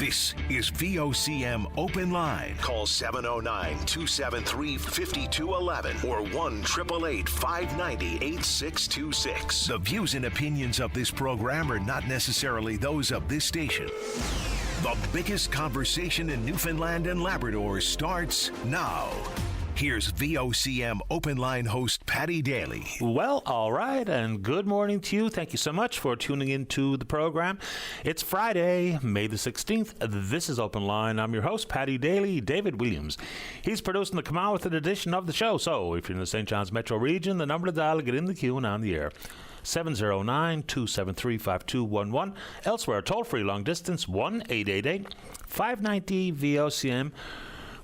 This is VOCM Open Line. Call 709-273-5211 or 1-888-590-8626. The views and opinions of this program are not necessarily those of this station. The biggest conversation in Newfoundland and Labrador starts now. Here's VOCM Open Line host Paddy Daly. Well, all right, and good morning to you. Thank you so much for tuning into the program. It's Friday, May the 16th. This is Open Line. I'm your host, Paddy Daly. David Williams. He's producing the Come On With It edition of the show. So if you're in the St. John's metro region, the number to dial to get in the queue and on the air. 709-273-5211. Elsewhere, toll-free long distance, 1-888-590-VOCM,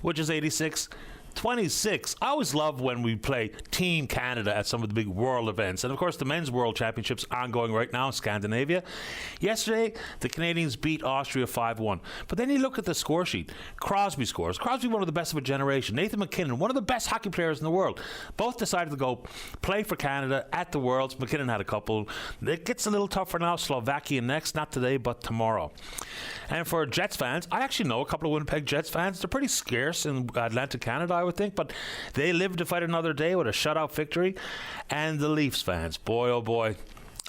which is 8626. I always love when we play Team Canada at some of the big world events. And, of course, the Men's World Championships ongoing right now in Scandinavia. Yesterday, the Canadians beat Austria 5-1. But then you look at the score sheet. Crosby scores. Crosby, one of the best of a generation. Nathan McKinnon, one of the best hockey players in the world. Both decided to go play for Canada at the Worlds. McKinnon had a couple. It gets a little tougher now. Slovakia next. Not today, but tomorrow. And for Jets fans, I actually know a couple of Winnipeg Jets fans. They're pretty scarce in Atlantic Canada, I would think, but they live to fight another day with a shutout victory. And the Leafs fans, boy, oh boy.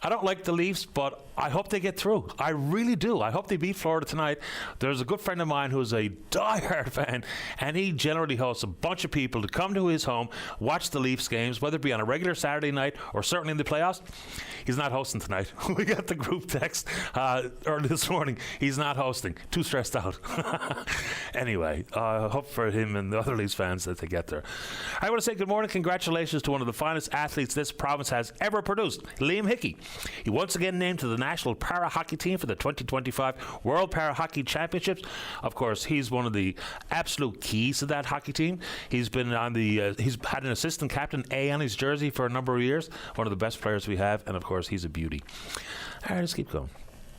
I don't like the Leafs, but I hope they get through. I really do. I hope they beat Florida tonight. There's a good friend of mine who's a diehard fan, and he generally hosts a bunch of people to come to his home, watch the Leafs games, whether it be on a regular Saturday night or certainly in the playoffs. He's not hosting tonight. We got the group text early this morning. He's not hosting. Too stressed out. Anyway, I hope for him and the other Leafs fans that they get there. I want to say good morning. Congratulations to one of the finest athletes this province has ever produced, Liam Hickey. He once again named to the national para-hockey team for the 2025 World Para-Hockey Championships. Of course, he's one of the absolute keys to that hockey team. He's been on the he's had an assistant captain A on his jersey for a number of years. One of the best players we have, and of course, he's a beauty. All right, let's keep going.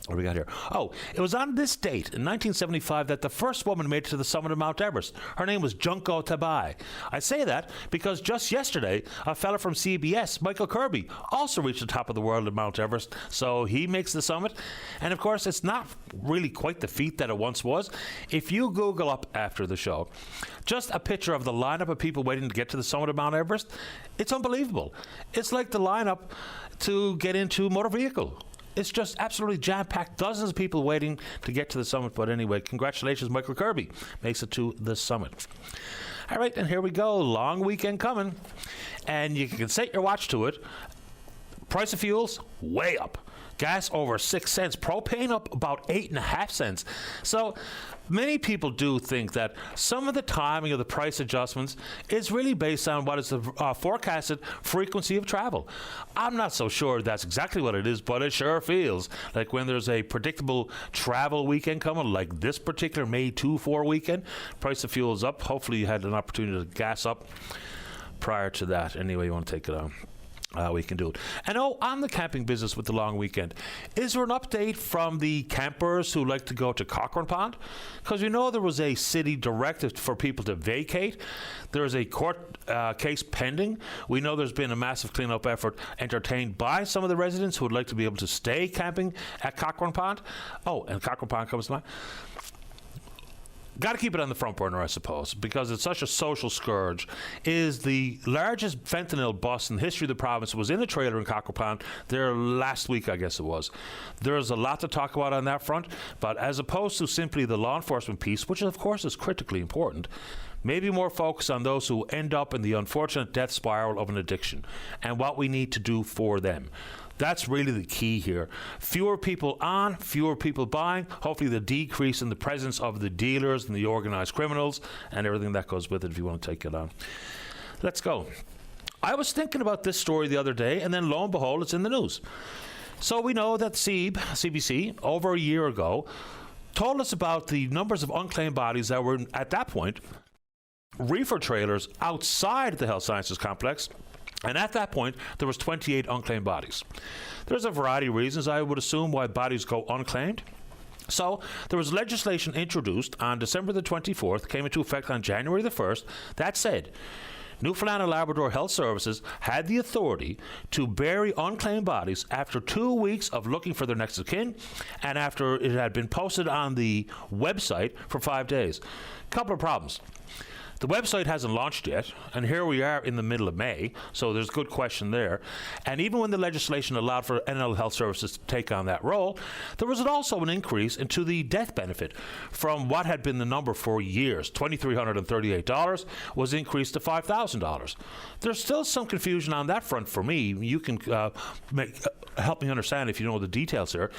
What do we got here? Oh, it was on this date in 1975 that the first woman made it to the summit of Mount Everest. Her name was Junko Tabei. I say that because just yesterday, a fella from CBS, Michael Kirby, also reached the top of the world at Mount Everest. So he makes the summit. And of course, it's not really quite the feat that it once was. If you Google up after the show, just a picture of the lineup of people waiting to get to the summit of Mount Everest, it's unbelievable. It's like the lineup to get into motor vehicle. It's just absolutely jam-packed. Dozens of people waiting to get to the summit. But anyway, congratulations, Michael Kirby makes it to the summit. All right, and here we go. Long weekend coming. And you can set your watch to it. Price of fuels, way up. Gas over 6 cents. Propane up about 8.5 cents. So many people do think that some of the timing of the price adjustments is really based on what is the forecasted frequency of travel. I'm not so sure that's exactly what it is, but it sure feels like when there's a predictable travel weekend coming, like this particular May 2-4 weekend, price of fuel is up. Hopefully you had an opportunity to gas up prior to that. Anyway, you want to take it on. We can do it. And on the camping business with the long weekend, is there an update from the campers who like to go to Cochrane Pond? Because we know there was a city directive for people to vacate. There is a court case pending. We know there's been a massive cleanup effort entertained by some of the residents who would like to be able to stay camping at Cochrane Pond. Oh, and Cochrane Pond comes to mind. Got to keep it on the front burner, I suppose, because it's such a social scourge. Is the largest fentanyl bust in the history of the province. Was in a trailer in Cochrane Pond there last week, I guess it was. There's a lot to talk about on that front, but as opposed to simply the law enforcement piece, which of course is critically important, maybe more focus on those who end up in the unfortunate death spiral of an addiction and what we need to do for them. That's really the key here. Fewer people on, fewer people buying, hopefully the decrease in the presence of the dealers and the organized criminals and everything that goes with it if you want to take it on. Let's go. I was thinking about this story the other day, and then lo and behold, it's in the news. So we know that CBC, over a year ago, told us about the numbers of unclaimed bodies that were, at that point, reefer trailers outside the health sciences complex. And at that point, there was 28 unclaimed bodies. There's a variety of reasons, I would assume, why bodies go unclaimed. So there was legislation introduced on December the 24th, came into effect on January the 1st, that said Newfoundland and Labrador Health Services had the authority to bury unclaimed bodies after 2 weeks of looking for their next of kin and after it had been posted on the website for 5 days. Couple of problems. The website hasn't launched yet, and here we are in the middle of May, so there's a good question there. And even when the legislation allowed for NL Health Services to take on that role, there was also an increase into the death benefit from what had been the number for years, $2,338, was increased to $5,000. There's still some confusion on that front for me. You can help me understand if you know the details here.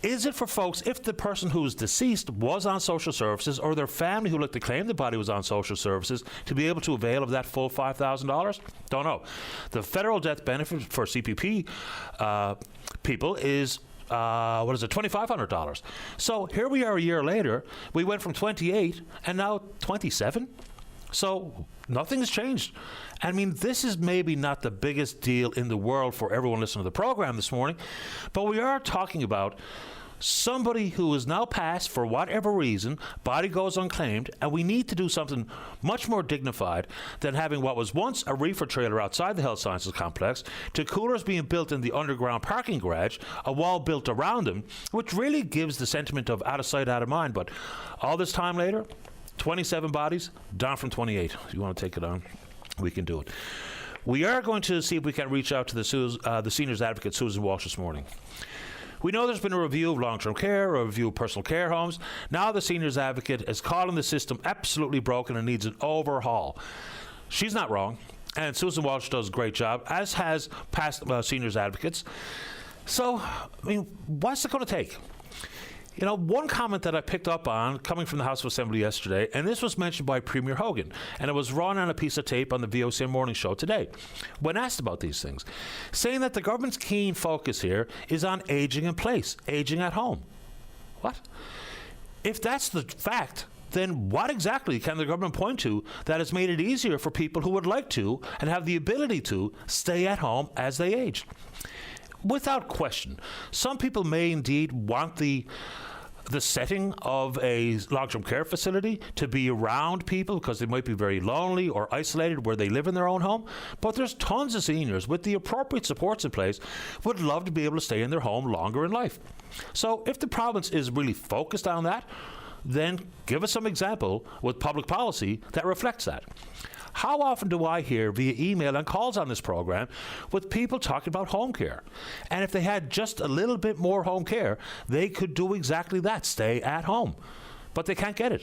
Is it for folks, if the person who is deceased was on social services or their family who looked to claim the body was on social services, to be able to avail of that full $5,000? Don't know. The federal death benefit for CPP people is $2,500. So here we are a year later. We went from 28 and now 27. So nothing has changed. I mean, this is maybe not the biggest deal in the world for everyone listening to the program this morning, but we are talking about somebody who is now passed for whatever reason, body goes unclaimed, and we need to do something much more dignified than having what was once a reefer trailer outside the health sciences complex to coolers being built in the underground parking garage, a wall built around them, which really gives the sentiment of out of sight, out of mind. But all this time later, 27 bodies, down from 28. If you want to take it on, we can do it. We are going to see if we can reach out to the seniors advocate, Susan Walsh, this morning. We know there's been a review of long-term care, a review of personal care homes. Now the seniors advocate is calling the system absolutely broken and needs an overhaul. She's not wrong, and Susan Walsh does a great job, as has past seniors advocates. So, I mean, what's it going to take? You know, one comment that I picked up on coming from the House of Assembly yesterday, and this was mentioned by Premier Hogan, and it was run on a piece of tape on the VOCM morning show today, when asked about these things, saying that the government's keen focus here is on aging in place, aging at home. What? If that's the fact, then what exactly can the government point to that has made it easier for people who would like to and have the ability to stay at home as they age? Without question, some people may indeed want the setting of a long-term care facility to be around people because they might be very lonely or isolated where they live in their own home. But there's tons of seniors with the appropriate supports in place would love to be able to stay in their home longer in life. So if the province is really focused on that, then give us some example with public policy that reflects that. How often do I hear via email and calls on this program with people talking about home care? And if they had just a little bit more home care, they could do exactly that, stay at home. But they can't get it.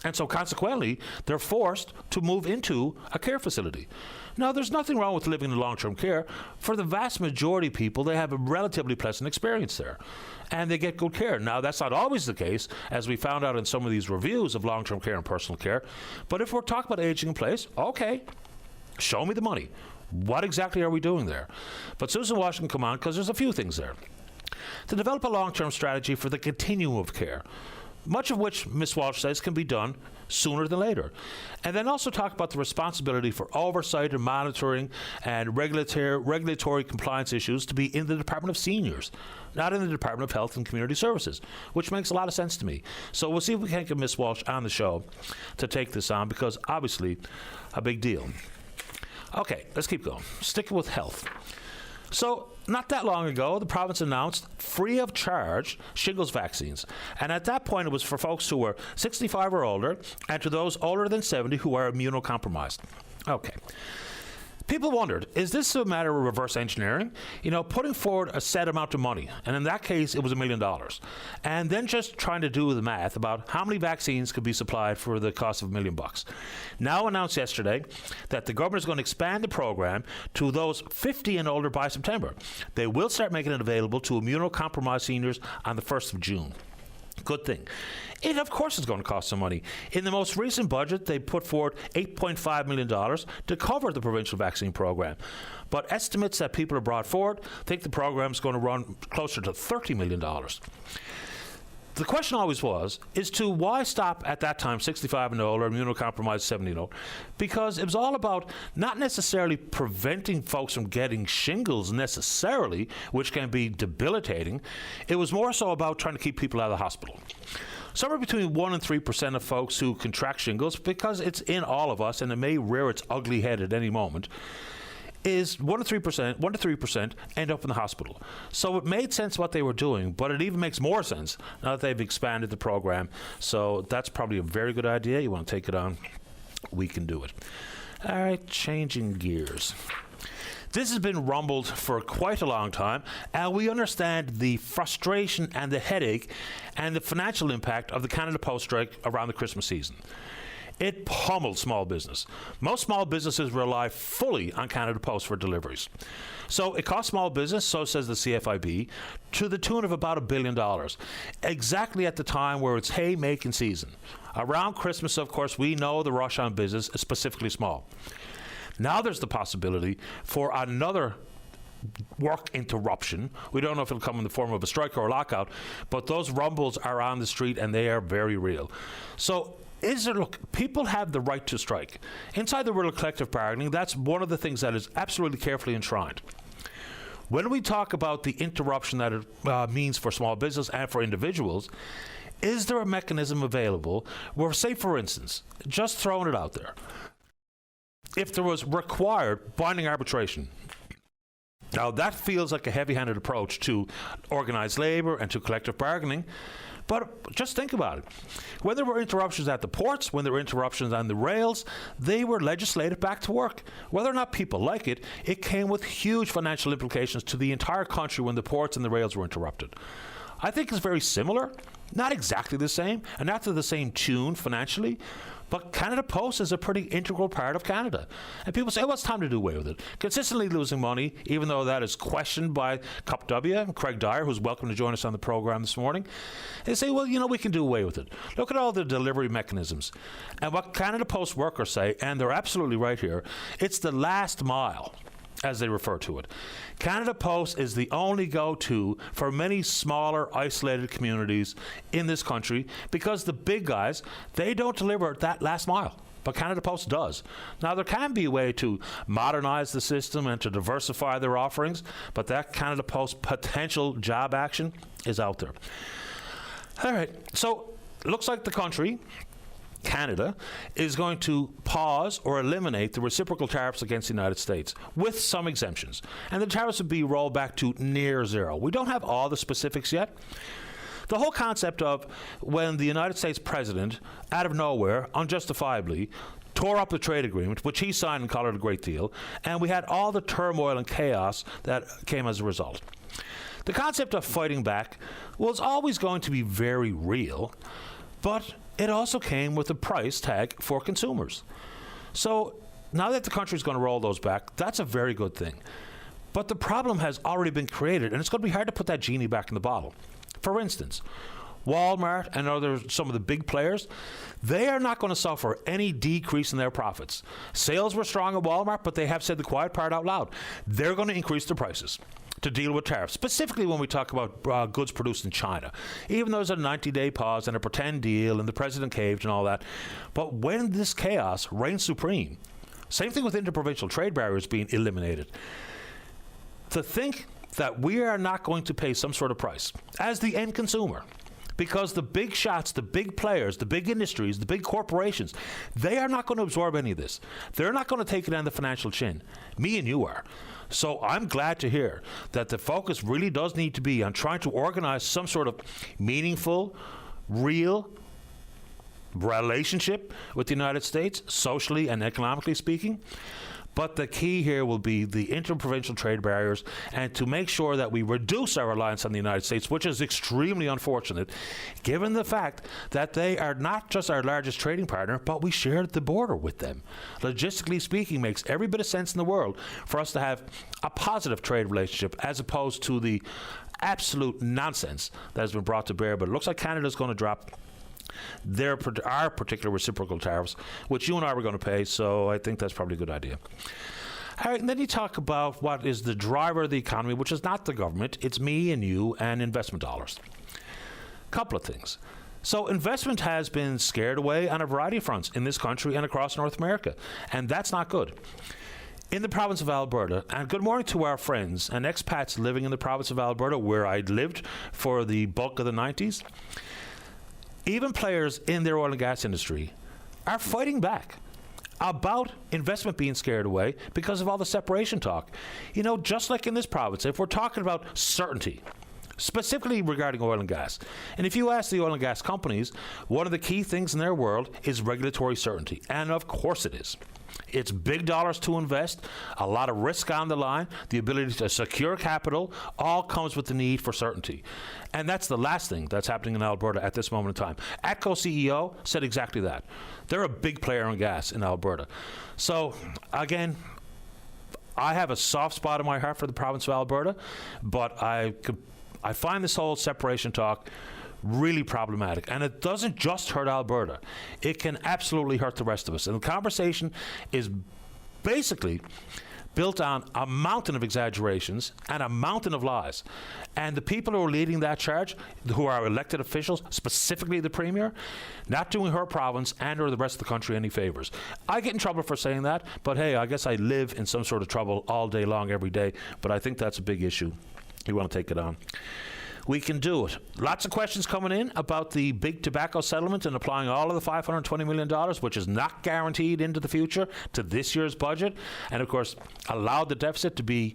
And so consequently, they're forced to move into a care facility. Now, there's nothing wrong with living in long-term care. For the vast majority of people, they have a relatively pleasant experience there. And they get good care. Now, that's not always the case, as we found out in some of these reviews of long-term care and personal care. But if we're talking about aging in place, okay, show me the money. What exactly are we doing there? But Susan Walsh can come on, because there's a few things there. To develop a long-term strategy for the continuum of care, much of which Ms. Walsh says can be done sooner than later. And then also talk about the responsibility for oversight and monitoring and regulatory compliance issues to be in the Department of Seniors, not in the Department of Health and Community Services, which makes a lot of sense to me. So we'll see if we can get Ms. Walsh on the show to take this on, because obviously a big deal. Okay, let's keep going. Sticking with health. So, not that long ago, the province announced free of charge shingles vaccines. And at that point, it was for folks who were 65 or older and to those older than 70 who are immunocompromised. Okay. People wondered, is this a matter of reverse engineering? You know, putting forward a set amount of money, and in that case, it was $1 million, and then just trying to do the math about how many vaccines could be supplied for the cost of $1 million. Now announced yesterday that the government is going to expand the program to those 50 and older by September. They will start making it available to immunocompromised seniors on the 1st of June. Good thing. It, of course, is going to cost some money. In the most recent budget, they put forward $8.5 million to cover the provincial vaccine program. But estimates that people have brought forward think the program is going to run closer to $30 million. The question always is to why stop at that time 65 and older, immunocompromised 70 and older? Because it was all about not necessarily preventing folks from getting shingles necessarily, which can be debilitating. It was more so about trying to keep people out of the hospital. somewhere between 1% and 3% of folks who contract shingles, because it's in all of us and it may rear its ugly head at any moment, is 1 to 3% end up in the hospital. So it made sense what they were doing, but it even makes more sense now that they've expanded the program. So that's probably a very good idea. You want to take it on, we can do it. All right, changing gears. This has been rumbled for quite a long time, and we understand the frustration and the headache and the financial impact of the Canada Post strike around the Christmas season. It pummeled small business. Most small businesses rely fully on Canada Post for deliveries. So it costs small business, so says the CFIB, to the tune of about $1 billion, exactly at the time where it's haymaking season. Around Christmas, of course, we know the rush on business, specifically small. Now there's the possibility for another work interruption. We don't know if it'll come in the form of a strike or a lockout, but those rumbles are on the street and they are very real. So look, people have the right to strike. Inside the world of collective bargaining, that's one of the things that is absolutely carefully enshrined. When we talk about the interruption that it means for small business and for individuals, is there a mechanism available where, say for instance, just throwing it out there, if there was required binding arbitration? Now that feels like a heavy-handed approach to organized labor and to collective bargaining, but just think about it. When there were interruptions at the ports, when there were interruptions on the rails, they were legislated back to work. Whether or not people like it, it came with huge financial implications to the entire country when the ports and the rails were interrupted. I think it's very similar, not exactly the same, and not to the same tune financially, but Canada Post is a pretty integral part of Canada. And people say, well, it's time to do away with it. Consistently losing money, even though that is questioned by CUPW and Craig Dyer, who's welcome to join us on the program this morning. They say, well, we can do away with it. Look at all the delivery mechanisms. And what Canada Post workers say, and they're absolutely right here, it's the last mile, as they refer to it. Canada Post is the only go-to for many smaller, isolated communities in this country because the big guys, they don't deliver that last mile, but Canada Post does. Now, there can be a way to modernize the system and to diversify their offerings, but that Canada Post potential job action is out there. All right, so looks like the country, Canada, is going to pause or eliminate the reciprocal tariffs against the United States, with some exemptions. And the tariffs would be rolled back to near zero. We don't have all the specifics yet. The whole concept of when the United States president, out of nowhere, unjustifiably, tore up the trade agreement, which he signed and called it a great deal, and we had all the turmoil and chaos that came as a result. The concept of fighting back was always going to be very real, but it also came with a price tag for consumers. So now that the country is going to roll those back, that's a very good thing. But the problem has already been created, and it's going to be hard to put that genie back in the bottle. For instance, Walmart and some of the big players, they are not going to suffer any decrease in their profits. Sales were strong at Walmart, but they have said the quiet part out loud. They're going to increase their prices to deal with tariffs, specifically when we talk about goods produced in China. Even though there's a 90-day pause and a pretend deal and the president caved and all that, but when this chaos reigns supreme, same thing with interprovincial trade barriers being eliminated, to think that we are not going to pay some sort of price as the end consumer, because the big shots, the big players, the big industries, the big corporations, they are not going to absorb any of this. They're not going to take it on the financial chin. Me and you are. So I'm glad to hear that the focus really does need to be on trying to organize some sort of meaningful, real relationship with the United States, socially and economically speaking. But the key here will be the interprovincial trade barriers and to make sure that we reduce our reliance on the United States, which is extremely unfortunate, given the fact that they are not just our largest trading partner, but we share the border with them. Logistically speaking, makes every bit of sense in the world for us to have a positive trade relationship as opposed to the absolute nonsense that has been brought to bear. But it looks like Canada is going to drop our particular reciprocal tariffs, which you and I were going to pay, so I think that's probably a good idea. All right, and then you talk about what is the driver of the economy, which is not the government, it's me and you and investment dollars. Couple of things. So investment has been scared away on a variety of fronts in this country and across North America, and that's not good. In the province of Alberta, and good morning to our friends and expats living in the province of Alberta, where I lived for the bulk of the 90s, even players in their oil and gas industry are fighting back about investment being scared away because of all the separation talk. You know, just like in this province, if we're talking about certainty, specifically regarding oil and gas, and if you ask the oil and gas companies, one of the key things in their world is regulatory certainty. And of course it is. It's big dollars to invest, a lot of risk on the line, the ability to secure capital, all comes with the need for certainty. And that's the last thing that's happening in Alberta at this moment in time. ATCO CEO said exactly that. They're a big player in gas in Alberta. So, again, I have a soft spot in my heart for the province of Alberta, but I find this whole separation talk really problematic. And it doesn't just hurt Alberta. It can absolutely hurt the rest of us. And the conversation is basically built on a mountain of exaggerations and a mountain of lies. And the people who are leading that charge, who are elected officials, specifically the Premier, not doing her province and or the rest of the country any favors. I get in trouble for saying that, but hey, I guess I live in some sort of trouble all day long, every day. But I think that's a big issue. You want to take it on. We can do it. Lots of questions coming in about the big tobacco settlement and applying all of the $520 million, which is not guaranteed into the future, to this year's budget. And, of course, allowed the deficit to be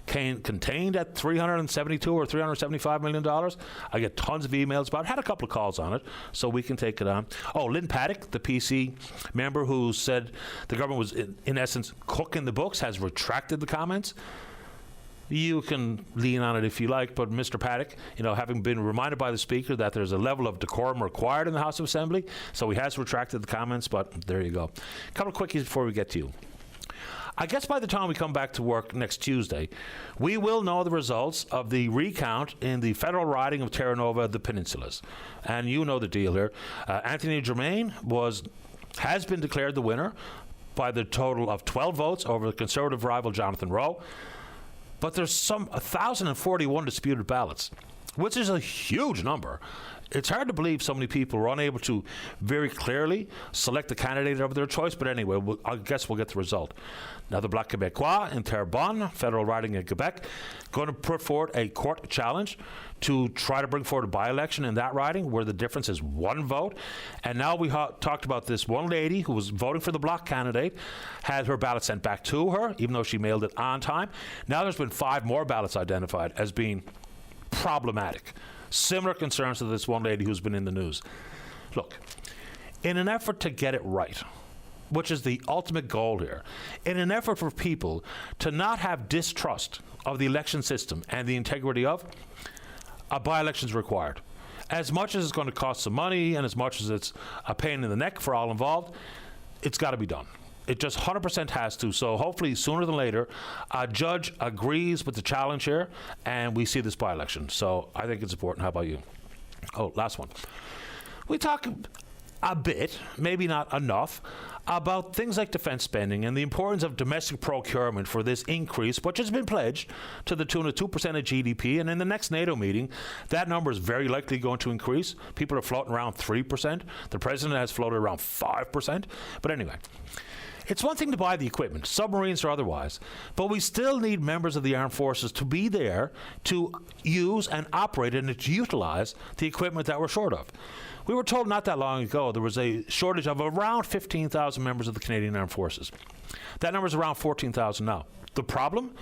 contained at $372 or $375 million. I get tons of emails about it. Had a couple of calls on it, so we can take it on. Oh, Lynn Paddock, the PC member who said the government was, in essence, cooking the books, has retracted the comments. You can lean on it if you like, but Mr. Paddock, you know, having been reminded by the Speaker that there's a level of decorum required in the House of Assembly, so he has retracted the comments, but there you go. A couple of quickies before we get to you. I guess by the time we come back to work next Tuesday, we will know the results of the recount in the federal riding of Terra Nova, the Peninsulas. And you know the deal here. Anthony Germain has been declared the winner by the total of 12 votes over the Conservative rival Jonathan Rowe. But there's 1,041 disputed ballots, which is a huge number. It's hard to believe so many people were unable to very clearly select the candidate of their choice, but anyway, I guess we'll get the result. Now, the Bloc Québécois in Terrebonne, federal riding in Quebec, going to put forward a court challenge to try to bring forward a by-election in that riding where the difference is one vote. And now we talked about this one lady who was voting for the Bloc candidate, had her ballot sent back to her, even though she mailed it on time. Now there's been 5 more ballots identified as being problematic. Similar concerns to this one lady who's been in the news. Look, in an effort to get it right, which is the ultimate goal here, in an effort for people to not have distrust of the election system and the integrity of, a by-election is required. As much as it's going to cost some money and as much as it's a pain in the neck for all involved, it's got to be done. It just 100% has to. So hopefully sooner than later, a judge agrees with the challenge here and we see this by-election. So I think it's important. How about you? Oh, last one. We talk a bit, maybe not enough, about things like defense spending and the importance of domestic procurement for this increase, which has been pledged to the tune of 2% of GDP. And in the next NATO meeting, that number is very likely going to increase. People are floating around 3%. The president has floated around 5%. But anyway, it's one thing to buy the equipment, submarines or otherwise, but we still need members of the armed forces to be there to use and operate and to utilize the equipment that we're short of. We were told not that long ago there was a shortage of around 15,000 members of the Canadian Armed Forces. That number is around 14,000 now. The problem?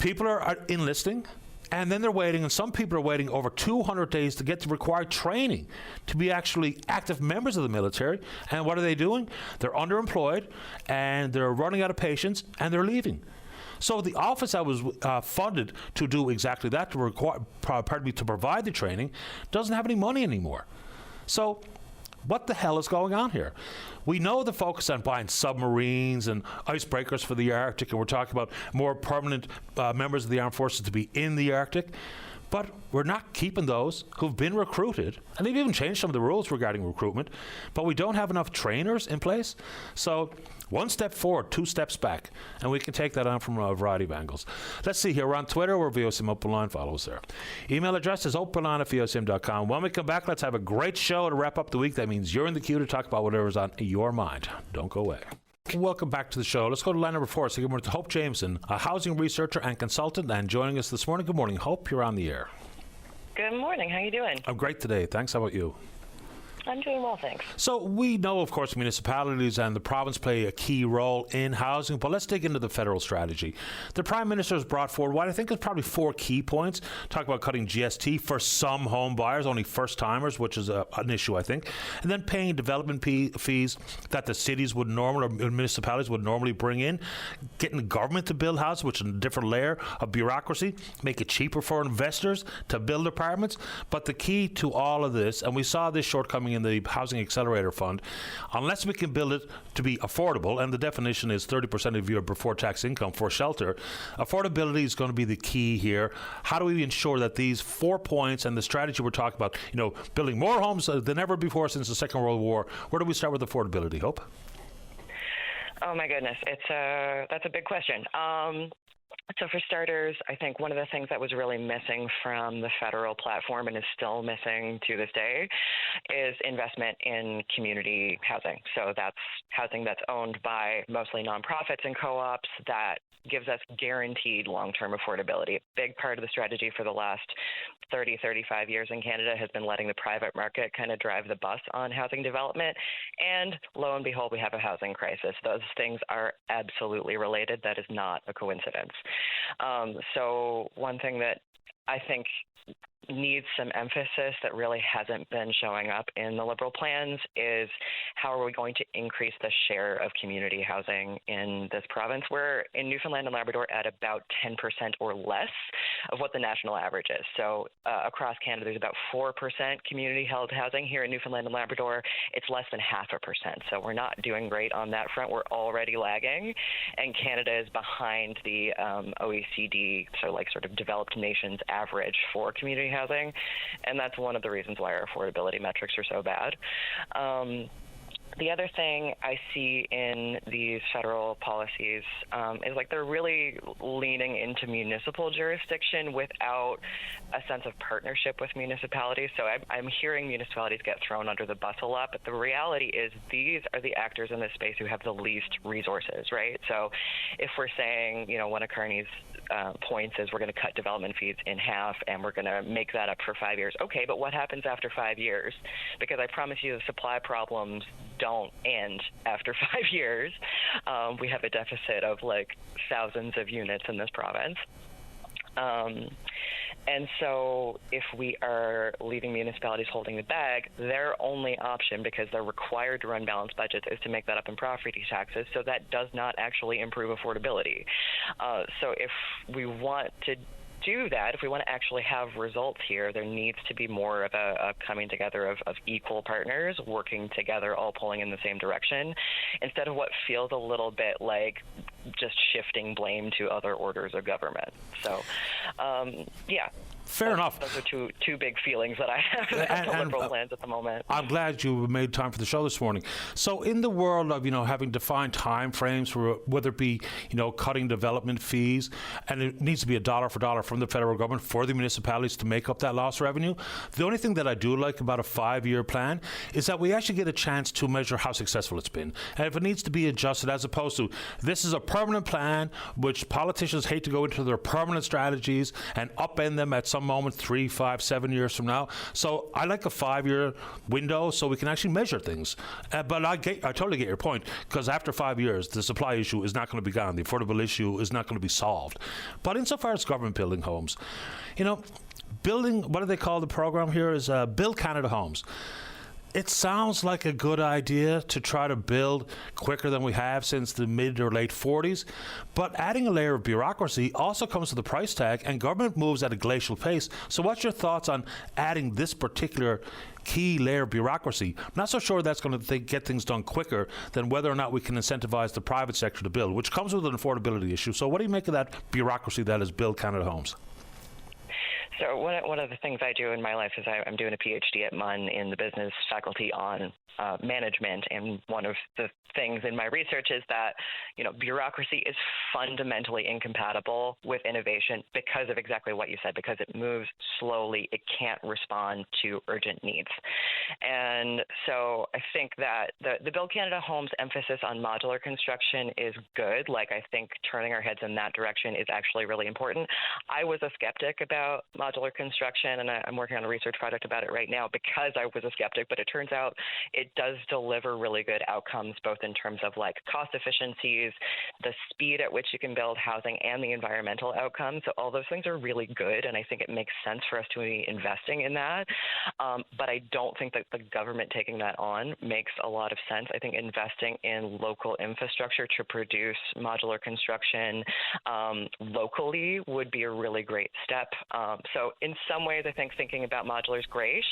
People are enlisting, and then they're waiting, and some people are waiting over 200 days to get the required training to be actually active members of the military. And what are they doing? They're underemployed, and they're running out of patience, and they're leaving. So the office that was funded to do exactly that, to provide the training, doesn't have any money anymore. So what the hell is going on here? We know the focus on buying submarines and icebreakers for the Arctic, and we're talking about more permanent members of the armed forces to be in the Arctic. But we're not keeping those who've been recruited, and they've even changed some of the rules regarding recruitment, but we don't have enough trainers in place. So one step forward, 2 steps back, and we can take that on from a variety of angles. Let's see here. We're on Twitter. We're VOCM Open Line. Follow us there. Email address is openline@vocm.com. When we come back, let's have a great show to wrap up the week. That means you're in the queue to talk about whatever's on your mind. Don't go away. Welcome back to the show. Let's go to line number 4. So good morning to Hope Jameson, a housing researcher and consultant, and joining us this morning. Good morning, Hope. You're on the air. Good morning. How are you doing? I'm great today. Thanks. How about you? I'm doing well, thanks. So we know, of course, municipalities and the province play a key role in housing, but let's dig into the federal strategy. The Prime Minister has brought forward what I think is probably 4 key points. Talk about cutting GST for some home buyers, only first-timers, which is an issue, I think, and then paying development fees that the cities would normally, or municipalities would normally bring in, getting the government to build houses, which is a different layer of bureaucracy, make it cheaper for investors to build apartments. But the key to all of this, and we saw this shortcoming in the Housing Accelerator Fund, unless we can build it to be affordable, and the definition is 30% of your before tax income for shelter, affordability is going to be the key here. How do we ensure that these 4 points and the strategy we're talking about, building more homes than ever before since the Second World War, where do we start with affordability, Hope? Oh my goodness, that's a big question. So for starters, I think one of the things that was really missing from the federal platform and is still missing to this day is investment in community housing. So that's housing that's owned by mostly nonprofits and co-ops that gives us guaranteed long-term affordability. A big part of the strategy for the last 30, 35 years in Canada has been letting the private market kind of drive the bus on housing development. And lo and behold, we have a housing crisis. Those things are absolutely related. That is not a coincidence. So one thing that I think needs some emphasis that really hasn't been showing up in the Liberal plans is how are we going to increase the share of community housing in this province. We're in Newfoundland and Labrador at about 10% or less of what the national average is. So across Canada, there's about 4% community-held housing. Here in Newfoundland and Labrador, it's less than 0.5%. So we're not doing great on that front. We're already lagging, and Canada is behind the OECD, so like sort of developed nations average for community housing, and that's one of the reasons why our affordability metrics are so bad. The other thing I see in these federal policies is like they're really leaning into municipal jurisdiction without a sense of partnership with municipalities. So I'm hearing municipalities get thrown under the bus a lot, but the reality is these are the actors in this space who have the least resources, right? So if we're saying, one of Carney's points is we're going to cut development fees in half and we're going to make that up for 5 years. Okay, but what happens after 5 years? Because I promise you the supply problems don't end after 5 years. We have a deficit of like thousands of units in this province. And so if we are leaving municipalities holding the bag, their only option, because they're required to run balanced budgets, is to make that up in property taxes. So that does not actually improve affordability. So if we want to do that, if we want to actually have results here, there needs to be more of a coming together of equal partners working together, all pulling in the same direction, instead of what feels a little bit like just shifting blame to other orders of government. So, yeah. Fair enough. Those are two big feelings that I have about the Liberal plans at the moment. I'm glad you made time for the show this morning. So in the world of, having defined time frames for whether it be, cutting development fees, and it needs to be $1 for $1 from the federal government for the municipalities to make up that lost revenue, the only thing that I do like about a 5-year plan is that we actually get a chance to measure how successful it's been. And if it needs to be adjusted, as opposed to this is a permanent plan, which politicians hate to go into their permanent strategies and upend them at some moment 3, 5, 7 years from now. So I like a 5-year window so we can actually measure things. But I totally get your point, because after 5 years, the supply issue is not going to be gone. The affordable issue is not going to be solved. But insofar as government building homes, building, what do they call the program here, is Build Canada Homes. It sounds like a good idea to try to build quicker than we have since the mid or late 40s, but adding a layer of bureaucracy also comes with a price tag, and government moves at a glacial pace. So what's your thoughts on adding this particular key layer of bureaucracy? I'm not so sure that's going to get things done quicker than whether or not we can incentivize the private sector to build, which comes with an affordability issue. So what do you make of that bureaucracy that is Build Canada Homes? So one of the things I do in my life is I'm doing a PhD at MUN in the business faculty on management, and one of the things in my research is that bureaucracy is fundamentally incompatible with innovation because of exactly what you said, because it moves slowly, it can't respond to urgent needs. And so I think that the Build Canada Homes emphasis on modular construction is good. Like, I think turning our heads in that direction is actually really important. I was a skeptic about modular construction, and I'm working on a research project about it right now because I was a skeptic, but it turns out it does deliver really good outcomes, both in terms of like cost efficiencies, the speed at which you can build housing, and the environmental outcomes. So all those things are really good, and I think it makes sense for us to be investing in that. But I don't think that the government taking that on makes a lot of sense. I think investing in local infrastructure to produce modular construction locally would be a really great step. So in some ways, I think thinking about modular is great.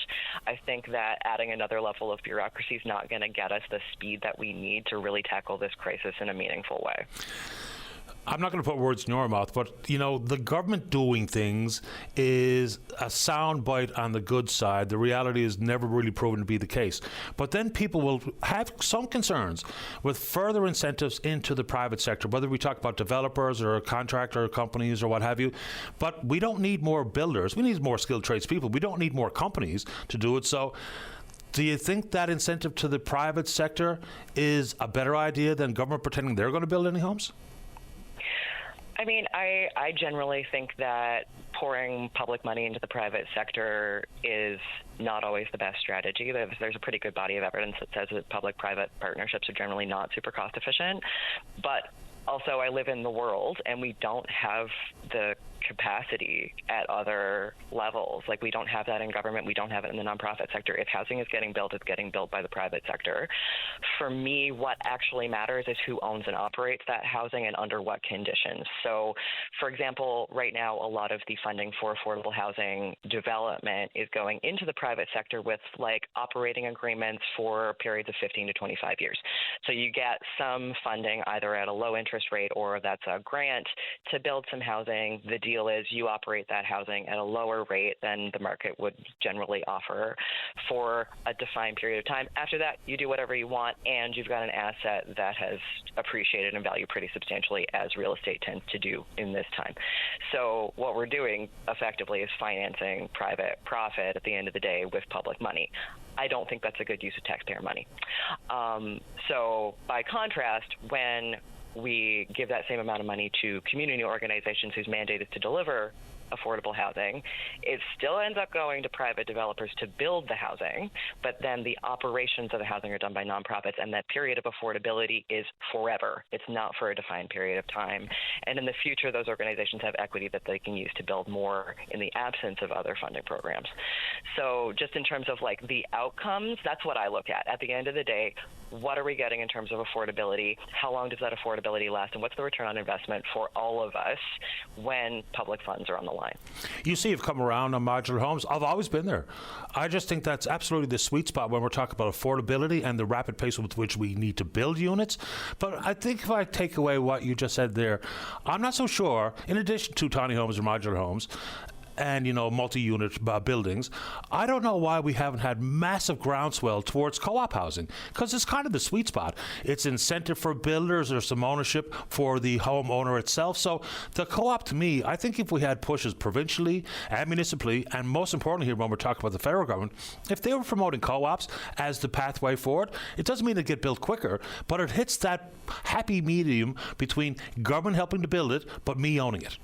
I think that adding another level of bureaucracy is not going to get us the speed that we need to really tackle this crisis in a meaningful way. I'm not going to put words in your mouth, but, the government doing things is a soundbite on the good side. The reality is never really proven to be the case. But then people will have some concerns with further incentives into the private sector, whether we talk about developers or contractor companies or what have you. But we don't need more builders. We need more skilled tradespeople. We don't need more companies to do it. So do you think that incentive to the private sector is a better idea than government pretending they're going to build any homes? I mean, I generally think that pouring public money into the private sector is not always the best strategy. There's a pretty good body of evidence that says that public-private partnerships are generally not super cost efficient. But also, I live in the world, and we don't have the capacity at other levels. Like, we don't have that in government. We don't have it in the nonprofit sector. If housing is getting built, it's getting built by the private sector. For me, what actually matters is who owns and operates that housing and under what conditions. So, for example, right now, a lot of the funding for affordable housing development is going into the private sector with, like, operating agreements for periods of 15 to 25 years. So you get some funding either at a low interest rate or that's a grant to build some housing. The deal is you operate that housing at a lower rate than the market would generally offer for a defined period of time. After that, you do whatever you want, and you've got an asset that has appreciated in value pretty substantially, as real estate tends to do in this time. So what we're doing effectively is financing private profit at the end of the day with public money. I don't think that's a good use of taxpayer money. So by contrast, when we give that same amount of money to community organizations whose mandate is to deliver affordable housing, it still ends up going to private developers to build the housing, but then the operations of the housing are done by nonprofits, and that period of affordability is forever. It's not for a defined period of time. And in the future, those organizations have equity that they can use to build more in the absence of other funding programs. So just in terms of like the outcomes, that's what I look at. At the end of the day, what are we getting in terms of affordability? How long does that affordability last? And what's the return on investment for all of us when public funds are on the line? You see, you've come around on modular homes. I've always been there. I just think that's absolutely the sweet spot when we're talking about affordability and the rapid pace with which we need to build units. But I think if I take away what you just said there, I'm not so sure, in addition to tiny homes or modular homes, and, multi-unit buildings, I don't know why we haven't had massive groundswell towards co-op housing, because it's kind of the sweet spot. It's incentive for builders, there's some ownership for the homeowner itself. So the co-op, to me, I think if we had pushes provincially and municipally, and most importantly here when we're talking about the federal government, if they were promoting co-ops as the pathway forward, it doesn't mean they get built quicker, but it hits that happy medium between government helping to build it, but me owning it.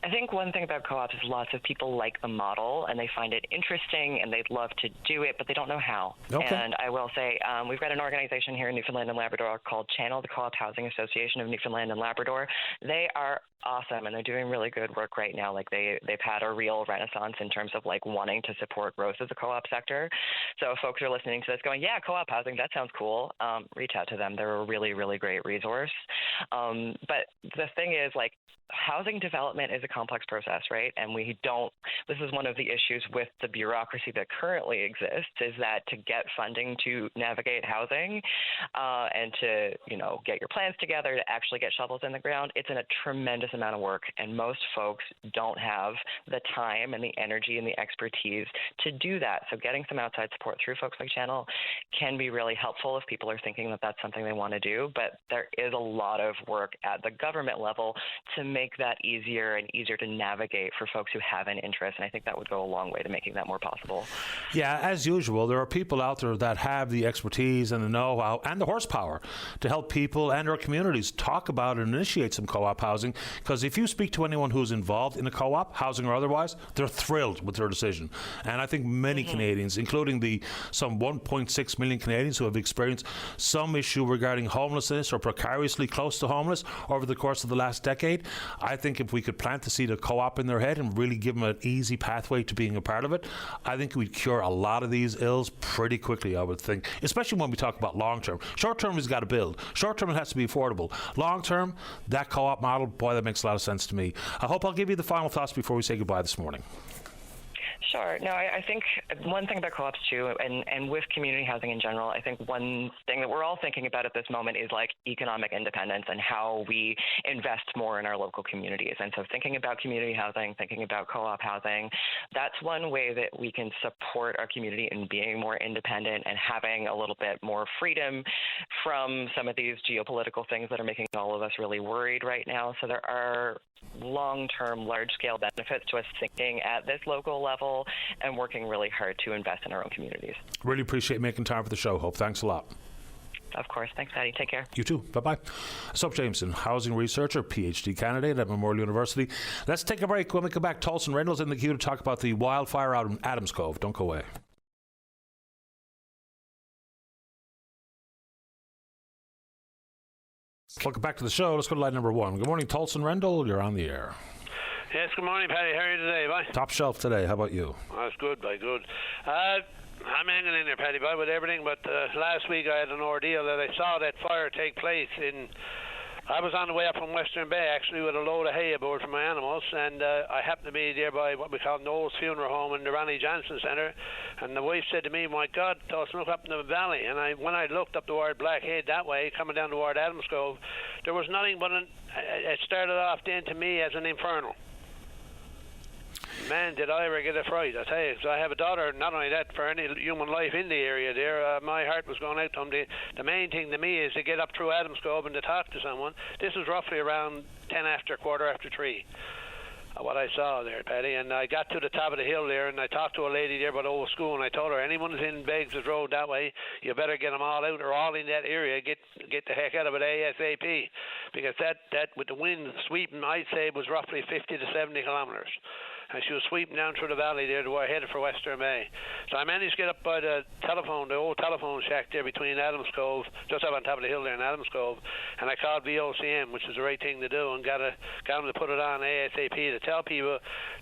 I think one thing about co-ops is lots of people like the model and they find it interesting and they'd love to do it, but they don't know how. Okay. And I will say we've got an organization here in Newfoundland and Labrador called Channel, the Co-op Housing Association of Newfoundland and Labrador. They are awesome and they're doing really good work right now. Like they've had a real renaissance in terms of like wanting to support growth of the co-op sector. So if folks are listening to this going, yeah, co-op housing, that sounds cool, reach out to them. They're a really, really great resource. But the thing is, like, housing development is a complex process, right? And this is one of the issues with the bureaucracy that currently exists, is that to get funding to navigate housing and to, get your plans together, to actually get shovels in the ground, it's a tremendous amount of work. And most folks don't have the time and the energy and the expertise to do that. So getting some outside support through folks like Channel can be really helpful if people are thinking that that's something they want to do. But there is a lot of of work at the government level to make that easier and easier to navigate for folks who have an interest. And I think that would go a long way to making that more possible. Yeah, as usual, there are people out there that have the expertise and the know-how and the horsepower to help people and our communities talk about and initiate some co-op housing. Because if you speak to anyone who's involved in a co-op, housing or otherwise, they're thrilled with their decision. And I think many Canadians, including the some 1.6 million Canadians who have experienced some issue regarding homelessness or precariously close to homeless over the course of the last decade, I think if we could plant the seed of co-op in their head and really give them an easy pathway to being a part of it, I think we'd cure a lot of these ills pretty quickly, I would think, especially when we talk about long-term. Short-term, we've got to build. Short-term, it has to be affordable. Long-term, that co-op model, boy, that makes a lot of sense to me. I hope I'll give you the final thoughts before we say goodbye this morning. Sure. No, I think one thing about co-ops too, and with community housing in general, I think one thing that we're all thinking about at this moment is like economic independence and how we invest more in our local communities. And so thinking about community housing, thinking about co-op housing, that's one way that we can support our community in being more independent and having a little bit more freedom from some of these geopolitical things that are making all of us really worried right now. So there are long-term, large-scale benefits to us thinking at this local level and working really hard to invest in our own communities. Really appreciate making time for the show, Hope. Thanks a lot. Of course. Thanks, Patty. Take care. You too. Bye-bye. Soap Jameson, housing researcher, PhD candidate at Memorial University. Let's take a break. When we come back, Tolson Reynolds in the queue to talk about the wildfire out in Adams Cove. Don't go away. Welcome back to the show. Let's go to line number one. Good morning, Tolson Rendell. You're on the air. Yes, good morning, Paddy. How are you today, bye? Top shelf today. How about you? That's good, bye, good. I'm hanging in there, Paddy, bye, with everything, but last week I had an ordeal that I saw that fire take place in... I was on the way up from Western Bay, actually, with a load of hay aboard for my animals, and I happened to be there by what we call Noel's Funeral Home in the Ronnie Johnson Centre, and the wife said to me, my God, Dawson, look up in the valley, and when I looked up toward Blackhead that way, coming down toward Adams Cove, there was nothing but it started off then to me as an infernal. Man, did I ever get a fright, I tell you. So I have a daughter, not only that, for any human life in the area there, my heart was going out to them. The main thing to me is to get up through Adams Cove and to talk to someone. This was roughly around 3:10, what I saw there, Paddy. And I got to the top of the hill there, and I talked to a lady there about old school, and I told her, anyone who's in Beggs' Road that way, you better get them all out, or all in that area, get the heck out of it ASAP. Because that with the wind sweeping, I'd say, was roughly 50 to 70 kilometers. And she was sweeping down through the valley there to where I headed for Western Bay. So I managed to get up by the old telephone shack there between Adams Cove, just up on top of the hill there in Adams Cove, and I called VOCM, which is the right thing to do, and got them to put it on ASAP to tell people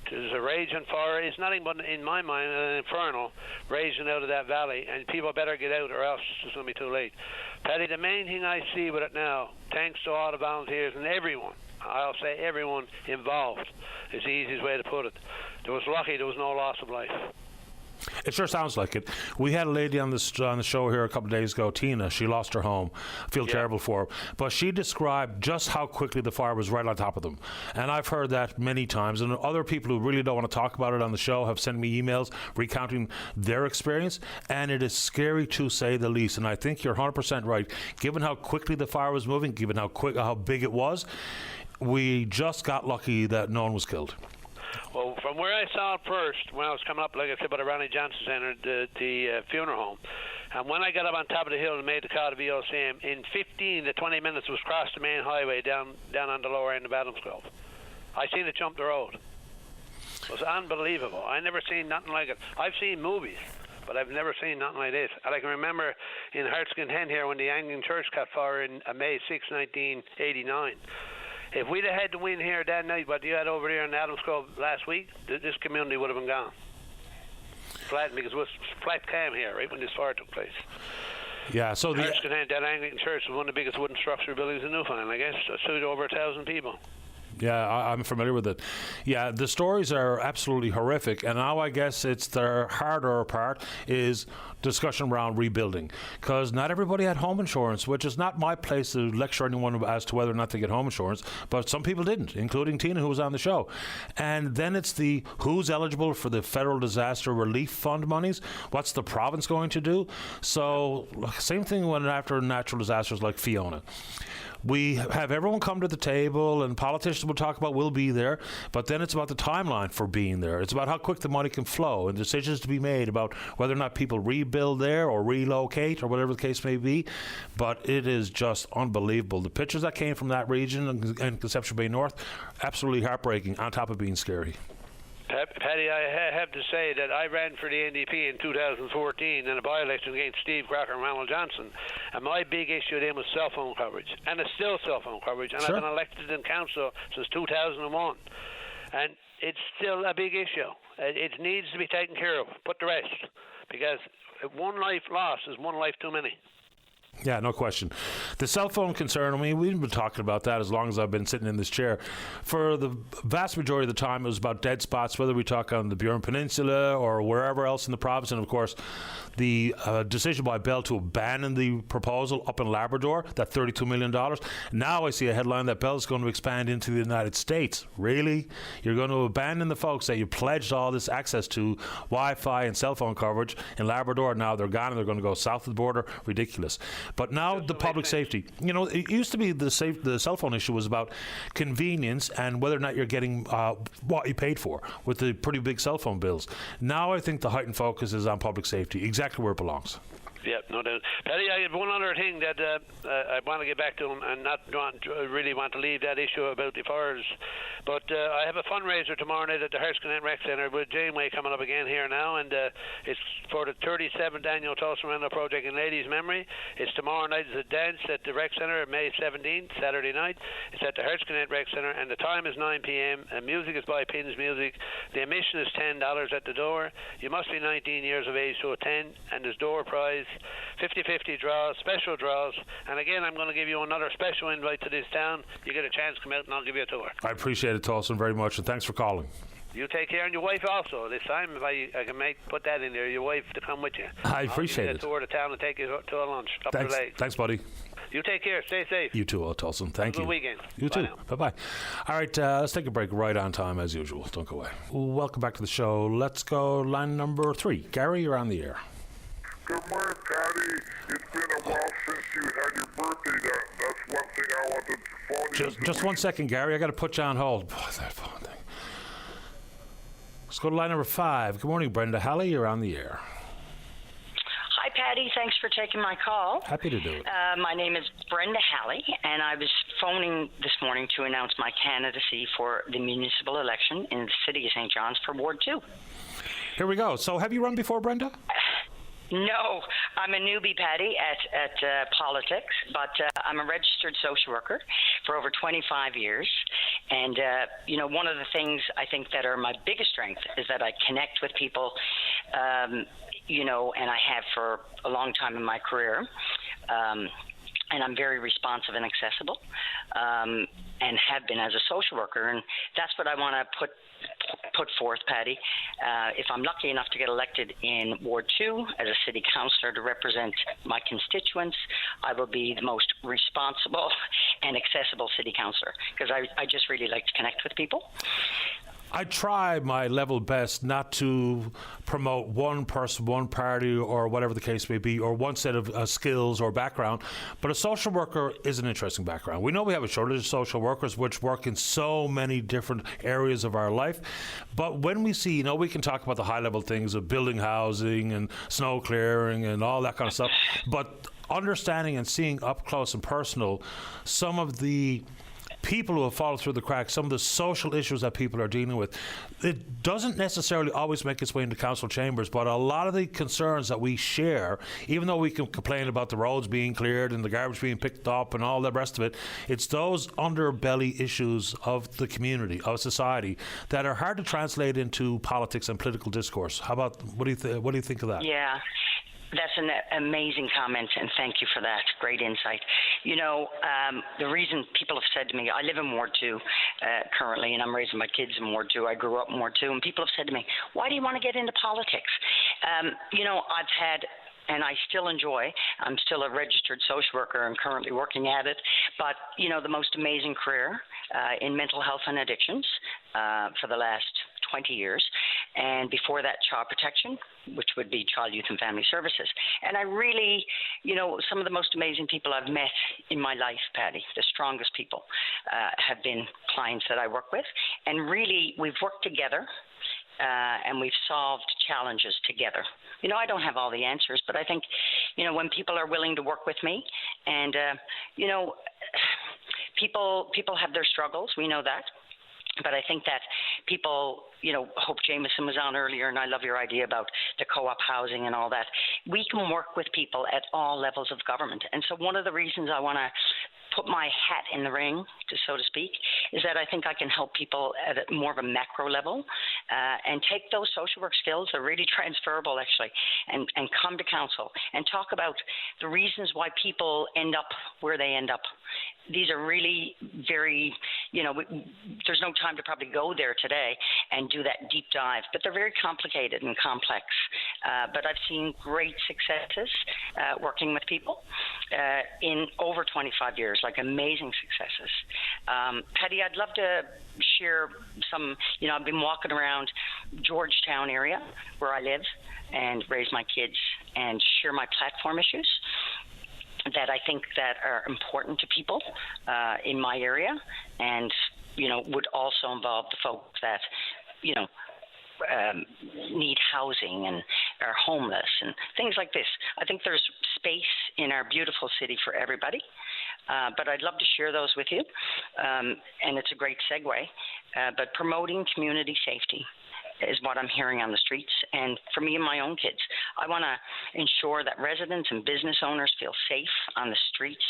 there's a raging fire. It's nothing but, in my mind, an inferno raging out of that valley, and people better get out or else it's going to be too late. Paddy, the main thing I see with it now, thanks to all the volunteers and everyone, I'll say everyone involved, is the easiest way to put it. There was lucky there was no loss of life. It sure sounds like it. We had a lady on the show here a couple of days ago, Tina. She lost her home. I feel terrible for her. But she described just how quickly the fire was right on top of them. And I've heard that many times. And other people who really don't want to talk about it on the show have sent me emails recounting their experience. And it is scary to say the least. And I think you're 100% right. Given how quickly the fire was moving, given how big it was, we just got lucky that no one was killed. Well, from where I saw it first, when I was coming up, like I said, by the Ronnie Johnson Centre, the funeral home, and when I got up on top of the hill and made the call to VOCM, in 15 to 20 minutes was crossed the main highway down on the lower end of Adams Cove. I seen it jump the road. It was unbelievable. I never seen nothing like it. I've seen movies, but I've never seen nothing like this. And I can remember in Hartskin here when the Anglican Church caught fire in May 6, 1989. If we'd have had the wind here that night, what you had over there in Adams Cove last week, this community would have been gone. Flat, because it was flat cam here, right, when this fire took place. Yeah, so that Anglican Church was one of the biggest wooden structure buildings in Newfoundland, I guess. It suited over 1,000 people. Yeah, I'm familiar with it. Yeah, the stories are absolutely horrific, and now I guess it's the harder part is discussion around rebuilding, because not everybody had home insurance, which is not my place to lecture anyone as to whether or not they get home insurance, but some people didn't, including Tina, who was on the show. And then it's the who's eligible for the Federal Disaster Relief Fund monies, what's the province going to do? So same thing when after natural disasters like Fiona. we have everyone come to the table, and politicians will talk about we'll be there, but then it's about the timeline for being there. It's about how quick the money can flow and decisions to be made about whether or not people rebuild there or relocate or whatever the case may be. But it is just unbelievable. The pictures that came from that region and Conception Bay North, absolutely heartbreaking on top of being scary. Paddy, I have to say that I ran for the NDP in 2014 in a by-election against Steve Crocker and Ronald Johnson, and my big issue then was cell phone coverage, and it's still cell phone coverage, and Sure. I've been elected in council since 2001, and it's still a big issue. It needs to be taken care of, put to rest, because one life lost is one life too many. Yeah, no question. The cell phone concern, I mean, we've been talking about that as long as I've been sitting in this chair. For the vast majority of the time, it was about dead spots, whether we talk on the Burin Peninsula or wherever else in the province. And, of course, the decision by Bell to abandon the proposal up in Labrador, that $32 million. Now I see a headline that Bell's going to expand into the United States. Really? You're going to abandon the folks that you pledged all this access to, Wi-Fi and cell phone coverage in Labrador. Now they're gone and they're going to go south of the border. Ridiculous. But now the public safety. You know, it used to be the cell phone issue was about convenience and whether or not you're getting what you paid for with the pretty big cell phone bills. Now I think the heightened focus is on public safety, exactly where it belongs. Yeah, no doubt. Paddy, I have one other thing that I want to get back to, and not really want to leave that issue about the fires. But I have a fundraiser tomorrow night at the Herskinen Rec Centre with Janeway coming up again here now, and it's for the 37th annual Tulsa Rental Project in Ladies' Memory. It's tomorrow night. It's a dance at the Rec Centre, May 17th, Saturday night. It's at the Herskinen Rec Centre, and the time is 9 p.m. And music is by Pins Music. The admission is $10 at the door. You must be 19 years of age to attend, and there's door prize. 50-50 draws, special draws, and again, I'm going to give you another special invite to this town. You get a chance to come out and I'll give you a tour. I appreciate it, Tolson, very much, and thanks for calling. You take care, and your wife also. This time, if I can put that in there, your wife to come with you. I appreciate I'll it. give you a tour of the town and take you to a lunch. Thanks, buddy. You take care. Stay safe. You too, Tolson. Thank you. Have a good weekend. You too. Bye now. Bye-bye. All right, let's take a break right on time as usual. Don't go away. Welcome back to the show. Let's go line number 3. Gary, you're on the air. Good morning, Patty. It's been a while since you had your birthday. That's one thing I wanted to phone you. Just 1 second, Gary. I got to put you on hold. Boy, that phone thing. Let's go to line number 5. Good morning, Brenda Halley. You're on the air. Hi, Patty. Thanks for taking my call. Happy to do it. My name is Brenda Halley, and I was phoning this morning to announce my candidacy for the municipal election in the city of St. John's for Ward 2. Here we go. So have you run before, Brenda? No, I'm a newbie, Patty, at politics, but I'm a registered social worker for over 25 years. And, one of the things I think that are my biggest strengths is that I connect with people, and I have for a long time in my career. And I'm very responsive and accessible, and have been as a social worker. And that's what I want to put forth, Patty. If I'm lucky enough to get elected in Ward 2 as a city councillor to represent my constituents, I will be the most responsible and accessible city councillor, because I just really like to connect with people. I try my level best not to promote one person, one party, or whatever the case may be, or one set of skills or background. But a social worker is an interesting background. We know we have a shortage of social workers, which work in so many different areas of our life. But when we see, we can talk about the high-level things of building housing and snow clearing and all that kind of stuff. But understanding and seeing up close and personal some of the people who have fallen through the cracks, some of the social issues that people are dealing with, it doesn't necessarily always make its way into council chambers, but a lot of the concerns that we share, even though we can complain about the roads being cleared and the garbage being picked up and all the rest of it, it's those underbelly issues of the community, of society, that are hard to translate into politics and political discourse. How about, what do you think of that? Yeah. That's an amazing comment, and thank you for that. Great insight. The reason people have said to me, I live in Ward 2 currently, and I'm raising my kids in Ward 2. I grew up in Ward 2, and people have said to me, why do you want to get into politics? I've had, and I still enjoy, I'm still a registered social worker and currently working at it, but, the most amazing career in mental health and addictions for the last 20 years, and before that, child protection, which would be Child, Youth and Family Services. And I really, some of the most amazing people I've met in my life, Patty, the strongest people, have been clients that I work with. And really, we've worked together. And we've solved challenges together. I don't have all the answers, but I think, when people are willing to work with me, and people have their struggles. We know that. But I think that people, Hope Jameson was on earlier, and I love your idea about the co-op housing and all that. We can work with people at all levels of government. And so one of the reasons I want to put my hat in the ring, so to speak, is that I think I can help people at more of a macro level and take those social work skills, they're really transferable actually, and come to council and talk about the reasons why people end up where they end up. These are really very, there's no time to probably go there today and do that deep dive, but they're very complicated and complex. But I've seen great successes working with people in over 25 years, like amazing successes. Patty, I'd love to share some, I've been walking around Georgetown area where I live and raise my kids and share my platform issues that I think that are important to people in my area, and would also involve the folks that need housing and are homeless and things like this. I think there's space in our beautiful city for everybody, but I'd love to share those with you, and it's a great segue. But promoting community safety is what I'm hearing on the streets. And for me and my own kids, I want to ensure that residents and business owners feel safe on the streets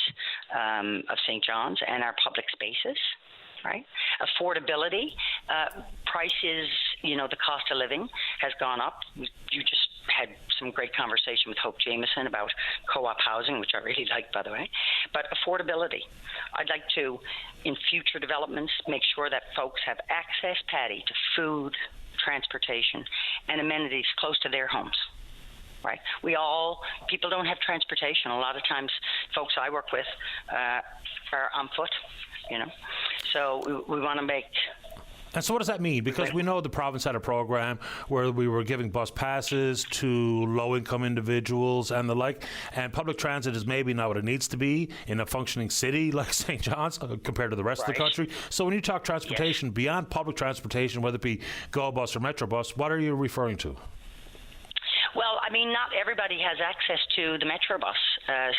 of St. John's and our public spaces, right? Affordability, prices, the cost of living has gone up. You just had some great conversation with Hope Jameson about co-op housing, which I really like, by the way. But affordability, I'd like to, in future developments, make sure that folks have access, Patty, to food, transportation, and amenities close to their homes, right? People don't have transportation. A lot of times folks I work with are on foot, So we want to make... And so what does that mean? Because we know the province had a program where we were giving bus passes to low-income individuals and the like, and public transit is maybe not what it needs to be in a functioning city like St. John's compared to the rest of the country. So when you talk transportation, beyond public transportation, whether it be Go Bus or Metro Bus, what are you referring to? Well, I mean, not everybody has access to the Metro Bus.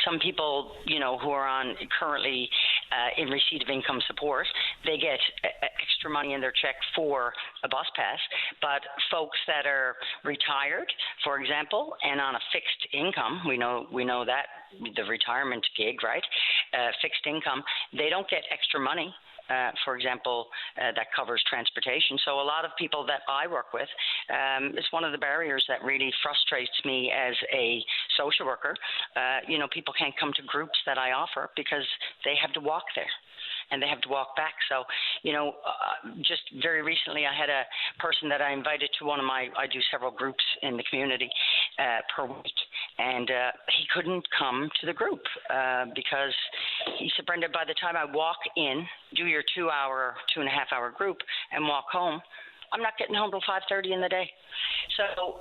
Some people, who are currently in receipt of income support, they get extra money in their check for a bus pass. But folks that are retired, for example, and on a fixed income, we know that the retirement gig, right? Fixed income, they don't get extra money. For example, that covers transportation. So a lot of people that I work with, it's one of the barriers that really frustrates me as a social worker. People can't come to groups that I offer because they have to walk there and they have to walk back. So, just very recently I had a person that I invited to I do several groups in the community per week, and he couldn't come to the group because he said, Brenda, by the time I walk in, do your 2.5 hour group and walk home, I'm not getting home till 5:30 in the day. So,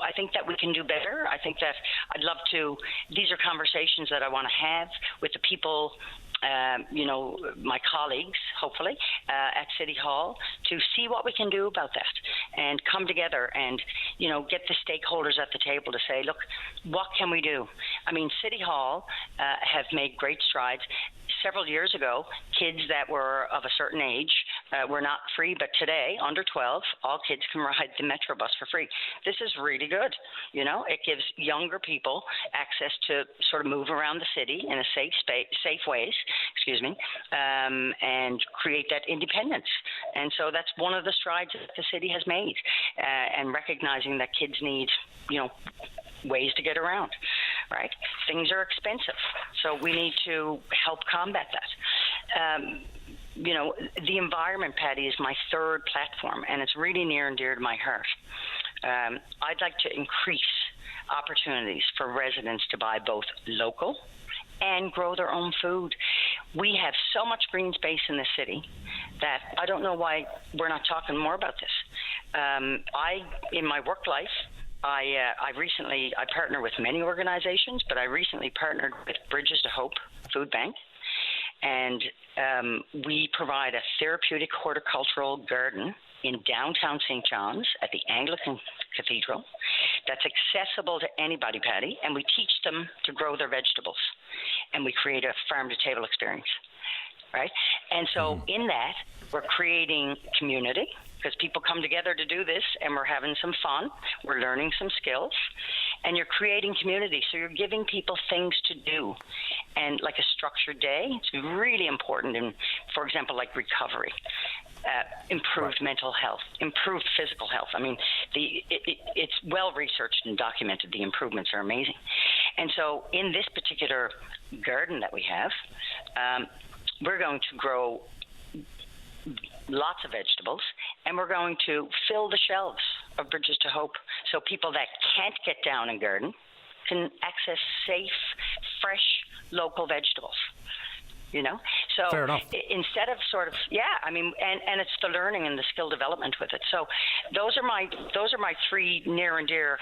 I think that we can do better. I think that I'd love to, these are conversations that I want to have with the people, my colleagues, hopefully, at City Hall to see what we can do about that and come together and, get the stakeholders at the table to say, look, what can we do? I mean, City Hall have made great strides. Several years ago, kids that were of a certain age were not free, but today, under 12, all kids can ride the Metro Bus for free. This is really good. It gives younger people access to sort of move around the city in a safe ways, and create that independence. And so that's one of the strides that the city has made, and recognizing that kids need, ways to get around, right? Things are expensive, so we need to help combat that. The environment, Patty, is my third platform, and it's really near and dear to my heart. I'd like to increase opportunities for residents to buy both local and grow their own food. We have so much green space in the city that I don't know why we're not talking more about this. In my work life, I partner with many organizations, but I recently partnered with Bridges to Hope Food Bank, and we provide a therapeutic horticultural garden in downtown St. John's at the Anglican Cathedral that's accessible to anybody, Patty, and we teach them to grow their vegetables, and we create a farm-to-table experience, right? And so in that, we're creating community, because people come together to do this, and we're having some fun. We're learning some skills, and you're creating community. So you're giving people things to do, and like a structured day. It's really important in, for example, like recovery, improved mental health, improved physical health. I mean, it's well researched and documented. The improvements are amazing. And so in this particular garden that we have, we're going to grow lots of vegetables, and we're going to fill the shelves of Bridges to Hope so people that can't get down and garden can access safe, fresh, local vegetables. You know, so fair enough. Instead of sort of, and it's the learning and the skill development with it. So those are my three near and dear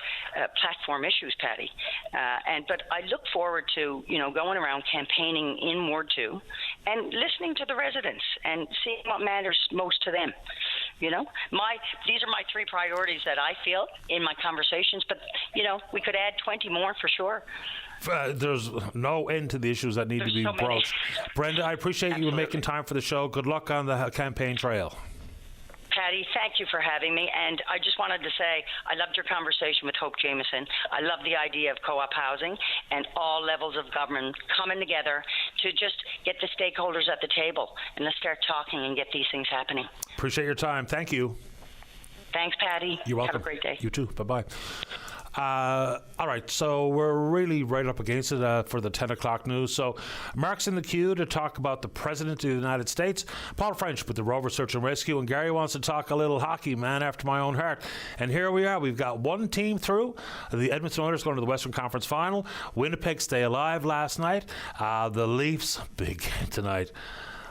platform issues, Patty. But I look forward to going around campaigning in Ward 2 and listening to the residents and seeing what matters most to them. These are my three priorities that I feel in my conversations. But we could add 20 more for sure. There's no end to the issues that need to be broached. Brenda, I appreciate you making time for the show. Good luck on the campaign trail. Patty, thank you for having me. And I just wanted to say I loved your conversation with Hope Jameson. I love the idea of co-op housing and all levels of government coming together to just get the stakeholders at the table. And let's start talking and get these things happening. Appreciate your time. Thank you. Thanks, Patty. You're welcome. Have a great day. You too. Bye-bye. All right, so we're really right up against it for the 10 o'clock news. So Mark's in the queue to talk about the President of the United States, Paul French with the Rover Search and Rescue, and Gary wants to talk a little hockey, man after my own heart. And here we are. We've got one team through. The Edmonton Oilers going to the Western Conference Final. Winnipeg stay alive last night. The Leafs, big game tonight.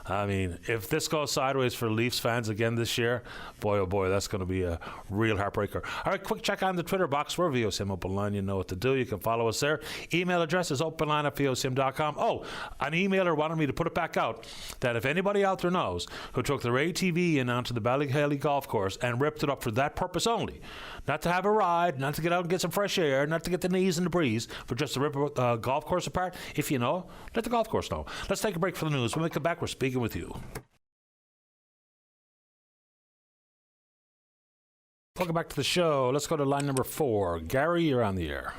I mean, if this goes sideways for Leafs fans again this year, boy, oh boy, that's going to be a real heartbreaker. All right, quick check on the Twitter box. We're VOCM Open Line. You know what to do. You can follow us there. Email address is openline@vocm.com. Oh, an emailer wanted me to put it back out that if anybody out there knows who took their ATV in onto the Ballyhaley golf course and ripped it up for that purpose only, not to have a ride, not to get out and get some fresh air, not to get the knees in the breeze, but just to rip a golf course apart, if you know, let the golf course know. Let's take a break for the news. When we come back, we're speaking with you. Welcome back to the show. Let's go to line number 4. Gary, you're on the air.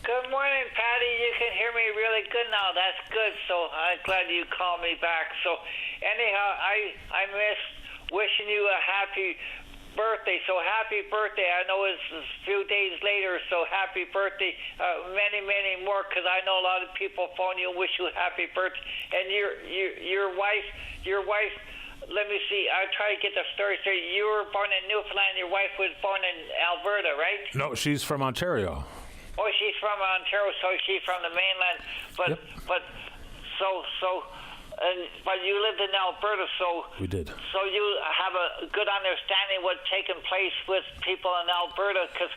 Good morning, Patty. You can hear me really good now. That's good. So I'm glad you called me back. So anyhow, I miss wishing you a happy birthday. So happy birthday. I know it's a few days later, so happy birthday. Many, many more, because I know a lot of people phone you and wish you a happy birthday. And your wife, let me see, I'll try to get the story straight. You were born in Newfoundland, your wife was born in Alberta, right? No, she's from Ontario. Oh, she's from Ontario, so she's from the mainland. But Yep. but you lived in Alberta, so We did. So you have a good understanding what's taking place with people in Alberta, because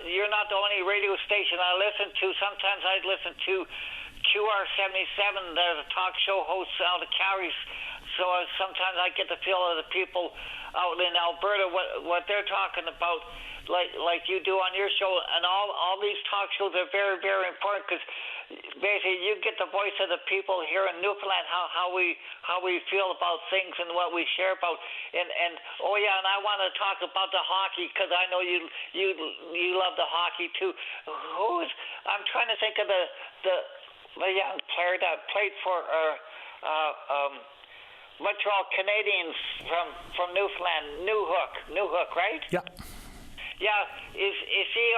you're not the only radio station I listen to. Sometimes I listen to QR77. There's a talk show host out of Calgary. So sometimes I get the feel of the people out in Alberta, what they're talking about, like you do on your show. And all these talk shows are very, very important, because basically you get the voice of the people here in Newfoundland, how we feel about things and what we share about. And I want to talk about the hockey, because I know you love the hockey too. I'm trying to think of the young player that played for Montreal Canadiens from Newfoundland, Newhook, right? Yeah. Yeah, is he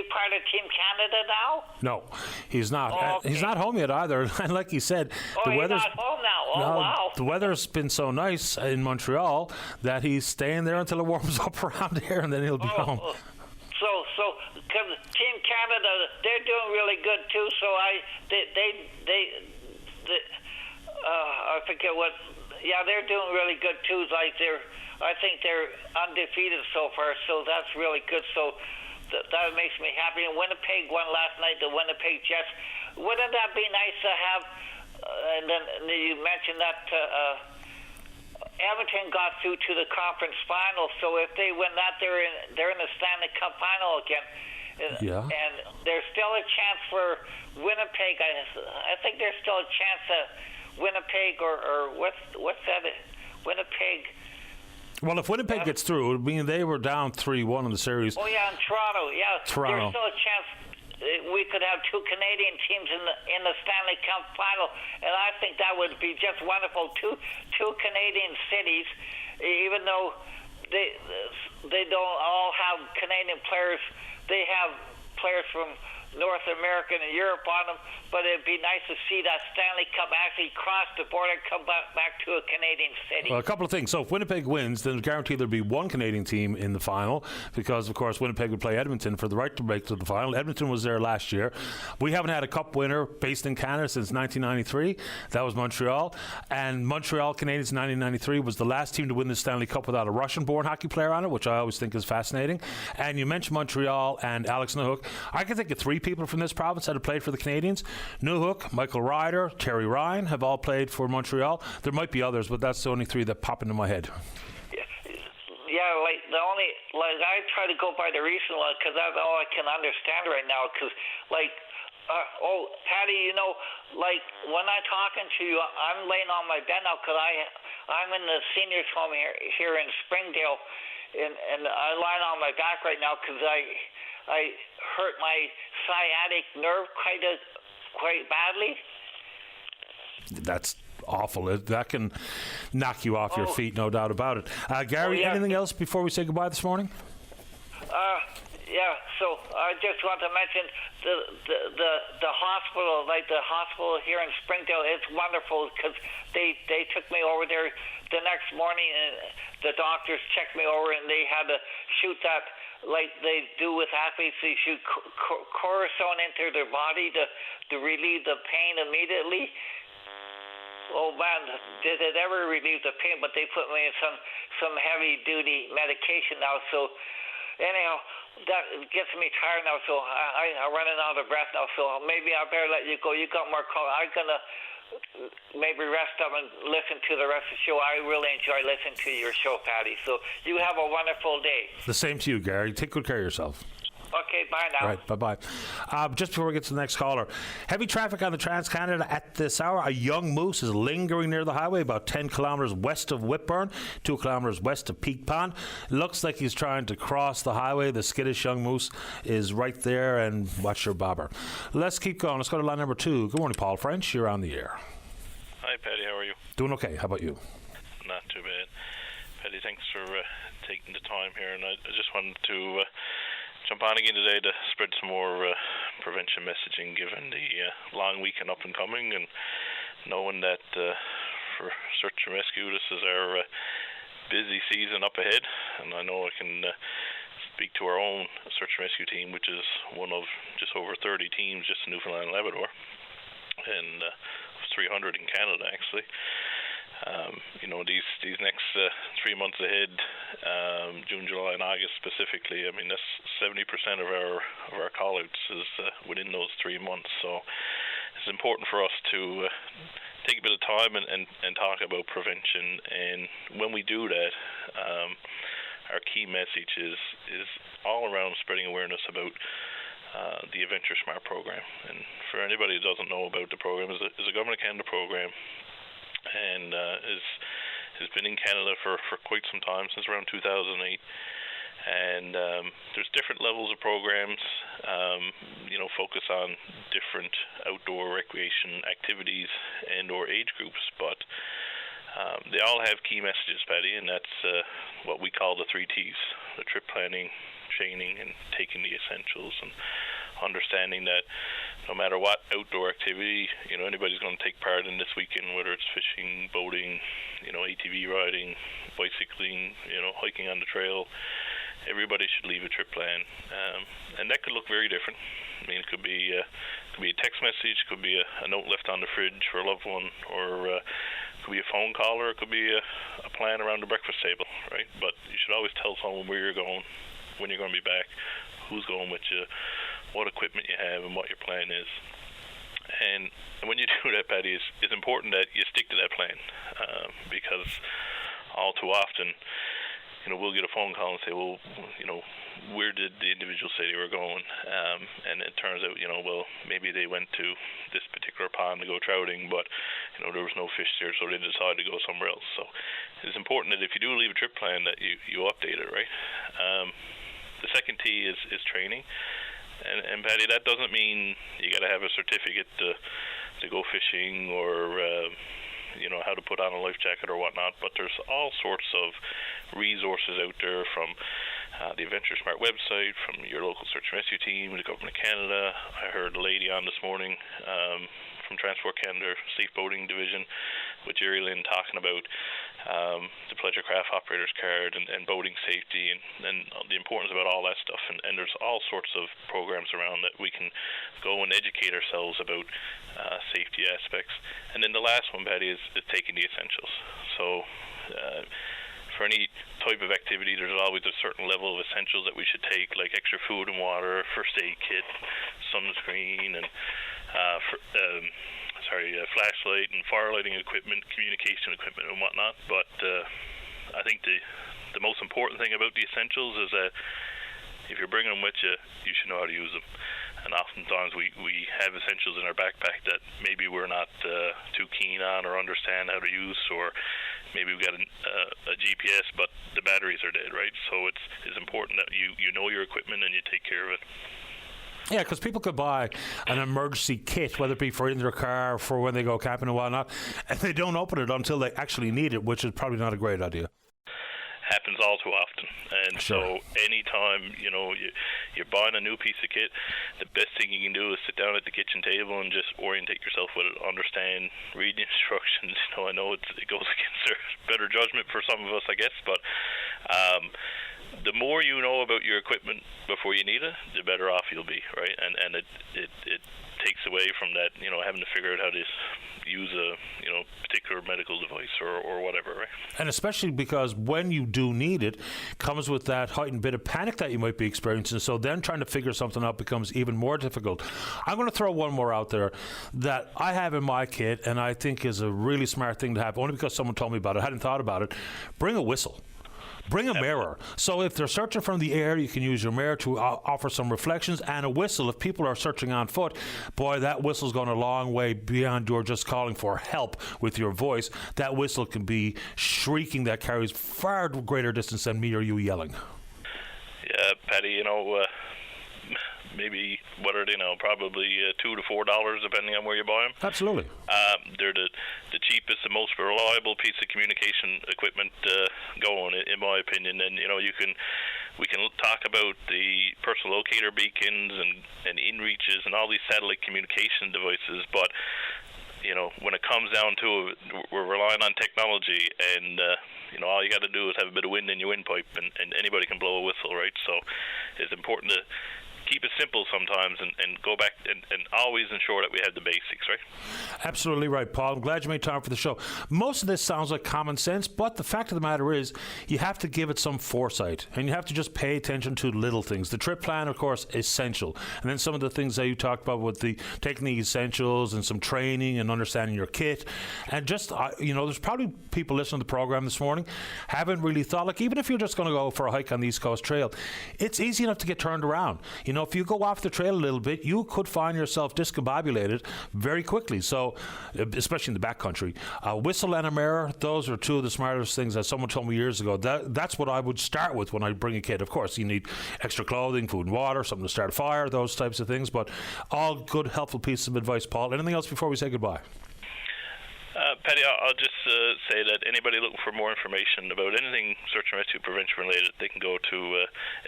part of Team Canada now? No, he's not. Okay. He's not home yet either. And like you said, the He's weather's not home now. Wow. The weather's been so nice in Montreal that he's staying there until it warms up around here, and then he'll be home. So, because Team Canada, they're doing really good too. So I forget what they're doing really good too. Like I think they're undefeated so far, so that's really good. So that makes me happy. And Winnipeg won last night. The Winnipeg Jets. Wouldn't that be nice to have? And then you mentioned that Edmonton got through to the conference final. So if they win that, they're in the Stanley Cup final again. Yeah. And there's still a chance for Winnipeg. I think there's still a chance that Winnipeg or what's that? Winnipeg. Well, if Winnipeg gets through, I mean, they were down 3-1 in the series. Oh yeah, and Toronto. Yeah, Toronto. There's still a chance we could have two Canadian teams in the Stanley Cup final, and I think that would be just wonderful. Two Canadian cities, even though they don't all have Canadian players. They have players from North America and Europe on them, but it'd be nice to see that Stanley Cup actually cross the border and come back to a Canadian city. Well, a couple of things. So if Winnipeg wins, then guaranteed there'll be one Canadian team in the final because, of course, Winnipeg would play Edmonton for the right to make to the final. Edmonton was there last year. We haven't had a cup winner based in Canada since 1993. That was Montreal. And Montreal Canadiens in 1993 was the last team to win the Stanley Cup without a Russian-born hockey player on it, which I always think is fascinating. And you mentioned Montreal and Alex Newhook. I can think of three people from this province that have played for the Canadians. Newhook, Michael Ryder, Terry Ryan have all played for Montreal. There might be others, but that's the only three that pop into my head. Yeah, like I try to go by the recent one because that's all I can understand right now. Because Patty, you know, like when I'm talking to you, I'm laying on my bed now because I'm in the seniors home here in Springdale, and I'm lying on my back right now because I hurt my sciatic nerve quite badly. That's awful. That can knock you off your feet, no doubt about it. Gary, anything else before we say goodbye this morning? Yeah, so I just want to mention the hospital, like the hospital here in Springdale. It's wonderful because they took me over there the next morning, and the doctors checked me over, and they had to shoot that, like they do with athletes. They shoot cortisone into their body to relieve the pain immediately. Oh man, did it ever relieve the pain? But they put me in some heavy duty medication now. So anyhow, that gets me tired now. So I'm running out of breath now. So maybe I better let you go. You got more call. I'm gonna maybe rest up and listen to the rest of the show. I really enjoy listening to your show, Patty. So you have a wonderful day. The same to you, Gary. Take good care of yourself. Okay, bye now. All right, bye-bye. Just before we get to the next caller, heavy traffic on the Trans-Canada at this hour. A young moose is lingering near the highway about 10 kilometres west of Whitburn, 2 kilometres west of Peak Pond. Looks like he's trying to cross the highway. The skittish young moose is right there, and watch your bobber. Let's keep going. Let's go to line number 2. Good morning, Paul French. You're on the air. Hi, Paddy. How are you? Doing okay. How about you? Not too bad. Paddy, thanks for taking the time here, and I just wanted to jump on again today to spread some more prevention messaging, given the long weekend up and coming, and knowing that for search and rescue, this is our busy season up ahead. And I know I can speak to our own search and rescue team, which is one of just over 30 teams just in Newfoundland and Labrador, and 300 in Canada actually. These next 3 months ahead, June, July, and August specifically, I mean, that's 70% of our call-outs is within those 3 months. So it's important for us to take a bit of time and talk about prevention. And when we do that, our key message is all around spreading awareness about the Adventure Smart program. And for anybody who doesn't know about the program, is a Government of Canada program, and has been in Canada for quite some time, since around 2008. And there's different levels of programs, focus on different outdoor recreation activities and or age groups, but they all have key messages, Paddy, and that's what we call the 3 T's: the trip planning, training, and taking the essentials, and understanding that no matter what outdoor activity anybody's going to take part in this weekend, whether it's fishing, boating, ATV riding, bicycling, hiking on the trail, everybody should leave a trip plan, and that could look very different. I mean, it could be a text message, could be a note left on the fridge for a loved one, or could be a phone call, or it could be a plan around the breakfast table, right? But you should always tell someone where you're going, when you're going to be back, who's going with you, what equipment you have, and what your plan is. And when you do that, Patty, it's important that you stick to that plan, because all too often, we'll get a phone call and say, well, where did the individual say they were going? And it turns out, well, maybe they went to this particular pond to go trouting, but, there was no fish there, so they decided to go somewhere else. So it's important that if you do leave a trip plan that you update it, right? The second T is training. And Patty, that doesn't mean you got to have a certificate to go fishing or, how to put on a life jacket or whatnot, but there's all sorts of resources out there from the Adventure Smart website, from your local search and rescue team, the Government of Canada. I heard a lady on this morning from Transport Canada Safe Boating Division with Jerry Lynn talking about the Pleasure Craft Operator's Card and boating safety and the importance about all that stuff. And there's all sorts of programs around that we can go and educate ourselves about safety aspects. And then the last one, Patty, is taking the essentials. So for any type of activity, there's always a certain level of essentials that we should take, like extra food and water, first aid kit, sunscreen, and flashlight and fire lighting equipment, communication equipment, and whatnot. But I think the most important thing about the essentials is that if you're bringing them with you, you should know how to use them. And oftentimes we have essentials in our backpack that maybe we're not too keen on or understand how to use, or maybe we've got a GPS, but the batteries are dead, right? So it's important that you know your equipment and you take care of it. Yeah, because people could buy an emergency kit, whether it be for in their car or for when they go camping and whatnot, and they don't open it until they actually need it, which is probably not a great idea. Happens all too often. And sure. So anytime, you're buying a new piece of kit, the best thing you can do is sit down at the kitchen table and just orientate yourself with it, understand, read the instructions. I know it goes against their better judgment for some of us, I guess, but the more you know about your equipment before you need it, the better off you'll be, right? And it takes away from that, having to figure out how to use a particular medical device or whatever, right? And especially because when you do need it, comes with that heightened bit of panic that you might be experiencing. So then trying to figure something out becomes even more difficult. I'm going to throw one more out there that I have in my kit, and I think is a really smart thing to have, only because someone told me about it. I hadn't thought about it. Bring a whistle. Bring a mirror. So if they're searching from the air, you can use your mirror to offer some reflections, and a whistle. If people are searching on foot, boy, that whistle's going a long way beyond your just calling for help with your voice. That whistle can be shrieking that carries far greater distance than me or you yelling. Yeah, Patty, maybe, what are they now, probably $2 to $4, depending on where you buy them. Absolutely. They're the cheapest and most reliable piece of communication equipment going, in my opinion. And we can talk about the personal locator beacons and inReaches and all these satellite communication devices, but when it comes down to it, we're relying on technology, and all you got to do is have a bit of wind in your windpipe, and anybody can blow a whistle, right? So it's important to keep it simple sometimes and go back and always ensure that we have the basics, right? Absolutely right, Paul. I'm glad you made time for the show. Most of this sounds like common sense, but the fact of the matter is you have to give it some foresight, and you have to just pay attention to little things. The trip plan, of course, essential. And then some of the things that you talked about with taking the essentials and some training and understanding your kit. And just, there's probably people listening to the program this morning haven't really thought, like, even if you're just going to go for a hike on the East Coast Trail, it's easy enough to get turned around. If you go off the trail a little bit, you could find yourself discombobulated very quickly. So, especially in the backcountry, a whistle and a mirror, those are two of the smartest things that someone told me years ago. That's what I would start with when I bring a kit. Of course, you need extra clothing, food and water, something to start a fire, those types of things. But all good, helpful pieces of advice, Paul. Anything else before we say goodbye? Patty, I'll just say that anybody looking for more information about anything search and rescue prevention related, they can go to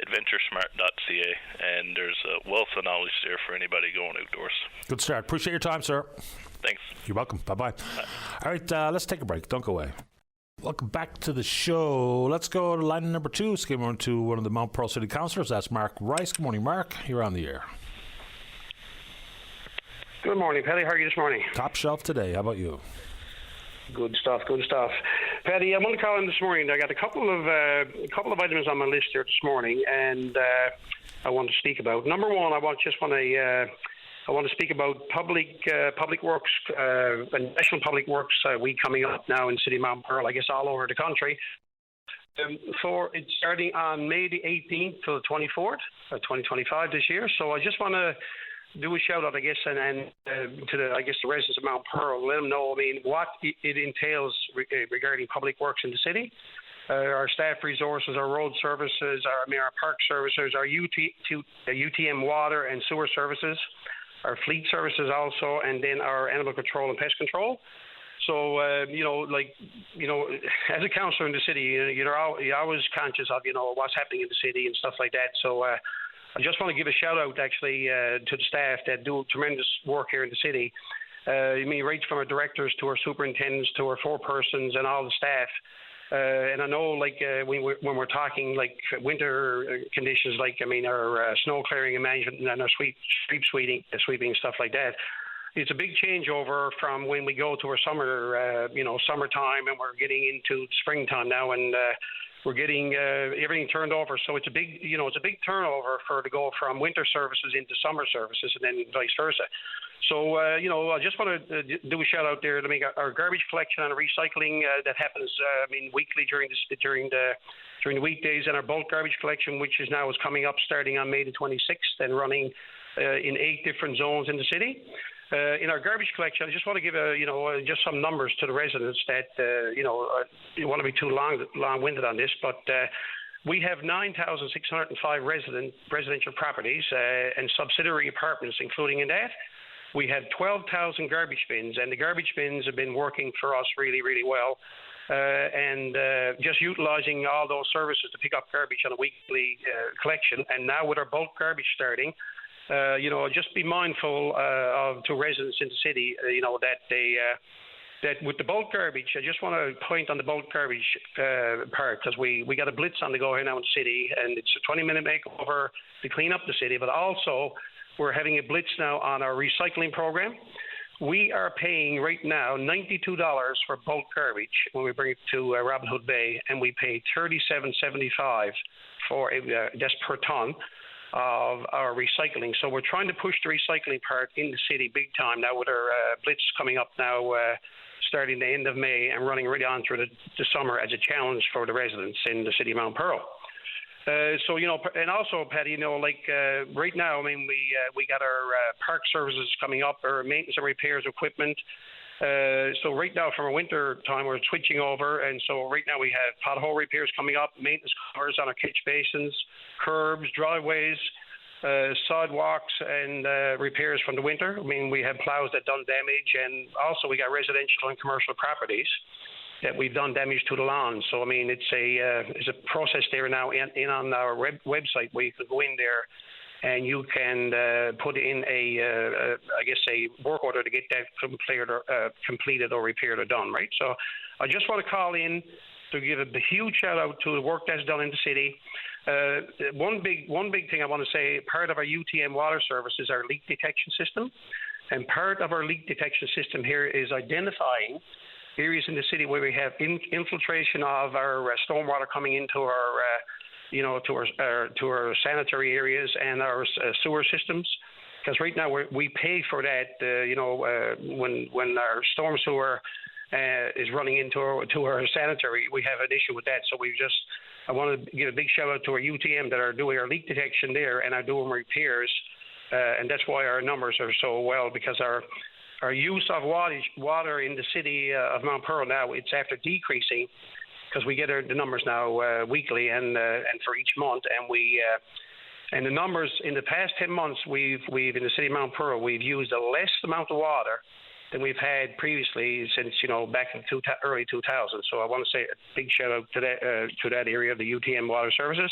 adventuresmart.ca, and there's a wealth of knowledge there for anybody going outdoors. Good start. Appreciate your time, sir. Thanks. You're welcome. Bye-bye. All right, let's take a break. Don't go away. Welcome back to the show. Let's go to line number 2. Let's give on to one of the Mount Pearl City Councillors. That's Mark Rice. Good morning, Mark. You're on the air. Good morning, Paddy. How are you this morning? Top shelf today. How about you? Good stuff. Paddy, I want to call in this morning. I got a couple of items on my list here this morning, and I want to speak about. Number one, I want to speak about public works, National Public Works Week coming up now in City of Mount Pearl, I guess all over the country. It's starting on May the 18th to the 24th, 2025 this year. So I just want to do a shout out, I guess, and to the residents of Mount Pearl, let them know, what it entails regarding public works in the city. Our staff resources, our road services, our park services, our UTM water and sewer services, our fleet services also, and then our animal control and pest control. So, as a councillor in the city, you're always conscious of, what's happening in the city and stuff like that. So I just want to give a shout out, actually, to the staff that do tremendous work here in the city. Right from our directors to our superintendents to our forepersons and all the staff. And I know, when we're talking, winter conditions, our snow clearing and management and our street sweeping and stuff like that, it's a big changeover from when we go to our summertime, and we're getting into springtime now, and we're getting everything turned over. So it's a big turnover to go from winter services into summer services, and then vice versa. So, I just want to do a shout out there to make our garbage collection and recycling that happens, weekly during the weekdays, and our bulk garbage collection, which is coming up starting on May the 26th and running in 8 different zones in the city. In our garbage collection, I just want to give just some numbers to the residents that you want to be too long-winded on this, but we have 9,605 residential properties and subsidiary apartments, including in that. We have 12,000 garbage bins, and the garbage bins have been working for us really, really well. And just utilizing all those services to pick up garbage on a weekly collection. And now with our bulk garbage starting, just be mindful to residents in the city, that with the bulk garbage, I just want to point on the bulk garbage part, because we got a blitz on the go here now in the city, and it's a 20-minute makeover to clean up the city, but also we're having a blitz now on our recycling program. We are paying right now $92 for bulk garbage when we bring it to Robin Hood Bay, and we pay $37.75 for that's per ton of our recycling. So we're trying to push the recycling part in the city big time now with our blitz coming up now starting the end of May and running right on through the summer as a challenge for the residents in the city of Mount Pearl. And also, Paddy, right now, we got our park services coming up, our maintenance and repairs equipment. So right now, from a winter time, we're switching over, and so right now we have pothole repairs coming up, maintenance covers on our catch basins, curbs, driveways, sidewalks, and repairs from the winter. We have plows that done damage, and also we got residential and commercial properties that we've done damage to the lawn. So it's a process there now in on our website where you can go in there and you can put in a work order to get that completed or repaired or done, right? So I just want to call in to give a huge shout out to the work that's done in the city. One big thing I want to say, part of our UTM water service is our leak detection system, and part of our leak detection system here is identifying areas in the city where we have infiltration of our stormwater coming into our to our sanitary areas and our sewer systems, because right now we pay for that. When our storm sewer is running into our sanitary, we have an issue with that. So I want to give a big shout out to our UTM that are doing our leak detection there and are doing repairs, and that's why our numbers are so well, because our use of water in the city of Mount Pearl now, it's after decreasing, because we get the numbers now weekly and for each month, and the numbers in the past 10 months we've in the city of Mount Pearl, we've used a less amount of water than we've had previously since back in early 2000. So I want to say a big shout out to that area of the UTM water services,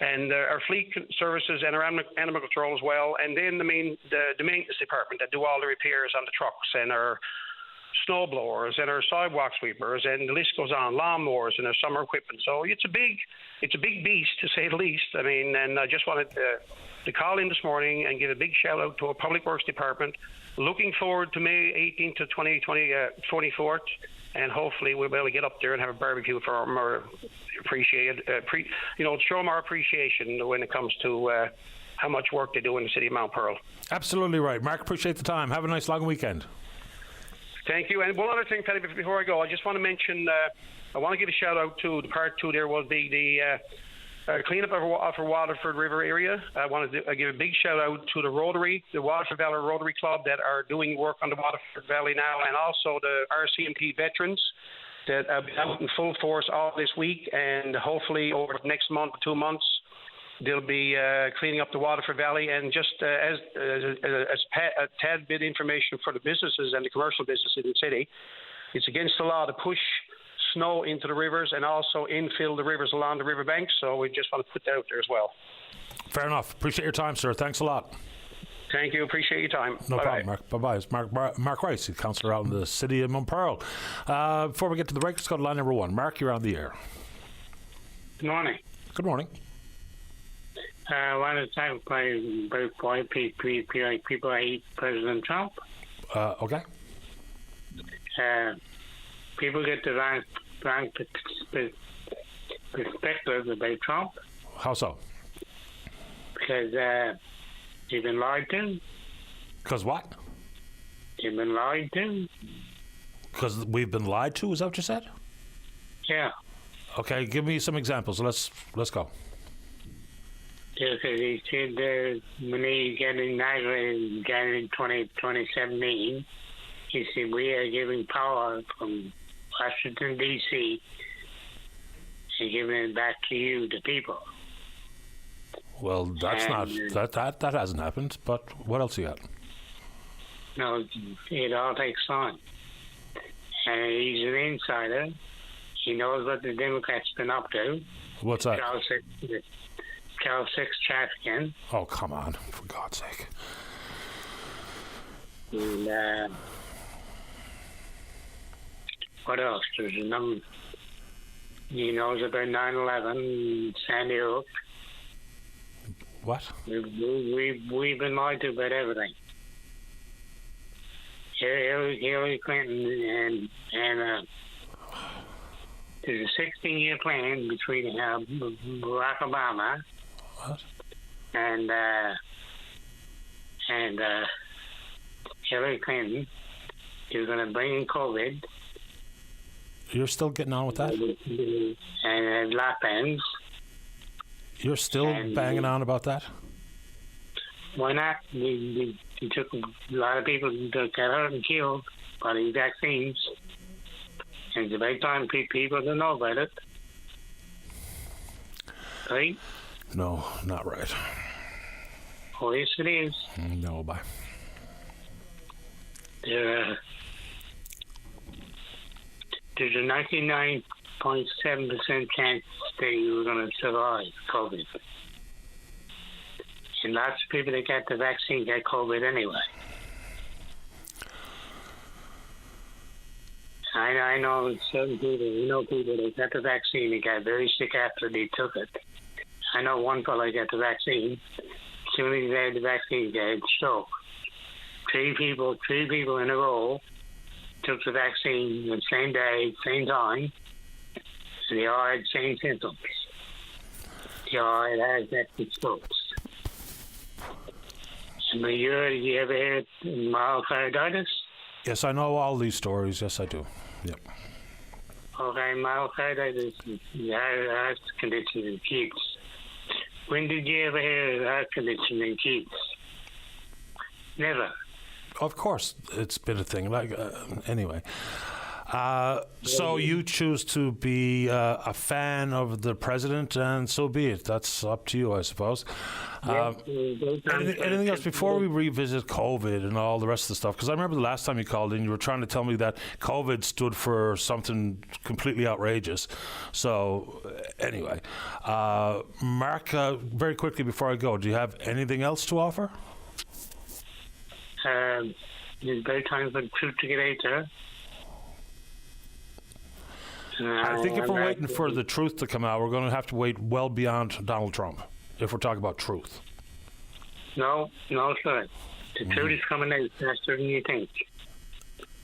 and our fleet services and our animal control as well, and then the maintenance department that do all the repairs on the trucks and our snow blowers and our sidewalk sweepers, and the list goes on, lawnmowers and our summer equipment. So it's a big beast, to say the least. I mean, and I just wanted to call in this morning and give a big shout out to our Public Works Department. Looking forward to May 18th to 24th, and hopefully we'll be able to get up there and have a barbecue for our appreciated, show them our appreciation when it comes to how much work they do in the city of Mount Pearl. Absolutely right. Mark, appreciate the time. Have a nice long weekend. Thank you. And one other thing, Paddy, before I go, I just want to mention, I want to give a shout out to the part two there will be the cleanup of our Waterford River area. I want to give a big shout out to the Rotary, the Waterford Valley Rotary Club that are doing work on the Waterford Valley now, and also the RCMP veterans that have been out in full force all this week, and hopefully over the next month, 2 months, they'll be cleaning up the Waterford Valley. And just as a tad bit information for the businesses and the commercial businesses in the city, it's against the law to push snow into the rivers and also infill the rivers along the riverbanks. So we just want to put that out there as well. Fair enough. Appreciate your time, sir. Thanks a lot. Thank you. Appreciate your time. No Bye-bye. problem, Mark. Bye-bye. It's Mark Rice, councillor out in the city of Mount Pearl. Before we get to the break, let's go to line number one. Mark, you're on the air. Good morning. Good morning. I want to talk about why people hate President Trump. Okay. People get the wrong perspective about Trump. How so? Because you've been lied to. Because what? You've been lied to. Because we've been lied to, is that what you said? Yeah. Okay, give me some examples. Let's go. Because he said when he got inaugurated in 2017, he said we are giving power from Washington, D.C. and giving it back to you, the people. Well, that's not that hasn't happened. But what else you got? No, it all takes time. And he's an insider. He knows what the Democrats been up to. What's that? Child sex trafficking. Oh, come on, for God's sake. And what else? There's a number. He knows about 9/11, Sandy Hook. What? We've been lied to about everything. Hillary Clinton and there's a 16-year plan between Barack Obama and Hillary Clinton. You're going to bring in COVID. You're still getting on with that? And lockdowns. You're still banging on about that? Why not? We took a lot of people that got hurt and killed by these vaccines. And it's about time people don't know about it. Right? No, not right. Oh, yes, it is. No, bye. There's a 99.7% chance that you're going to survive COVID. And lots of people that get the vaccine get COVID anyway. I know certain people, people that got the vaccine and got very sick after they took it. I know one fellow got the vaccine. As soon as he had the vaccine, he had stroke. Three people in a row took the vaccine the same day, same time, and they all had the same symptoms. They all had active strokes. You ever heard myocarditis? Yes, I know all these stories. Yes, I do. Yep. Okay, myocarditis is a heart condition in kids. When did you ever hear of heart condition in kids? Never. Of course, it's been a thing. Anyway. So you choose to be a fan of the president, and so be it. That's up to you, I suppose. Anything else before we revisit COVID and all the rest of the stuff? Because I remember the last time you called in, you were trying to tell me that COVID stood for something completely outrageous. So anyway, Mark, very quickly before I go, do you have anything else to offer? It's about time for the truth to get out there. I think if we're waiting for the truth to come out, we're going to have to wait well beyond Donald Trump, if we're talking about truth. No, sir. The truth is coming out faster than you think.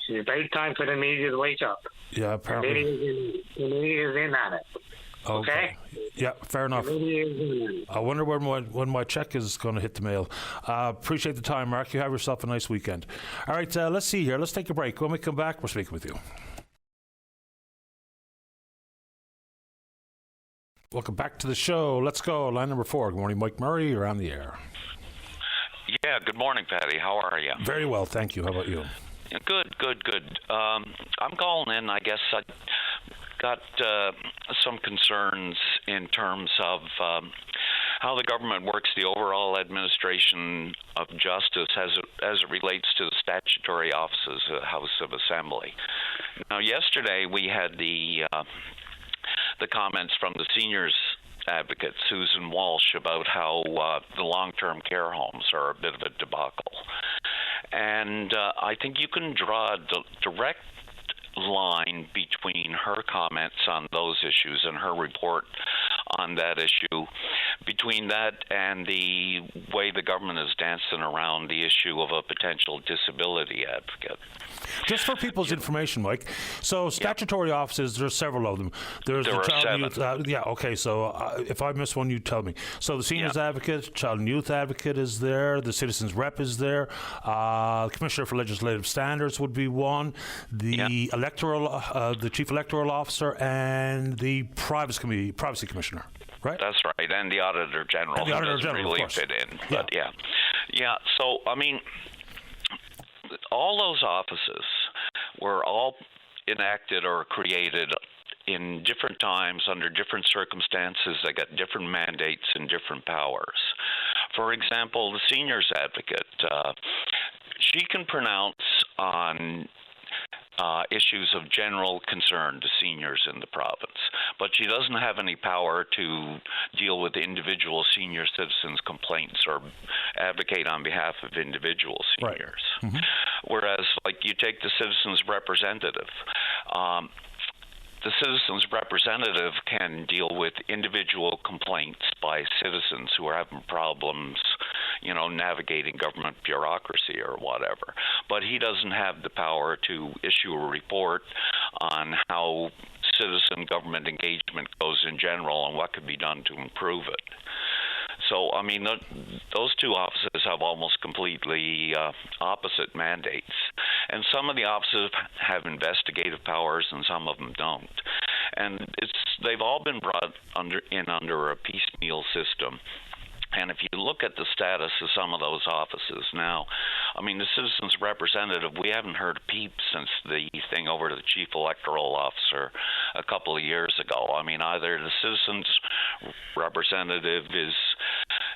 It's about time for the media to wake up. Yeah, apparently. The media is in on it. Okay? Yeah, fair enough. I wonder when my check is going to hit the mail. Appreciate the time, Mark. You have yourself a nice weekend. All right, let's see here. Let's take a break. When we come back, we're speaking with you. Welcome back to the show. Let's go. Line number 4. Good morning, Mike Murray. You're on the air. Yeah, good morning, Patty. How are you? Very well, thank you. How about you? Good. I'm calling in. I guess I got some concerns in terms of how the government works the overall administration of justice as it relates to the statutory offices of the House of Assembly. Now, yesterday we had the comments from the seniors advocate, Susan Walsh, about how the long-term care homes are a bit of a debacle. And I think you can draw a direct line between her comments on those issues and her report on that issue, between that and the way the government is dancing around the issue of a potential disability advocate. Just for people's information, Mike, so statutory offices, there's several of them. There the Child and Youth, so if I miss one, you tell me. So the Seniors Advocate, Child and Youth Advocate is there, the Citizens Rep is there, Commissioner for Legislative Standards would be one, the the Chief Electoral Officer, and the Privacy Commissioner. Right. That's right, and the Auditor General, and the Auditor doesn't General, really fit in. But so I mean, all those offices were all enacted or created in different times under different circumstances. They got different mandates and different powers. For example, the Seniors Advocate, she can pronounce on issues of general concern to seniors in the province, but she doesn't have any power to deal with individual senior citizens' complaints or advocate on behalf of individual seniors. Right. Whereas, like, you take the citizens' representative. The citizens' representative can deal with individual complaints by citizens who are having problems, navigating government bureaucracy or whatever. But he doesn't have the power to issue a report on how citizen government engagement goes in general and what could be done to improve it. So, I mean, those two offices have almost completely opposite mandates. And some of the offices have investigative powers and some of them don't. And they've all been brought under a piecemeal system. And if you look at the status of some of those offices now, I mean, the citizens' representative, we haven't heard a peep since the thing over to the chief electoral officer a couple of years ago. I mean, either the citizens' representative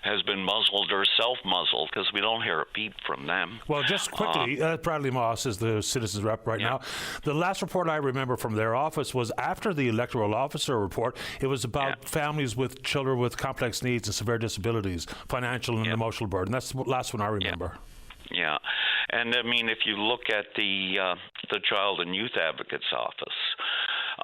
has been muzzled or self-muzzled, because we don't hear a peep from them. Well, just quickly, Bradley Moss is the citizens rep right now. The last report I remember from their office was after the electoral officer report. It was about families with children with complex needs and severe disabilities, financial and emotional burden. That's the last one I remember. Yeah, and I mean, if you look at the Child and Youth Advocate's office,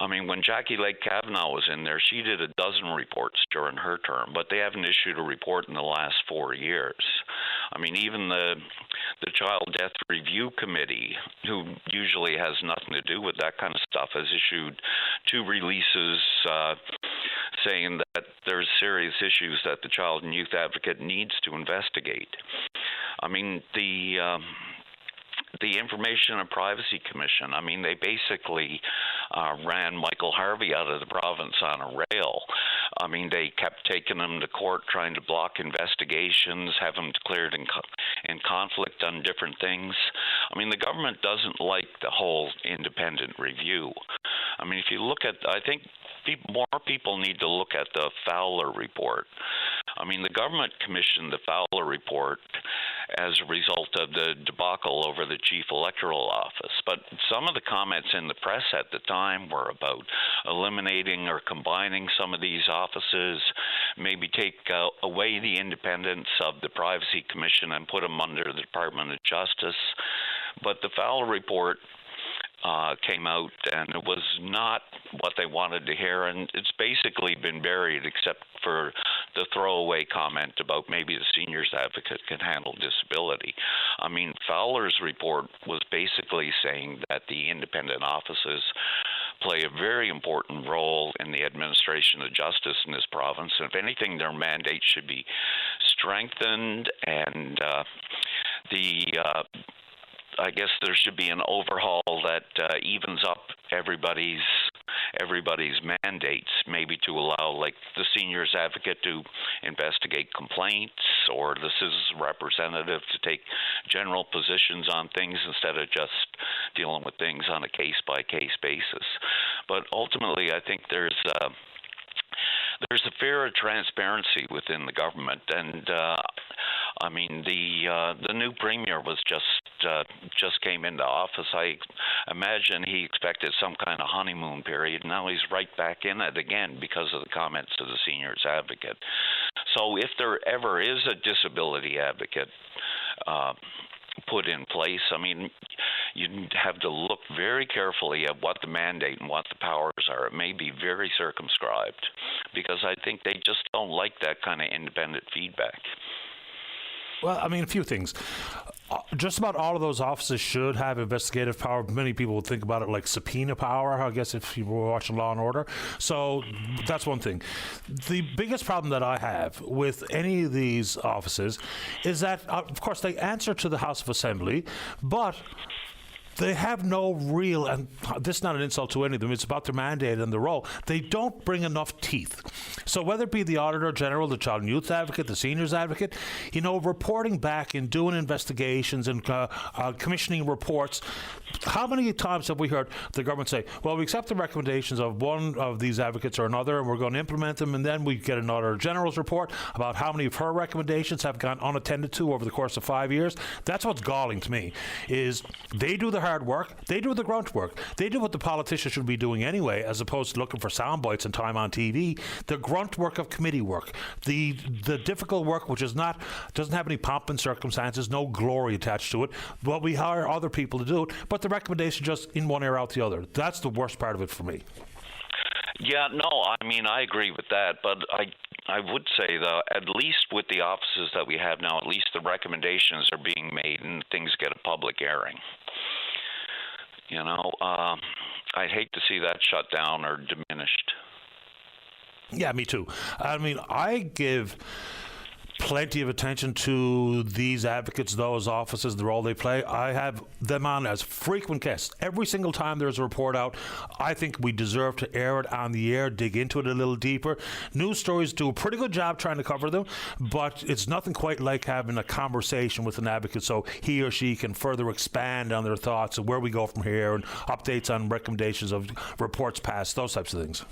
I mean, when Jackie Lake Kavanaugh was in there, she did a dozen reports during her term, but they haven't issued a report in the last 4 years. I mean, even the Child Death Review Committee, who usually has nothing to do with that kind of stuff, has issued 2 releases saying that there's serious issues that the Child and Youth Advocate needs to investigate. I mean, the Information and Privacy Commission, I mean, they basically ran Michael Harvey out of the province on a rail. I mean, they kept taking him to court, trying to block investigations, have him declared in conflict on different things. I mean, the government doesn't like the whole independent review. I mean, if you look at, I think more people need to look at the Fowler report. I mean, the government commissioned the Fowler report as a result of the debacle over the chief electoral office. But some of the comments in the press at the time were about eliminating or combining some of these offices, maybe take away the independence of the Privacy Commission and put them under the Department of Justice. But the Fowler report came out, and it was not what they wanted to hear, and it's basically been buried except for the throwaway comment about maybe the seniors advocate can handle disability. I mean, Fowler's report was basically saying that the independent offices play a very important role in the administration of justice in this province, and if anything, their mandate should be strengthened, and I guess there should be an overhaul that evens up everybody's mandates, maybe to allow, like, the seniors advocate to investigate complaints, or the citizen representative to take general positions on things instead of just dealing with things on a case-by-case basis. But ultimately, I think there's a fear of transparency within the government, and I mean, the new premier was just came into office. I imagine he expected some kind of honeymoon period. Now he's right back in it again because of the comments to the seniors advocate. So if there ever is a disability advocate put in place, I mean, you have to look very carefully at what the mandate and what the powers are. It may be very circumscribed, because I think they just don't like that kind of independent feedback. Well, I mean, a few things. Just about all of those offices should have investigative power. Many people would think about it like subpoena power, I guess, if you were watching Law and Order. So that's one thing. The biggest problem that I have with any of these offices is that, of course, they answer to the House of Assembly, but they have no real, and this is not an insult to any of them, it's about their mandate and the role. They don't bring enough teeth. So whether it be the Auditor General, the Child and Youth Advocate, the Seniors Advocate, reporting back and doing investigations and commissioning reports, how many times have we heard the government say, well, we accept the recommendations of one of these advocates or another, and we're going to implement them, and then we get an Auditor General's report about how many of her recommendations have gone unattended to over the course of 5 years? That's what's galling to me, is they do the hard work, they do the grunt work, they do what the politicians should be doing anyway, as opposed to looking for sound bites and time on TV. The grunt work of committee work, the difficult work, which doesn't have any pomp and circumstances, no glory attached to it. Well, we hire other people to do it, but the recommendation just in one ear out the other. That's the worst part of it for me. Yeah, no, I mean, I agree with that, but I would say, though, at least with the offices that we have now, at least the recommendations are being made and things get a public airing. I'd hate to see that shut down or diminished. Yeah, me too. I mean, I give plenty of attention to these advocates, those offices, the role they play. I have them on as frequent guests. Every single time there's a report out, I think we deserve to air it on the air, dig into it a little deeper. News stories do a pretty good job trying to cover them, but it's nothing quite like having a conversation with an advocate so he or she can further expand on their thoughts and where we go from here and updates on recommendations of reports passed, those types of things.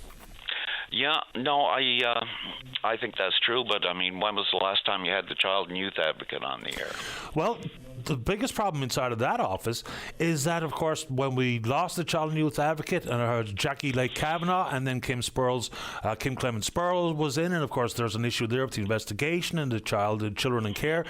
Yeah, no, I think that's true, but I mean, when was the last time you had the Child and Youth Advocate on the air? Well, the biggest problem inside of that office is that, of course, when we lost the Child and Youth Advocate and Jackie Lake Kavanagh, and then Kim Clement Spurl was in, and of course there's an issue there with the investigation and the children in care.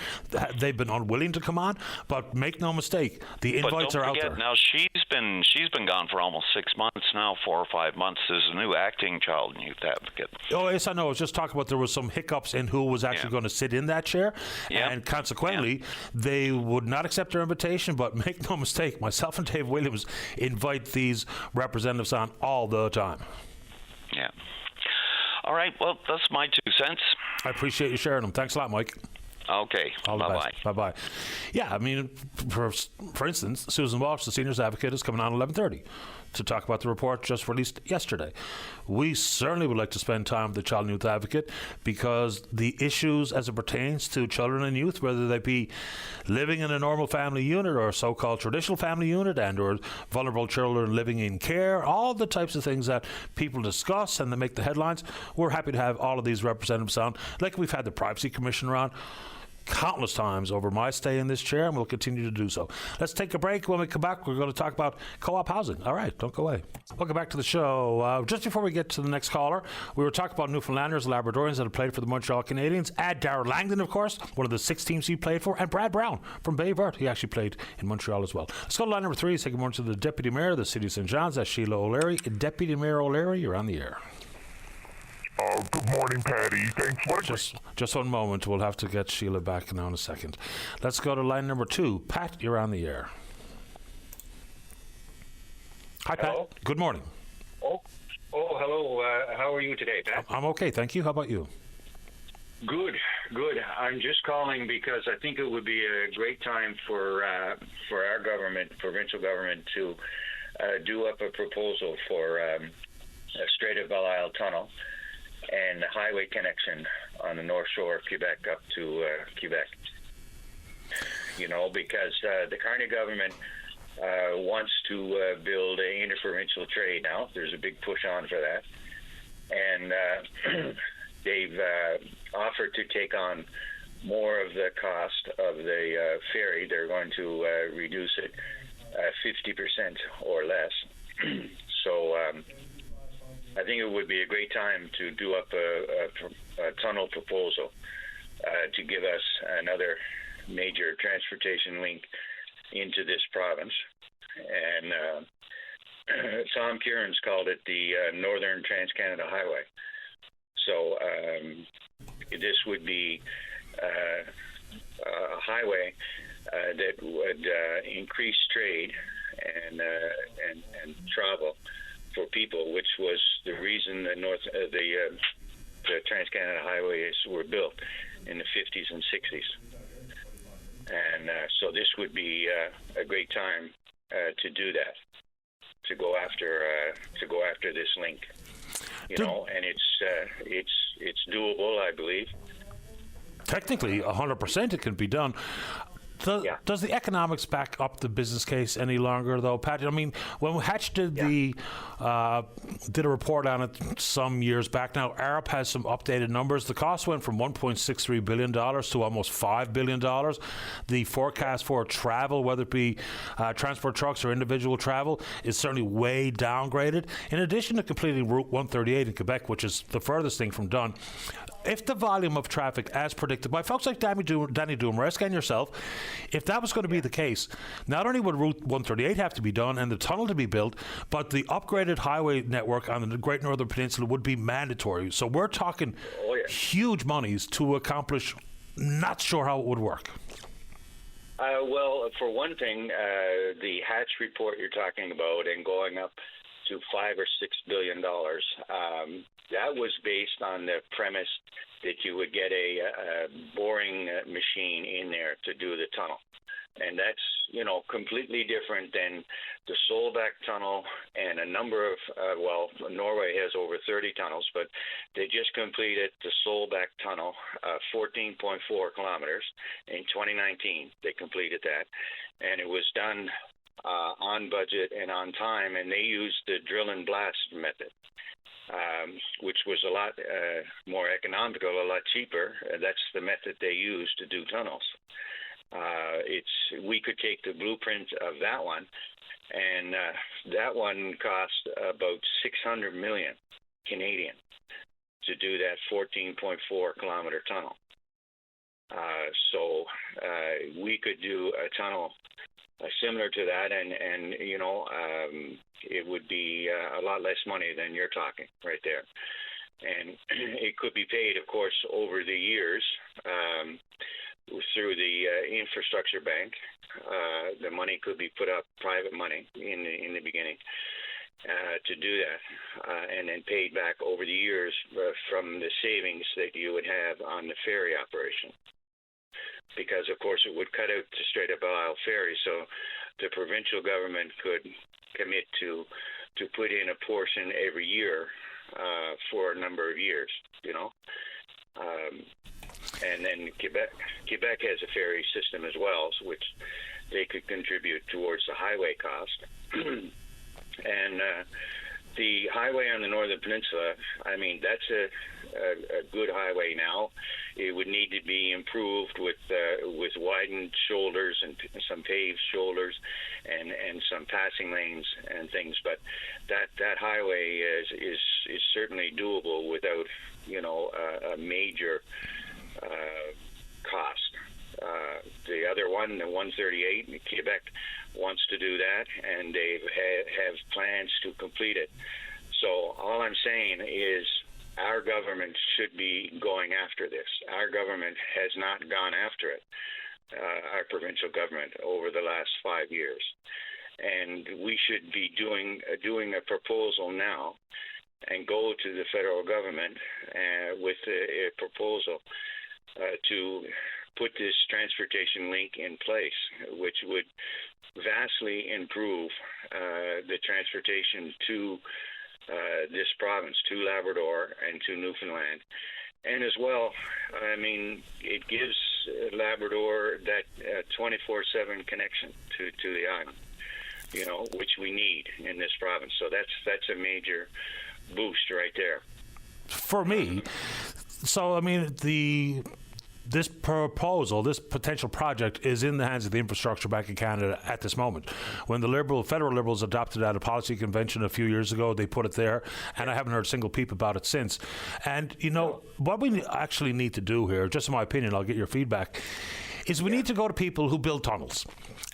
They've been unwilling to come on, but make no mistake, the invites are out there. Now she's been gone for almost 6 months now, 4 or 5 months. There's a new acting Child and Youth Advocate. Oh yes, I know. I was just talking about there was some hiccups in who was actually going to sit in that chair, and consequently they would not accept their invitation. But make no mistake, myself and Dave Williams invite these representatives on all the time. Yeah. All right. Well, that's my 2 cents. I appreciate you sharing them. Thanks a lot, Mike. Okay. Bye-bye. Bye-bye. Yeah, I mean, for instance, Susan Walsh, the Seniors Advocate, is coming on 11:30 to talk about the report just released yesterday. We certainly would like to spend time with the Child and Youth Advocate because the issues as it pertains to children and youth, whether they be living in a normal family unit or a so-called traditional family unit and or vulnerable children living in care, all the types of things that people discuss and that make the headlines, we're happy to have all of these representatives on. Like we've had the Privacy Commissioner on. countless times over my stay in this chair, and we'll continue to do so. Let's take a break. When we come back, we're going to talk about co-op housing. All right, don't go away. Welcome back to the show. Just before we get to the next caller, we were talking about Newfoundlanders, Labradorians that have played for the Montreal Canadiens. Add Darrell Langdon, of course, one of the 6 teams he played for, and Brad Brown from Bay Verte. He actually played in Montreal as well. Let's go to line number 3. Say good morning to the Deputy Mayor of the City of St. John's. That's Sheila O'Leary. Deputy Mayor O'Leary, you're on the air. Good morning, Patty. Thanks. Just one moment. We'll have to get Sheila back now in a second. Let's go to line number 2. Pat, you're on the air. Hi, Hello? Pat. Good morning. Oh, hello. How are you today, Pat? I'm okay, thank you. How about you? Good. I'm just calling because I think it would be a great time for our government, provincial government, to do up a proposal for a Strait of Belle Isle tunnel and highway connection on the north shore of Quebec up to Quebec. You know, because the Carney government wants to build an interprovincial trade now. There's a big push on for that. And they've offered to take on more of the cost of the ferry. They're going to reduce it 50% or less. So I think it would be a great time to do up a tunnel proposal to give us another major transportation link into this province. And Tom Kieran's called it the Northern Trans-Canada Highway. So this would be a highway that would increase trade and travel for people, which was the reason the Trans-Canada highways were built in the 50s and 60s. And so this would be a great time to do that, to go after this link. You know, and it's doable, I believe. Technically, 100% it can be done. Does the economics back up the business case any longer, though, Pat? I mean, when Hatch did did a report on it some years back now, Arup has some updated numbers. The cost went from $1.63 billion to almost $5 billion. The forecast for travel, whether it be transport trucks or individual travel, is certainly way downgraded. In addition to completing Route 138 in Quebec, which is the furthest thing from done, if the volume of traffic, as predicted by folks like Danny Doomeresk and yourself, if that was going to be the case, not only would Route 138 have to be done and the tunnel to be built, but the upgraded highway network on the Great Northern Peninsula would be mandatory. So we're talking huge monies to accomplish. Not sure how it would work. Well, for one thing, the Hatch report you're talking about and going up to $5 or $6 billion, that was based on the premise that you would get a boring machine in there to do the tunnel. And that's, you know, completely different than the Solbach tunnel and a number of, Norway has over 30 tunnels, but they just completed the Solbach tunnel, 14.4 kilometers in 2019. They completed that, and it was done on budget and on time, and they used the drill and blast method. Which was a lot more economical, a lot cheaper. That's the method they use to do tunnels. We could take the blueprint of that one, and that one cost about 600 million Canadian to do that 14.4 kilometer tunnel. So we could do a tunnel similar to that, and you know, it would be a lot less money than you're talking right there. And it could be paid, of course, over the years through the infrastructure bank. The money could be put up, private money, in the beginning to do that, and then paid back over the years from the savings that you would have on the ferry operation. Because, of course, it would cut out the Strait of Belle Isle ferry, so the provincial government could commit to put in a portion every year for a number of years, you know. And then Quebec has a ferry system as well, which they could contribute towards the highway cost. And the highway on the Northern Peninsula, I mean, that's a good highway now. It would need to be improved with widened shoulders and some paved shoulders and some passing lanes and things. But that highway is certainly doable without, a major cost. The other one, the 138 in Quebec, wants to do that, and they have plans to complete it. So all I'm saying is our government should be going after this. Our government has not gone after it, our provincial government, over the last 5 years. And we should be doing a proposal now and go to the federal government with a proposal to put this transportation link in place, which would vastly improve the transportation to this province, to Labrador and to Newfoundland. And as well, I mean, it gives Labrador that 24/7 connection to the island, which we need in this province. So that's a major boost right there. For me, so I mean, this proposal, this potential project, is in the hands of the infrastructure back in Canada at this moment. When the federal Liberals adopted at a policy convention a few years ago, they put it there, and I haven't heard a single peep about it since. And, what we actually need to do here, just in my opinion, I'll get your feedback, is we need to go to people who build tunnels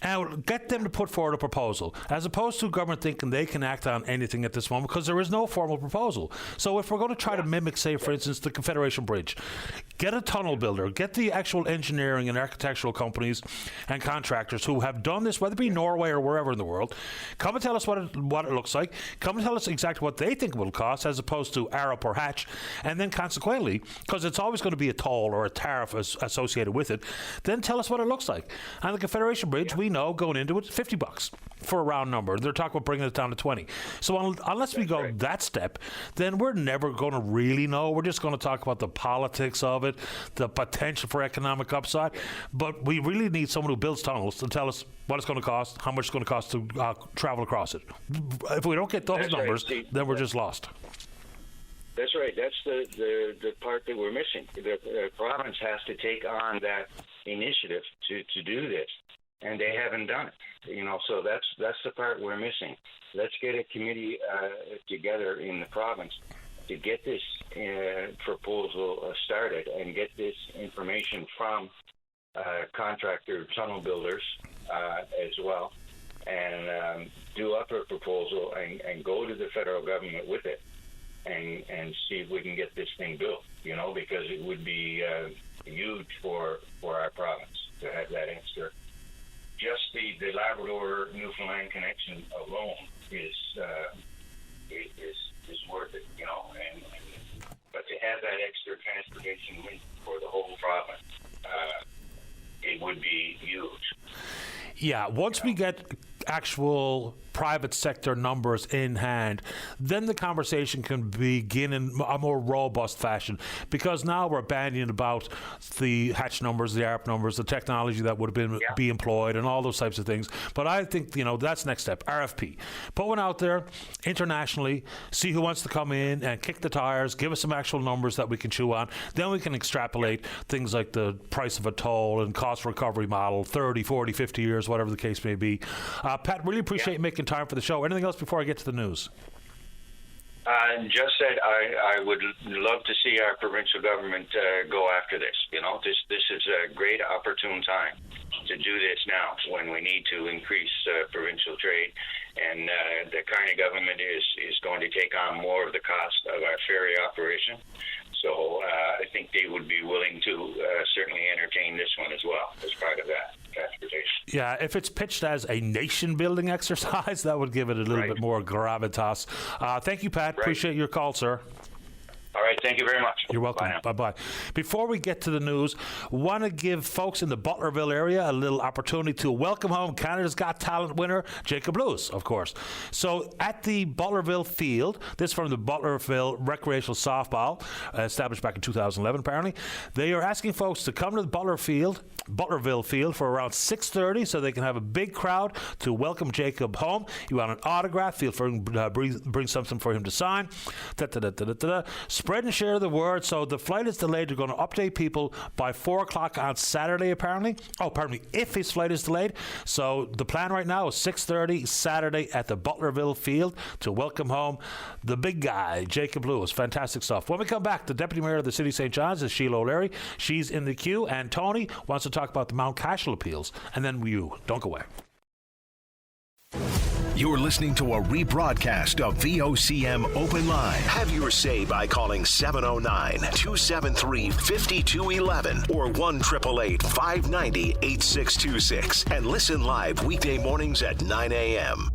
and get them to put forward a proposal, as opposed to government thinking they can act on anything at this moment, because there is no formal proposal. So if we're going to try to mimic, say, for instance, the Confederation Bridge, get a tunnel builder, get the actual engineering and architectural companies and contractors who have done this, whether it be Norway or wherever in the world, come and tell us what it looks like, come and tell us exactly what they think it will cost, as opposed to Arup or Hatch, and then consequently, because it's always going to be a toll or a tariff associated with it, then tell us what it looks like. And the Confederation Bridge, we know going into it, $50 for a round number. They're talking about bringing it down to 20. So unless we go that step, then we're never going to really know. We're just going to talk about the politics of it, the potential for economic upside. But we really need someone who builds tunnels to tell us what it's going to cost, how much it's going to cost to travel across it. If we don't get those numbers, then we're just lost. That's right. That's the part that we're missing. The province has to take on that initiative to do this, and they haven't done it. So that's the part we're missing. Let's get a committee together in the province to get this proposal started and get this information from contractor tunnel builders as well, and do up a proposal and go to the federal government with it. And see if we can get this thing built, because it would be huge for our province to have that extra. Just the Labrador Newfoundland connection alone is worth it, but to have that extra transportation link for the whole province, it would be huge. Yeah, once we get actual private sector numbers in hand, then the conversation can begin in a more robust fashion, because now we're bandying about the Hatch numbers, the ARP numbers, the technology that would have be employed, and all those types of things. But I think that's next step. RFP, put one out there internationally, see who wants to come in and kick the tires, give us some actual numbers that we can chew on. Then we can extrapolate things like the price of a toll and cost recovery model, 30, 40, 50 years, whatever the case may be. Pat, really appreciate you making time for the show. Anything else before I get to the news? Just that I would love to see our provincial government go after this. This is a great opportune time to do this now, when we need to increase provincial trade, and the kind of government is going to take on more of the cost of our ferry operation. So I think they would be willing to certainly entertain this one as well as part of that transportation. Yeah, if it's pitched as a nation-building exercise, that would give it a little bit more gravitas. Thank you, Pat. Appreciate your call, sir. All right. Thank you very much. You're welcome. Bye-bye. Before we get to the news, want to give folks in the Butlerville area a little opportunity to welcome home Canada's Got Talent winner, Jacob Lewis, of course. So at the Butlerville field, this from the Butlerville Recreational Softball, established back in 2011 apparently, they are asking folks to come to the Butlerville field for around 6:30 so they can have a big crowd to welcome Jacob home. You want an autograph, feel free to bring something for him to sign. Spread and share the word. So the flight is delayed. They're going to update people by 4 o'clock on Saturday, apparently. Oh, pardon me, if his flight is delayed. So the plan right now is 6:30 Saturday at the Butlerville field to welcome home the big guy, Jacob Lewis. Fantastic stuff. When we come back, the Deputy Mayor of the City of St. John's is Sheila O'Leary. She's in the queue, and Tony wants to talk about the Mount Cashel appeals. And then you. Don't go away. You're listening to a rebroadcast of VOCM Open Line. Have your say by calling 709-273-5211 or 1-888-590-8626 and listen live weekday mornings at 9 a.m.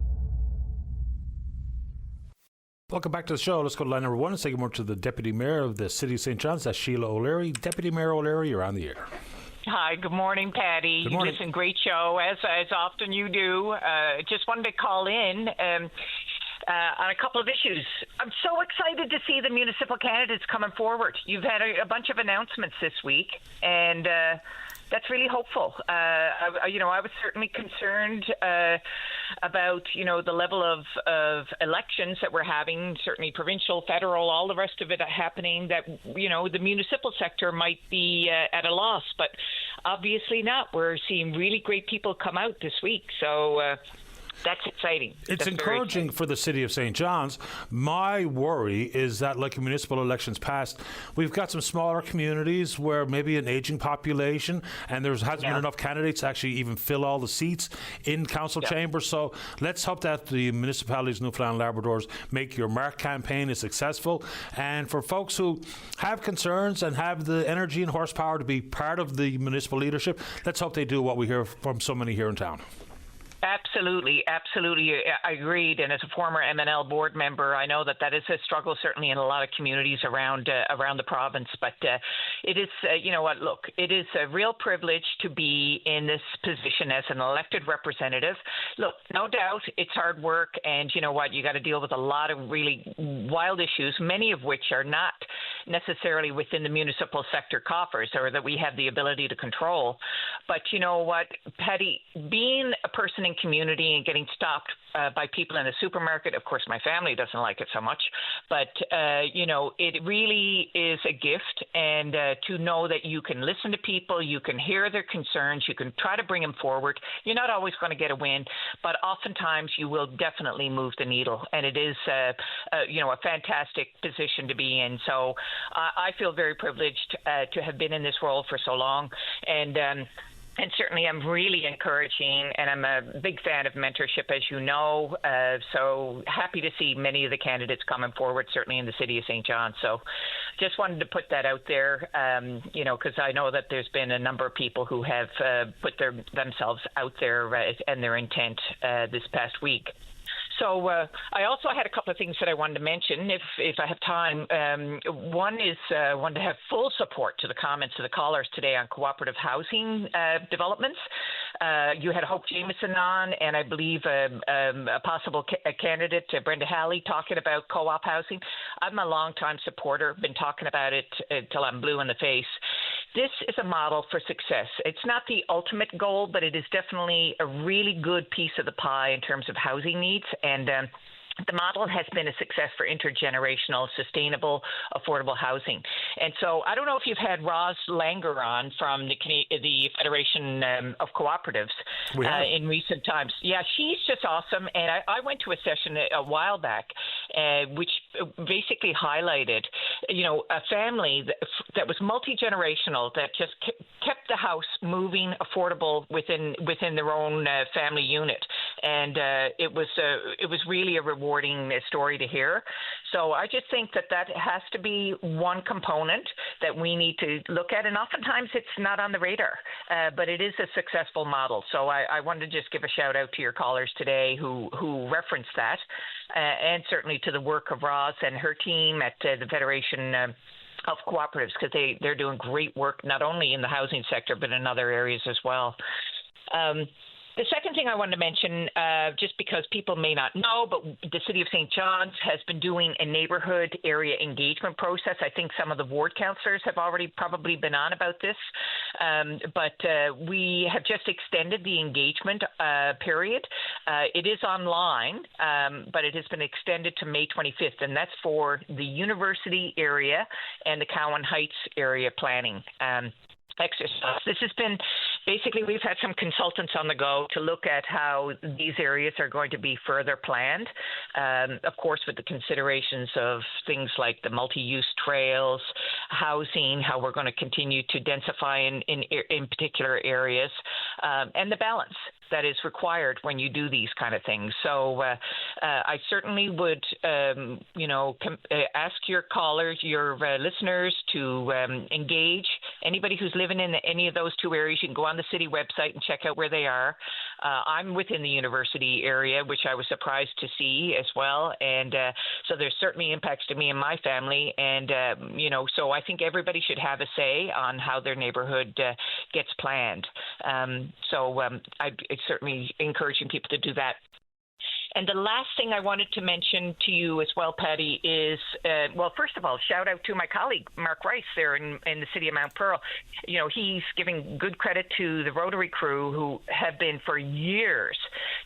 Welcome back to the show. Let's go to line number 1 and say good morning to the Deputy Mayor of the City of St. John's. That's Sheila O'Leary. Deputy Mayor O'Leary, you're on the air. Hi, good morning, Patty. Good morning. Listen, great show, as often you do. Just wanted to call in on a couple of issues. I'm so excited to see the municipal candidates coming forward. You've had a bunch of announcements this week, and that's really hopeful. I was certainly concerned about, the level of elections that we're having, certainly provincial, federal, all the rest of it happening, that, the municipal sector might be at a loss, but obviously not. We're seeing really great people come out this week, so that's exciting. It's encouraging for the City of St. John's. My worry is that, like municipal elections past, we've got some smaller communities where maybe an aging population and there hasn't been enough candidates to actually even fill all the seats in council chambers. So let's hope that the municipalities of Newfoundland and Labrador's Make Your Mark campaign is successful. And for folks who have concerns and have the energy and horsepower to be part of the municipal leadership, let's hope they do what we hear from so many here in town. Absolutely. I agreed. And as a former MNL board member, I know that is a struggle certainly in a lot of communities around the province. But it is, look, it is a real privilege to be in this position as an elected representative. Look, no doubt it's hard work, and you know what, you got to deal with a lot of really wild issues, many of which are not necessarily within the municipal sector coffers or that we have the ability to control. But you know what, Patty, being a person in community and getting stopped by people in the supermarket, of course my family doesn't like it so much, but it really is a gift, and to know that you can listen to people, you can hear their concerns, you can try to bring them forward. You're not always going to get a win, but oftentimes you will definitely move the needle, and it is a fantastic position to be in. So I feel very privileged to have been in this role for so long, and certainly I'm really encouraging, and I'm a big fan of mentorship, as you know, so happy to see many of the candidates coming forward, certainly in the City of St. John. So just wanted to put that out there, because I know that there's been a number of people who have put themselves out there and their intent this past week. So I also had a couple of things that I wanted to mention, if I have time. One is I wanted to have full support to the comments of the callers today on cooperative housing developments. You had Hope Jameson on, and I believe a possible candidate, Brenda Halley, talking about co-op housing. I'm a longtime supporter, been talking about it till I'm blue in the face. This is a model for success. It's not the ultimate goal, but it is definitely a really good piece of the pie in terms of housing needs. And the model has been a success for intergenerational, sustainable, affordable housing. And so I don't know if you've had Roz Langer on from the Federation of Cooperatives in recent times. Yeah, she's just awesome. And I went to a session a while back which basically highlighted, a family that was multi-generational, that just kept the house moving, affordable within their own family unit. And it was really a rewarding story to hear. So I just think that has to be one component that we need to look at. And oftentimes it's not on the radar, but it is a successful model. So I wanted to just give a shout out to your callers today who referenced that, and certainly to the work of Roz and her team at the Federation cooperatives, because they're doing great work not only in the housing sector but in other areas as well. The second thing I wanted to mention, just because people may not know, but the City of St. John's has been doing a neighborhood area engagement process. I think some of the ward councillors have already probably been on about this, but we have just extended the engagement period. It is online, but it has been extended to May 25th, and that's for the university area and the Cowan Heights area planning exercise. This has been basically, we've had some consultants on the go to look at how these areas are going to be further planned, of course with the considerations of things like the multi-use trails, housing, how we're going to continue to densify in particular areas, and the balance that is required when you do these kind of things. So I certainly would, ask your callers, your listeners to engage. Anybody who's living in any of those two areas, you can go on the city website and check out where they are. I'm within the university area, which I was surprised to see as well. And so there's certainly impacts to me and my family. And, so I think everybody should have a say on how their neighborhood gets planned. I'm certainly encouraging people to do that. And the last thing I wanted to mention to you as well, Patty, is, first of all, shout out to my colleague, Mark Rice, there in the city of Mount Pearl. He's giving good credit to the Rotary crew who have been for years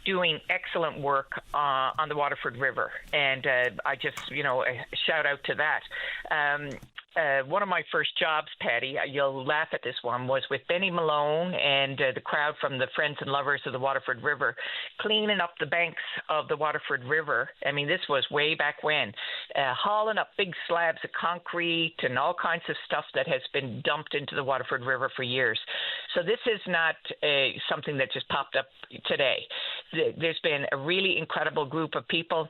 doing excellent work on the Waterford River. And I just, a shout out to that. One of my first jobs, Patty, you'll laugh at this one, was with Benny Malone and the crowd from the Friends and Lovers of the Waterford River, cleaning up the banks of the Waterford River. I mean, this was way back when, hauling up big slabs of concrete and all kinds of stuff that has been dumped into the Waterford River for years. So this is not something that just popped up today. There's been a really incredible group of people,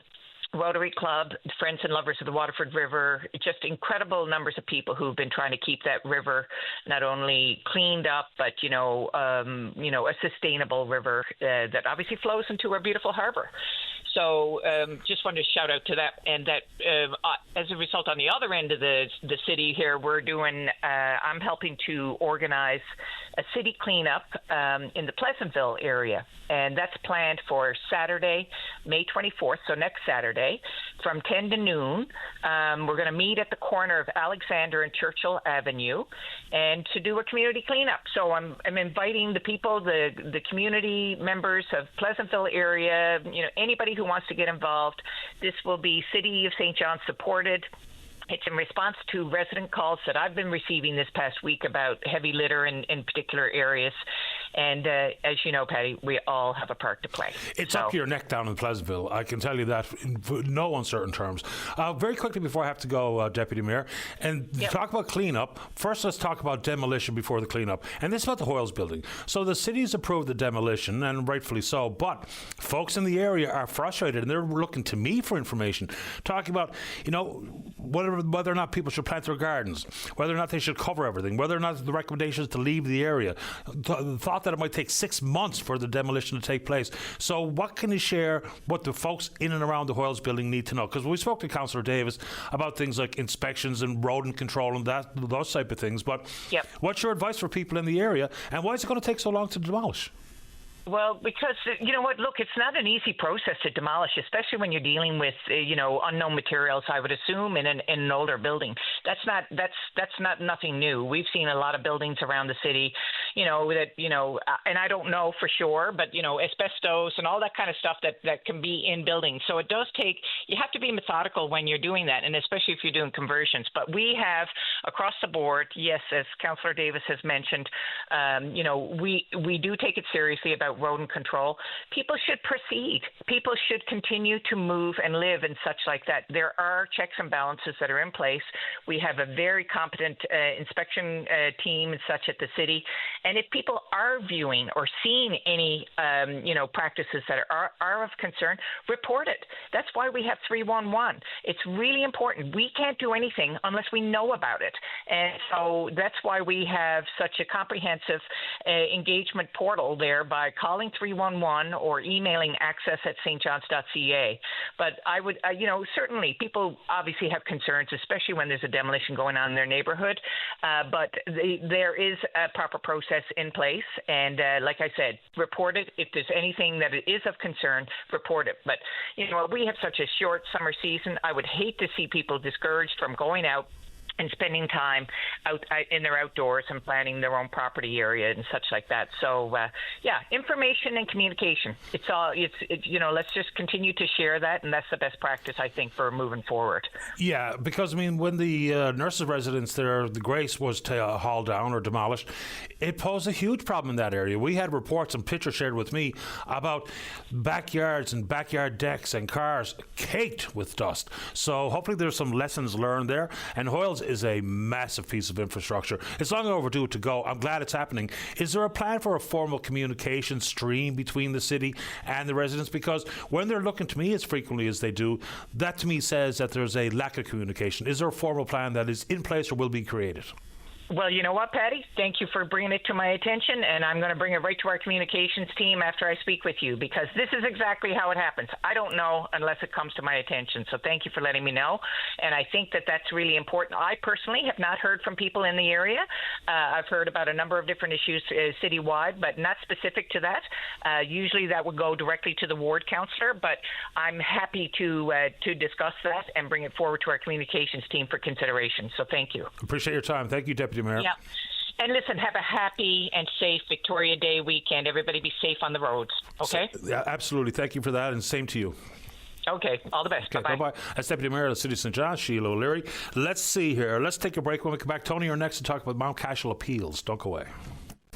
Rotary Club, Friends and Lovers of the Waterford River, just incredible numbers of people who've been trying to keep that river not only cleaned up, but, a sustainable river that obviously flows into our beautiful harbor. So just wanted to shout out to that. And that as a result, on the other end of the city here, I'm helping to organize a city cleanup in the Pleasantville area. And that's planned for Saturday, May 24th, so next Saturday, from 10 to noon. We're going to meet at the corner of Alexander and Churchill Avenue and to do a community cleanup. So I'm inviting the people, the community members of Pleasantville area, anybody who wants to get involved. This will be City of St. John supported. It's in response to resident calls that I've been receiving this past week about heavy litter in particular areas. And as you know, Patty, we all have a part to play. It's up to your neck down in Pleasantville. I can tell you that in no uncertain terms. Very quickly before I have to go, Deputy Mayor, and talk about cleanup, first let's talk about demolition before the cleanup. And this is about the Hoyles building. So the city's approved the demolition, and rightfully so, but folks in the area are frustrated, and they're looking to me for information, talking about, whether or not people should plant their gardens, whether or not they should cover everything, whether or not the recommendation is to leave the area. The thought that it might take 6 months for the demolition to take place. So what can you share what the folks in and around the Hoyles building need to know? Because we spoke to Councillor Davis about things like inspections and rodent control and those type of things. But what's your advice for people in the area, and why is it going to take so long to demolish? Well, because, you know what, look, it's not an easy process to demolish, especially when you're dealing with, unknown materials, I would assume, in an older building. That's not nothing new. We've seen a lot of buildings around the city, and I don't know for sure, but, asbestos and all that kind of stuff that can be in buildings. So it does take, you have to be methodical when you're doing that, and especially if you're doing conversions. But we have, across the board, yes, as Councillor Davis has mentioned, we do take it seriously about rodent control. People should proceed. People should continue to move and live and such like that. There are checks and balances that are in place. We have a very competent inspection team and such at the city. And if people are viewing or seeing any, practices that are of concern, report it. That's why we have 311. It's really important. We can't do anything unless we know about it. And so that's why we have such a comprehensive engagement portal there by calling 311 or emailing access@stjohns.ca. But I would, certainly people obviously have concerns, especially when there's a demolition going on in their neighborhood. But there is a proper process in place. And like I said, report it. If there's anything that is of concern, report it. But, we have such a short summer season. I would hate to see people discouraged from going out and spending time out in their outdoors and planning their own property area and such like that. So, information and communication. Let's just continue to share that, and that's the best practice, I think, for moving forward. Yeah, because, when the nurses' residence there, the Grace was hauled down or demolished, it posed a huge problem in that area. We had reports and pictures shared with me about backyards and backyard decks and cars caked with dust. So hopefully there's some lessons learned there. And Hoyles is a massive piece of infrastructure. It's long overdue to go. I'm glad it's happening. Is there a plan for a formal communication stream between the city and the residents? Because when they're looking to me as frequently as they do, that to me says that there's a lack of communication. Is there a formal plan that is in place or will be created? Well, you know what, Patty? Thank you for bringing it to my attention, and I'm going to bring it right to our communications team after I speak with you, because this is exactly how it happens. I don't know unless it comes to my attention, so thank you for letting me know, and I think that that's really important. I personally have not heard from people in the area. I've heard about a number of different issues citywide, but not specific to that. Usually that would go directly to the ward councillor, but I'm happy to discuss that and bring it forward to our communications team for consideration, so thank you. Appreciate your time. Thank you, Deputy Mayor. Yeah. And listen, have a happy and safe Victoria Day weekend. Everybody be safe on the roads, okay? Yeah, absolutely. Thank you for that, and same to you. Okay, all the best. Okay, bye-bye. That's Deputy Mayor of the City of St. John's, Sheila O'Leary. Let's see here. Let's take a break. When we come back, Tony, you're next to talk about Mount Cashel appeals. Don't go away.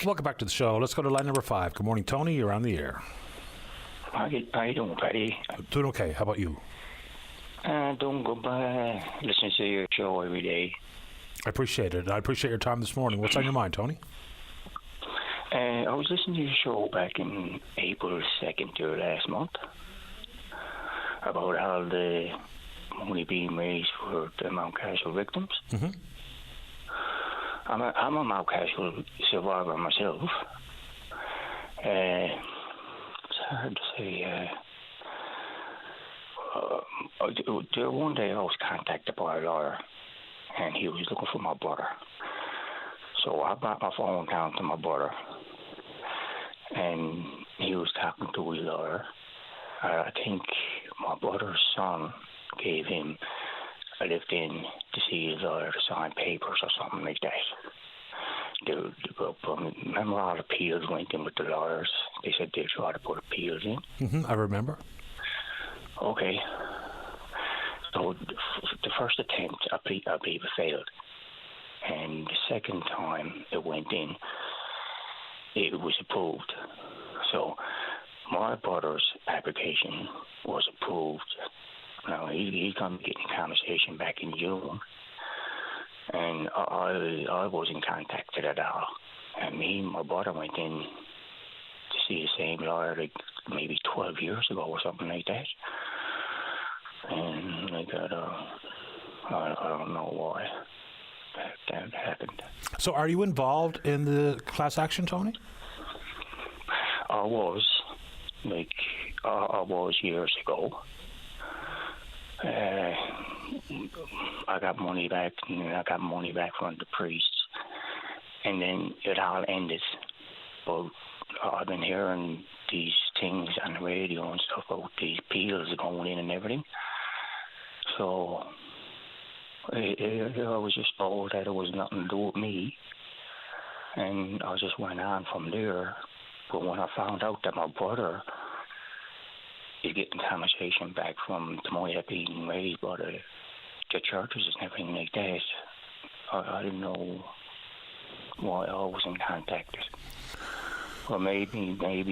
Welcome back to the show. Let's go to line number 5. Good morning, Tony. You're on the air. How you doing, Paddy? Doing okay. How about you? Don't go by. Listen to your show every day. I appreciate it. I appreciate your time this morning. What's on your mind, Tony? I was listening to your show back in April 2nd to last month about how the money being raised for the Mount Cashel victims. Mm-hmm. I'm a Mount Cashel survivor myself. It's hard to say. One day I was contacted by a lawyer, and he was looking for my brother. So I brought my phone down to my brother, and he was talking to his lawyer. I think my brother's son gave him a lift in to see his lawyer to sign papers or something like that. Remember all the appeals went in with the lawyers? They said they'd try to put appeals in. Mm-hmm, I remember. Okay. So the first attempt, I believe it failed. And the second time it went in, it was approved. So my brother's application was approved. Now he's going to be getting compensation back in June. And I wasn't contacted at all. And me and my brother went in to see the same lawyer like maybe 12 years ago or something like that. And I got I don't know why that happened. So are you involved in the class action, Tony? I was years ago. I got money back, and then I got money back from the priests, and then it all ended. But I've been hearing these things on the radio and stuff about these appeals going in and everything. So I was just told that it was nothing to do with me, and I just went on from there. But when I found out that my brother is getting compensation back from the money that being raised by the churches and everything like that, I didn't know why I wasn't contacted. Or maybe I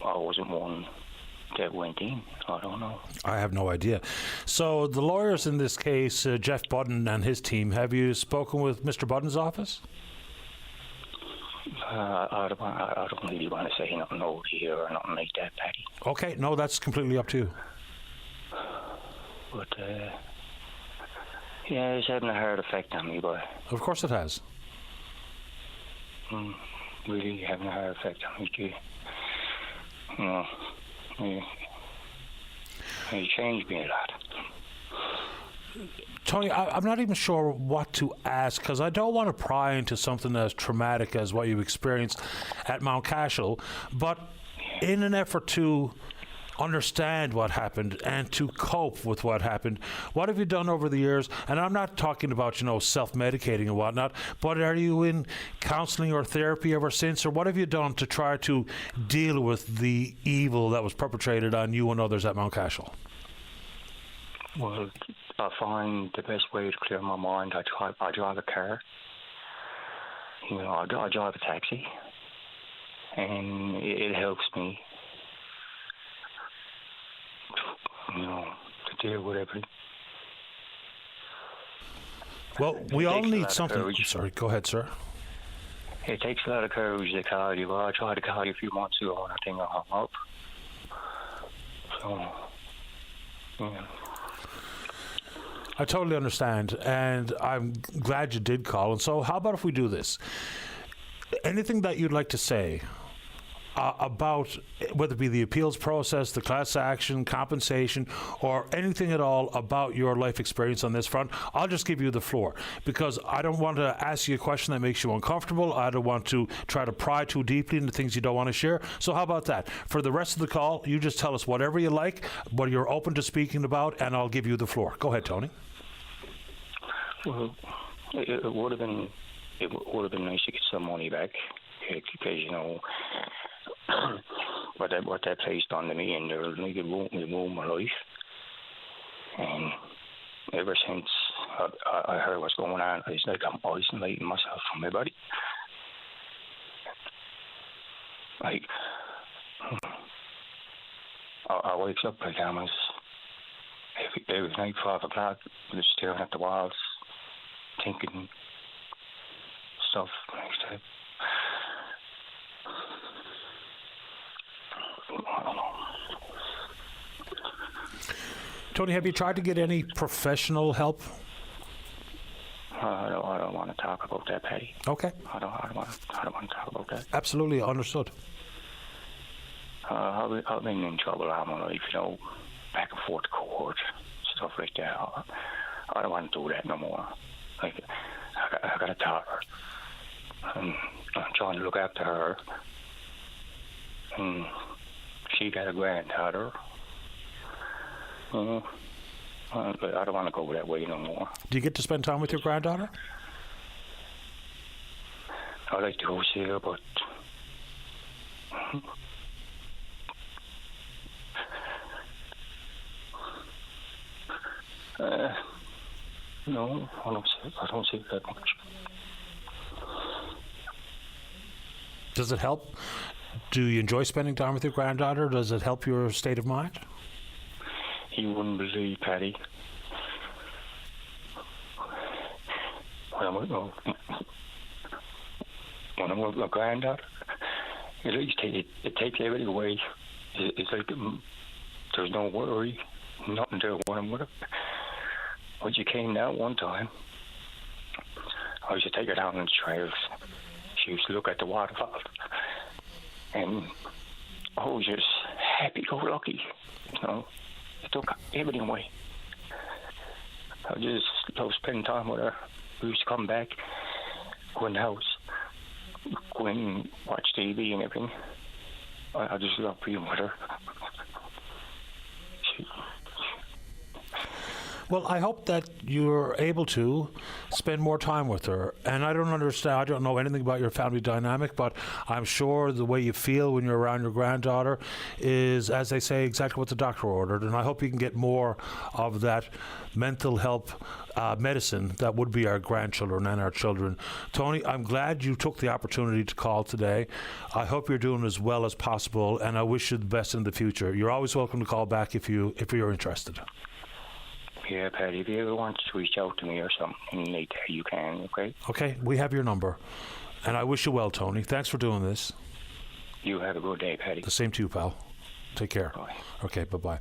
wasn't one that went in. I don't know. I have no idea. So the lawyers in this case, Jeff Budden and his team, have you spoken with Mr. Budden's office? I don't really want to say nothing over here or nothing like that, Patty. Okay, no, that's completely up to you. But, yeah, it's having a hard effect on me, but... Of course it has. really having a hard effect on me, too. You know, it changed me a lot. Tony, I'm not even sure what to ask, because I don't want to pry into something as traumatic as what you experienced at Mount Cashel, but in an effort to understand what happened and to cope with what happened, what have you done over the years? And I'm not talking about, self-medicating and whatnot, but are you in counseling or therapy ever since, or what have you done to try to deal with the evil that was perpetrated on you and others at Mount Cashel? Well, I find the best way to clear my mind, I drive a car. I drive a taxi, and it helps me, to deal with everything. Well, we all need something. Sorry, go ahead, sir. It takes a lot of courage to call you. Well, I tried to call you a few months ago, and I think I hung up. So, yeah. I totally understand, and I'm glad you did call. And so how about if we do this? Anything that you'd like to say about, whether it be the appeals process, the class action, compensation, or anything at all about your life experience on this front, I'll just give you the floor, because I don't want to ask you a question that makes you uncomfortable. I don't want to try to pry too deeply into things you don't want to share. So how about that? For the rest of the call, you just tell us whatever you like, what you're open to speaking about, and I'll give you the floor. Go ahead, Tony. Well, it would have been nice to get some money back, because what they placed on me, and they're like it ruined my life. And ever since I heard what's going on, it's like I'm isolating myself from everybody. Like I wakes up pajamas every night, 5 o'clock, just staring at the walls, thinking stuff like that. I don't know. Tony, have you tried to get any professional help? I don't want to talk about that, Paddy. Okay. I don't want to talk about that. Absolutely understood. I've been in trouble all my life, back and forth to court, stuff like that. I don't want to do that no more. Like, I got a daughter, and I'm trying to look after her, and she got a granddaughter. I don't want to go that way no more. Do you get to spend time with your granddaughter? I like to go see her, but no, I don't see that much. Does it help? Do you enjoy spending time with your granddaughter? Does it help your state of mind? You wouldn't believe, Paddy. When I'm with my granddaughter, it takes everything away. It's like there's no worry, nothing there when I'm with her. When she came down one time, I used to take her down on the trails. She used to look at the waterfall, and I was just happy-go-lucky, It took everything away. I just love spending time with her. We used to come back, go in the house, go in and watch TV and everything. I just love being with her. Well, I hope that you're able to spend more time with her. And I don't understand, I don't know anything about your family dynamic, but I'm sure the way you feel when you're around your granddaughter is, as they say, exactly what the doctor ordered. And I hope you can get more of that mental health medicine that would be our grandchildren and our children. Tony, I'm glad you took the opportunity to call today. I hope you're doing as well as possible, and I wish you the best in the future. You're always welcome to call back if you're interested. Yeah, Paddy, if you ever want to reach out to me or something like that, you can, okay? Okay, we have your number. And I wish you well, Tony. Thanks for doing this. You have a good day, Paddy. The same to you, pal. Take care. Bye. Okay, bye-bye.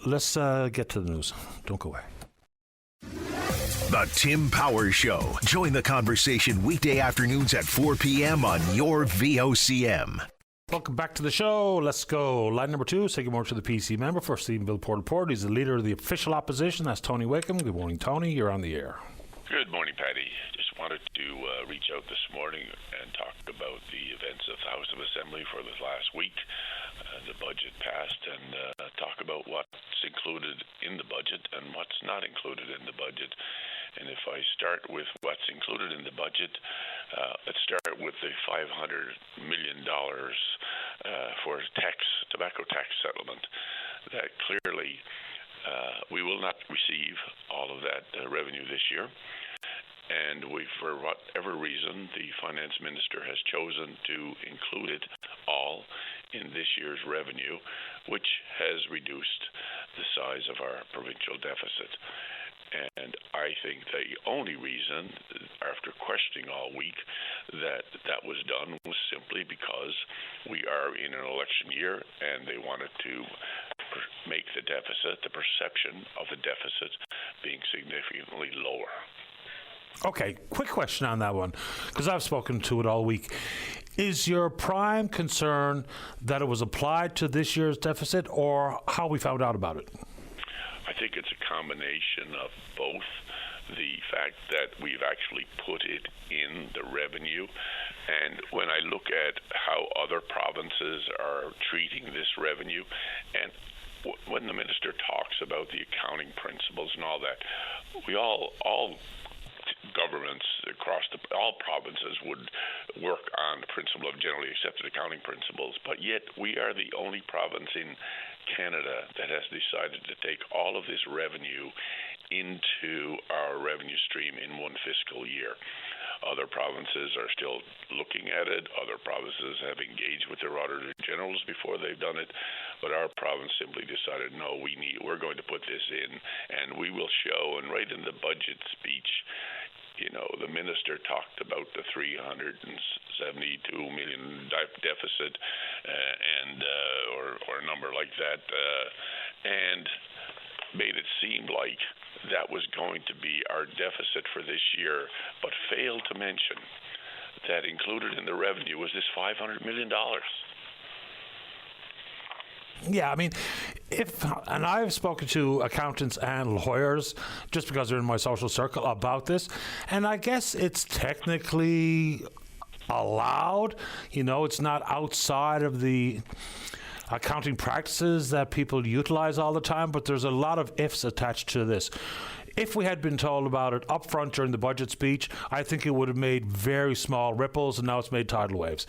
Let's get to the news. Don't go away. The Tim Powers Show. Join the conversation weekday afternoons at 4 p.m. on your VOCM. Welcome back to the show. Let's go. Line number 2, say good morning to the PC member for Stephen Bill Porter. He's the leader of the official opposition. That's Tony Wickham. Good morning, Tony. You're on the air. Good morning, Paddy. Just wanted to reach out this morning and talk about the events of the House of Assembly for this last week. The budget passed, and talk about what's included in the budget and what's not included in the budget. And if I start with what's included in the budget, let's start with the $500 million for tobacco tax settlement. That clearly we will not receive all of that revenue this year. And for whatever reason, the finance minister has chosen to include it all in this year's revenue, which has reduced the size of our provincial deficit. And I think the only reason, after questioning all week, that was done was simply because we are in an election year and they wanted to make the deficit, the perception of the deficit, being significantly lower. Okay, quick question on that one, because I've spoken to it all week. Is your prime concern that it was applied to this year's deficit, or how we found out about it? I think it's a combination of both. The fact that we've actually put it in the revenue, and when I look at how other provinces are treating this revenue, and when the minister talks about the accounting principles and all that, we all governments across all provinces would work on the principle of generally accepted accounting principles, but yet we are the only province in Canada that has decided to take all of this revenue into our revenue stream in one fiscal year. Other provinces are still looking at it. Other provinces have engaged with their auditor generals before they've done it. But our province simply decided, no, we're going to put this in, and we will show. And right in the budget speech, the minister talked about the $372 million deficit, or a number like that, and made it seem like that was going to be our deficit for this year, but failed to mention that included in the revenue was this $500 million. Yeah, I mean, and I've spoken to accountants and lawyers just because they're in my social circle about this, and I guess it's technically allowed. It's not outside of the accounting practices that people utilize all the time, but there's a lot of ifs attached to this. If we had been told about it up front during the budget speech, I think it would have made very small ripples, and now it's made tidal waves.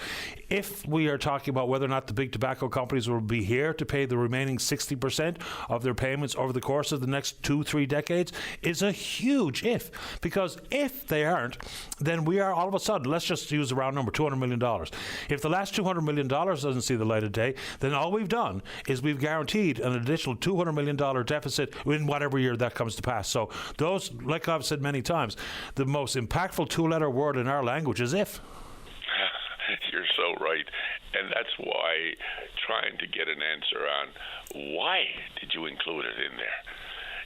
If we are talking about whether or not the big tobacco companies will be here to pay the remaining 60% of their payments over the course of the next 2-3 decades, is a huge if. Because if they aren't, then we are all of a sudden, let's just use the round number, $200 million. If the last $200 million doesn't see the light of day, then all we've done is we've guaranteed an additional $200 million deficit in whatever year that comes to pass. So those, like I've said many times, the most impactful 2-letter word in our language is if. You're so right. And that's why trying to get an answer on why did you include it in there?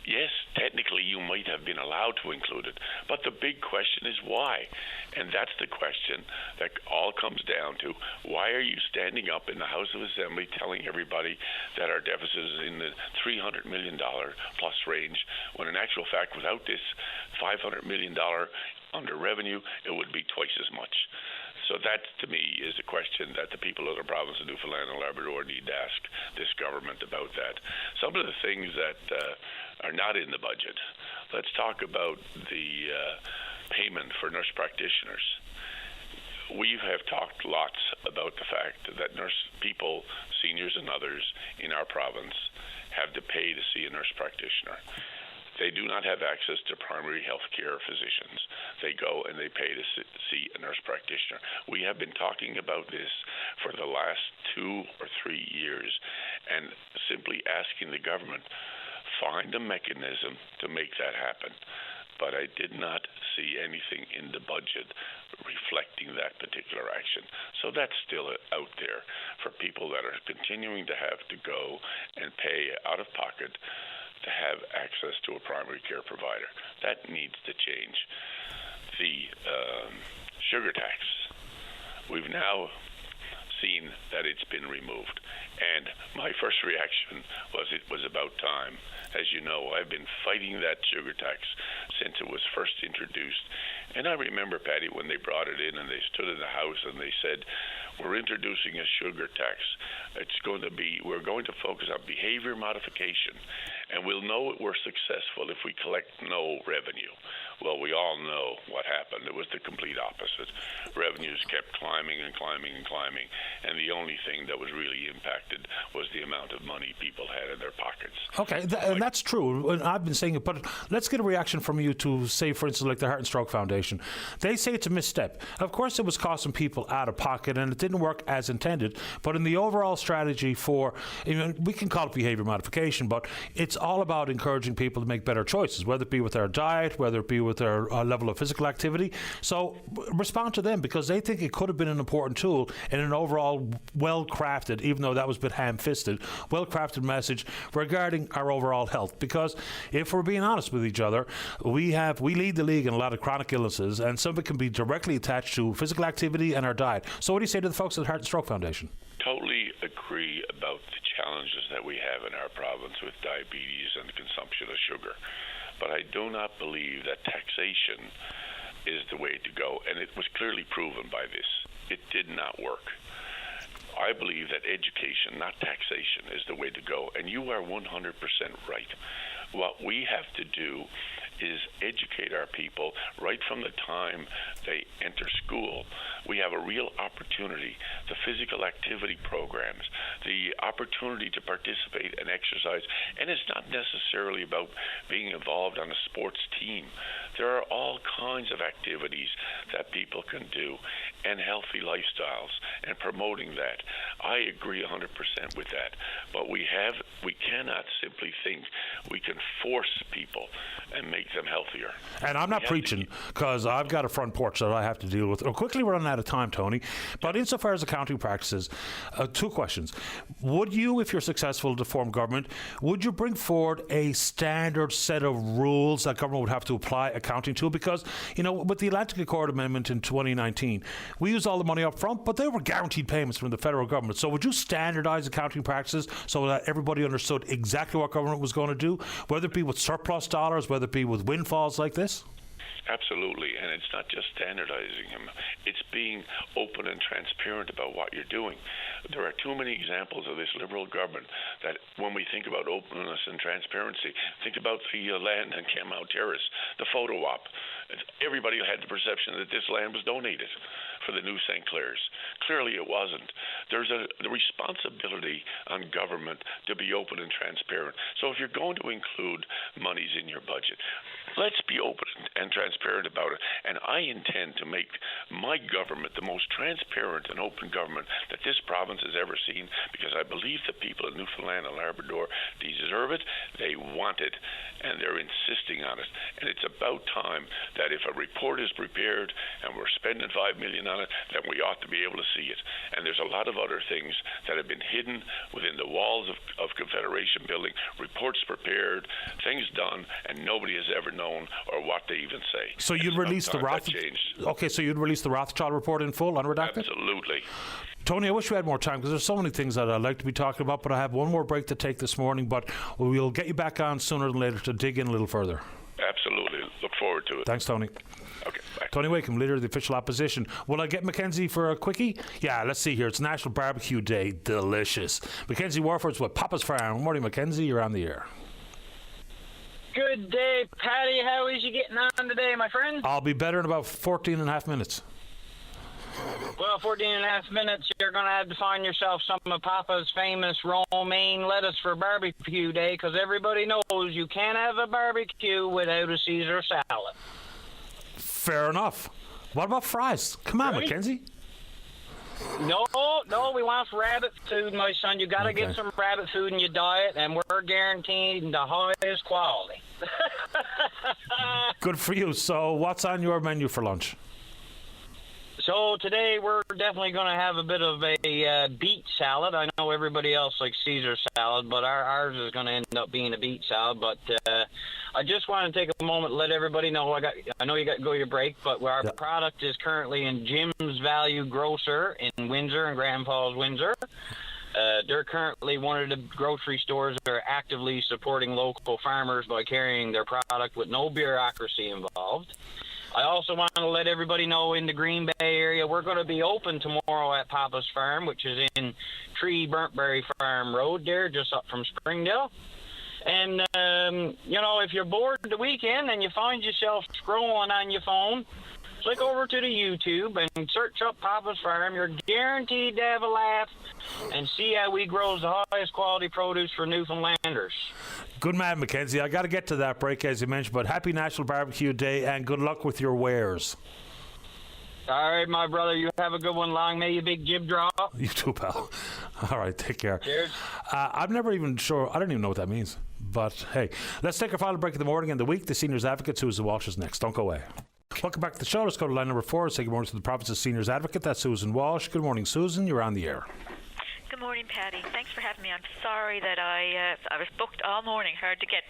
Yes, technically you might have been allowed to include it, but the big question is why? And that's the question that all comes down to, why are you standing up in the House of Assembly telling everybody that our deficit is in the $300 million plus range, when in actual fact, without this $500 million under revenue, it would be twice as much. So that, to me, is a question that the people of the province of Newfoundland and Labrador need to ask this government about that. Some of the things that are not in the budget. Let's talk about the payment for nurse practitioners. We have talked lots about the fact that nurse people, seniors and others in our province, have to pay to see a nurse practitioner. They do not have access to primary health care physicians. They go and they pay to see a nurse practitioner. We have been talking about this for the last 2 or 3 years and simply asking the government, find a mechanism to make that happen. But I did not see anything in the budget reflecting that particular action. So that's still out there for people that are continuing to have to go and pay out of pocket to have access to a primary care provider. That needs to change. The sugar tax, we've now seen that it's been removed. And my first reaction was it was about time. As you know, I've been fighting that sugar tax since it was first introduced. And I remember, Patty, when they brought it in and they stood in the House and they said, we're introducing a sugar tax. We're going to focus on behavior modification, and we'll know we're successful if we collect no revenue. Well, we all know what happened. It was the complete opposite. Revenues kept climbing and climbing and climbing, and the only thing that was really impacted was the amount of money people had in their pockets. Okay, and that's true. And I've been saying it, but let's get a reaction from you to, say, for instance, like the Heart and Stroke Foundation. They say it's a misstep. Of course, it was costing people out of pocket, and it didn't work as intended. But in the overall strategy for, we can call it behavior modification, but it's all about encouraging people to make better choices, whether it be with their diet, whether it be with their level of physical activity. So respond to them, because they think it could have been an important tool in an overall well-crafted, even though that was a bit ham-fisted, well-crafted message regarding our overall health. Because if we're being honest with each other, we lead the league in a lot of chronic illnesses, and some of it can be directly attached to physical activity and our diet. So what do you say to the folks at the Heart and Stroke Foundation? Totally agree about the challenges that we have in our province with diabetes and the consumption of sugar. But I do not believe that taxation is the way to go, and it was clearly proven by this. It did not work. I believe that education, not taxation, is the way to go, and you are 100% right. What we have to do is educate our people right from the time they enter school. We have a real opportunity. The physical activity programs, the opportunity to participate and exercise, and it's not necessarily about being involved on a sports team. There are all kinds of activities that people can do, and healthy lifestyles, and promoting that. I agree 100% with that. But we cannot simply think we can force people and make them healthier. And I'm not preaching, because I've got a front porch that I have to deal with. Quickly, we're running out of time, Tony. But insofar as accounting practices, two questions. Would you, if you're successful to form government, would you bring forward a standard set of rules that government would have to apply accounting to? Because, with the Atlantic Accord Amendment in 2019, we used all the money up front, but they were guaranteed payments from the federal government. So would you standardize accounting practices so that everybody understood exactly what government was going to do, whether it be with surplus dollars, whether it be with windfalls like this? Absolutely, and it's not just standardizing them. It's being open and transparent about what you're doing. There are too many examples of this Liberal government that when we think about openness and transparency, think about the land in Kenmount Terrace, the photo op. Everybody had the perception that this land was donated for the new St. Clair's. Clearly it wasn't. There's the responsibility on government to be open and transparent. So if you're going to include monies in your budget, let's be open and transparent about it. And I intend to make my government the most transparent and open government that this province has ever seen, because I believe the people of Newfoundland and Labrador deserve it, they want it, and they're insisting on it. And it's about time that if a report is prepared and we're spending $5 million on it, then we ought to be able to see it. And there's a lot of other things that have been hidden within the walls of Confederation Building, reports prepared, things done, and nobody has ever known or what they even say. So you'd release the you'd release the Rothschild report in full, unredacted? Absolutely. Tony, I wish we had more time, because there's so many things that I'd like to be talking about, but I have one more break to take this morning, but we'll get you back on sooner than later to dig in a little further. Absolutely. Look forward to it. Thanks, Tony. Okay, bye. Tony Wakeham, leader of the official opposition. Will I get Mackenzie for a quickie? Yeah, let's see here. It's National Barbecue Day. Delicious. Mackenzie Warford's with Papa's Farm. Good morning, Mackenzie. You're on the air. Good day, Patty. How is you getting on today, my friend? I'll be better in about 14 and a half minutes. Well, 14 and a half minutes, you're going to have to find yourself some of Papa's famous romaine lettuce for barbecue day, because everybody knows you can't have a barbecue without a Caesar salad. Fair enough. What about fries? Come on, Right? Mackenzie. No, we want rabbit food, my son. You got to get some rabbit food in your diet, and we're guaranteed the highest quality. Good for you. So what's on your menu for lunch? So today we're definitely going to have a bit of a beet salad. I know everybody else likes Caesar salad, but ours is going to end up being a beet salad. But I just want to take a moment to let everybody know. I know you got to go your break, but our product is currently in Jim's Value Grocer in Windsor and Grand Falls, Windsor. They're currently one of the grocery stores that are actively supporting local farmers by carrying their product with no bureaucracy involved. I also want to let everybody know in the Green Bay area, we're going to be open tomorrow at Papa's Farm, which is in Tree Burntberry Farm Road there, just up from Springdale. And, if you're bored the weekend and you find yourself scrolling on your phone, click over to the YouTube and search up Papa's Farm. You're guaranteed to have a laugh and see how we grow the highest quality produce for Newfoundlanders. Good man, Mackenzie. I got to get to that break, as you mentioned, but happy National Barbecue Day and good luck with your wares. All right, my brother. You have a good one. Long may you big jib drop. You too, pal. All right, take care. Cheers. I'm never even sure. I don't even know what that means. But, hey, let's take our final break of the morning and the week. The Seniors Advocate, Susan Walsh, is next. Don't go away. Welcome back to the show. Let's go to line number 4 and say good morning to the province's Seniors Advocate. That's Susan Walsh. Good morning, Susan. You're on the air. Good morning, Patty. Thanks for having me. I'm sorry that I was booked all morning. Hard to get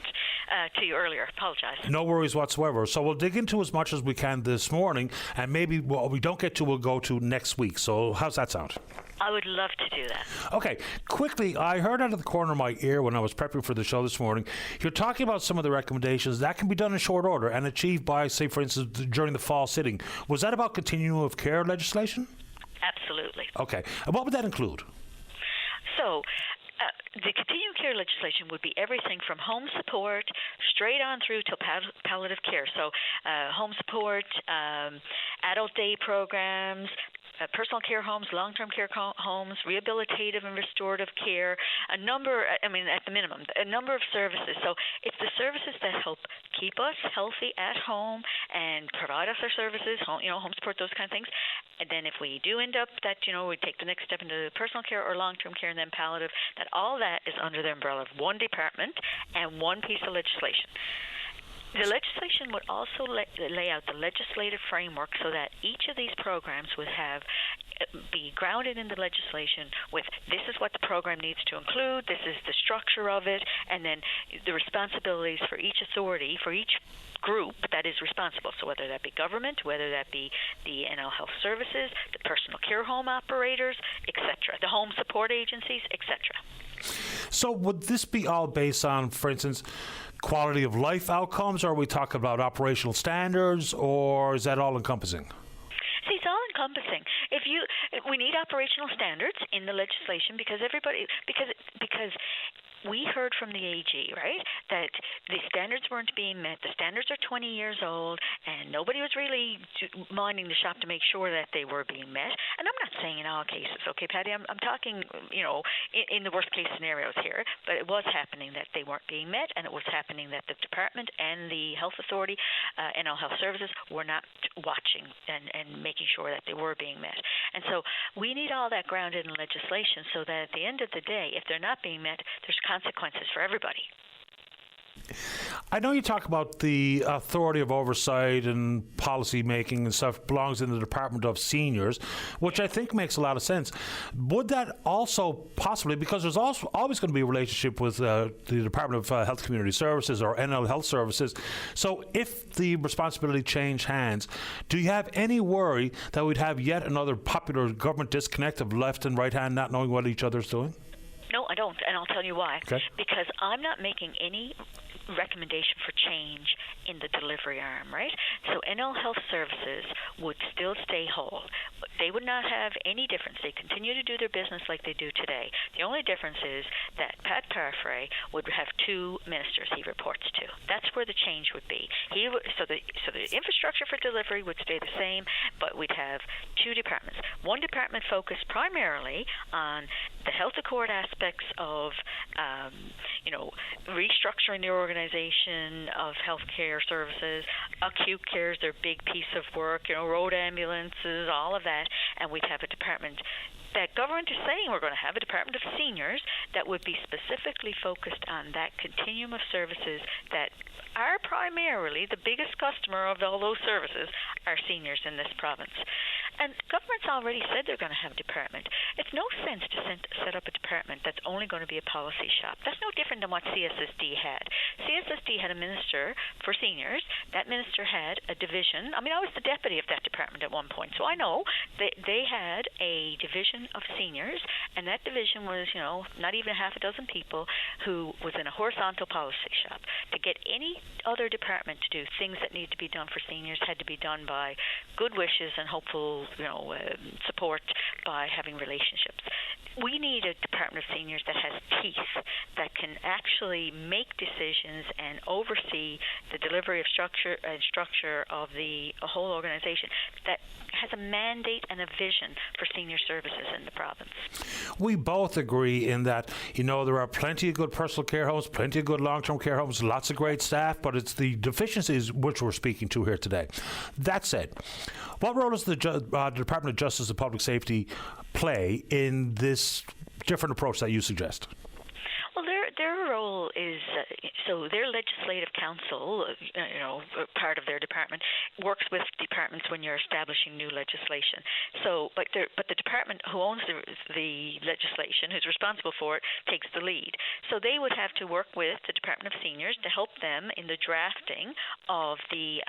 to you earlier. Apologize. No worries whatsoever. So we'll dig into as much as we can this morning, and maybe what we don't get to, we'll go to next week. So how's that sound? I would love to do that. Okay, quickly, I heard out of the corner of my ear when I was prepping for the show this morning, you're talking about some of the recommendations that can be done in short order and achieved by, say, for instance, during the fall sitting. Was that about continuum of care legislation? Absolutely. Okay, and what would that include? So, the continuum care legislation would be everything from home support straight on through to palliative care. So, home support, adult day programs, personal care homes, long-term care homes, rehabilitative and restorative care, at the minimum, a number of services. So it's the services that help keep us healthy at home and provide us our services, home support, those kind of things. And then if we do end up that, we take the next step into personal care or long-term care and then palliative, that all that is under the umbrella of one department and one piece of legislation. The legislation would also lay out the legislative framework so that each of these programs would be grounded in the legislation with this is what the program needs to include, this is the structure of it, and then the responsibilities for each authority, for each group that is responsible. So whether that be government, whether that be the NL Health Services, the personal care home operators, etc., the home support agencies, etc. So would this be all based on, for instance, quality of life outcomes, or are we talking about operational standards, or is that all encompassing? See, it's all encompassing. We need operational standards in the legislation because we heard from the AG, right, that the standards weren't being met. The standards are 20 years old, and nobody was really minding the shop to make sure that they were being met. And I'm not saying in all cases, okay, Patty, I'm talking, in the worst case scenarios here, but it was happening that they weren't being met, and it was happening that the department and the health authority, NL Health Services, were not watching and making sure that they were being met. And so we need all that grounded in legislation so that at the end of the day, if they're not being met, there's consequences for everybody. I know you talk about the authority of oversight and policy making and stuff belongs in the Department of Seniors, which I think makes a lot of sense. Would that also possibly, because there's also always going to be a relationship with the Department of Health Community Services or NL Health Services, so if the responsibility changed hands, do you have any worry that we'd have yet another popular government disconnect of left and right hand not knowing what each other's doing? No, I don't, and I'll tell you why. Okay. Because I'm not making any recommendation for change in the delivery arm, right? So NL Health Services would still stay whole. They would not have any difference. They continue to do their business like they do today. The only difference is that Pat Parfray would have two ministers he reports to. That's where the change would be. So the infrastructure for delivery would stay the same, but we'd have two departments. One department focused primarily on the health accord aspects of, restructuring the organization of healthcare services. Acute care is their big piece of work, road ambulances, all of that. And we'd have a department that government is saying we're going to have a Department of Seniors that would be specifically focused on that continuum of services that are primarily the biggest customer of all those services are seniors in this province. And government's already said they're going to have a department. It's no sense to set up a department that's only going to be a policy shop. That's no different than what CSSD had. CSSD had a minister for seniors. That minister had a division. I mean, I was the deputy of that department at one point, so I know they had a division of seniors, and that division was, not even half a dozen people who was in a horizontal policy shop. To get any other department to do things that need to be done for seniors had to be done by good wishes and hopeful, support by having relationships. We need a Department of Seniors that has teeth, that can actually make decisions and oversee the delivery of structure of the whole organization, that has a mandate and a vision for senior services in the province. We both agree in that, there are plenty of good personal care homes, plenty of good long-term care homes, lots of great staff, but it's the deficiencies which we're speaking to here today. That said, what role does the Department of Justice and Public Safety play in this different approach that you suggest? Well, their role is so their legislative council, part of their department, works with departments when you're establishing new legislation. So, but the department who owns the legislation, who's responsible for it, takes the lead. So they would have to work with the Department of Seniors to help them in the drafting of the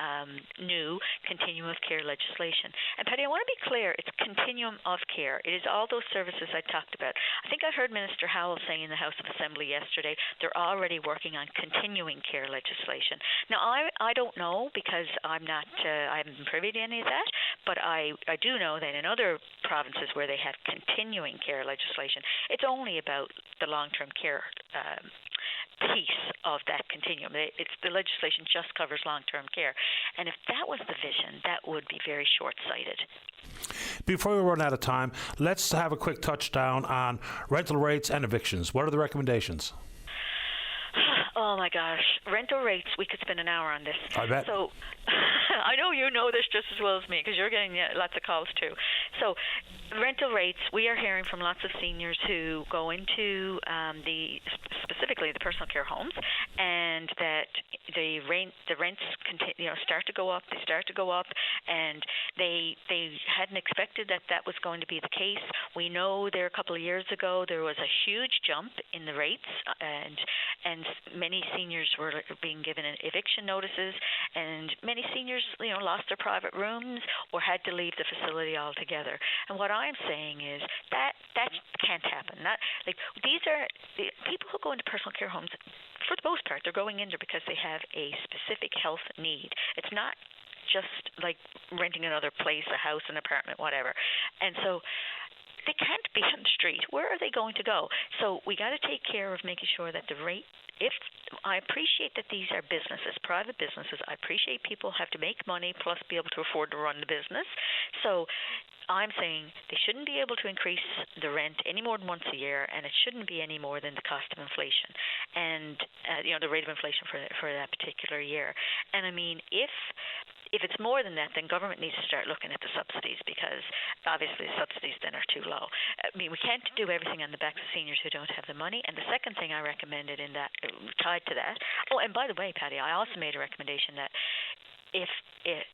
new continuum of care legislation. And Patty, I want to be clear: it's continuum of care. It is all those services I talked about. I think I heard Minister Howell saying in the House of Assembly yesterday they're already working on continuing care legislation. Now, I don't know, because I haven't been privy to any of that, but I do know that in other provinces where they have continuing care legislation, it's only about the long-term care piece of that continuum. The legislation just covers long-term care. And if that was the vision, that would be very short-sighted. Before we run out of time, let's have a quick touchdown on rental rates and evictions. What are the recommendations? Oh my gosh, rental rates, we could spend an hour on this. I bet. So I know you know this just as well as me, because you're getting lots of calls too. So rental rates, we are hearing from lots of seniors who go into specifically the personal care homes, and that the rents start to go up. They start to go up, and they hadn't expected that was going to be the case. We know there a couple of years ago there was a huge jump in the rates, and many seniors were being given eviction notices, and many seniors, lost their private rooms or had to leave the facility altogether. And what I'm saying is that can't happen. These are the people who go into personal care homes. For the most part, they're going in there because they have a specific health need. It's not just like renting another place, a house, an apartment, whatever. And so they can't be on the street. Where are they going to go? So we got to take care of making sure that the rate, if I appreciate that these are businesses, private businesses, I appreciate people have to make money plus be able to afford to run the business. So I'm saying they shouldn't be able to increase the rent any more than once a year, and it shouldn't be any more than the cost of inflation and the rate of inflation for that particular year. And I mean, if it's more than that, then government needs to start looking at the subsidies, because obviously the subsidies then are too low. I mean, we can't do everything on the backs of seniors who don't have the money. And the second thing I recommended in that, tied to that, and by the way, Patty, I also made a recommendation that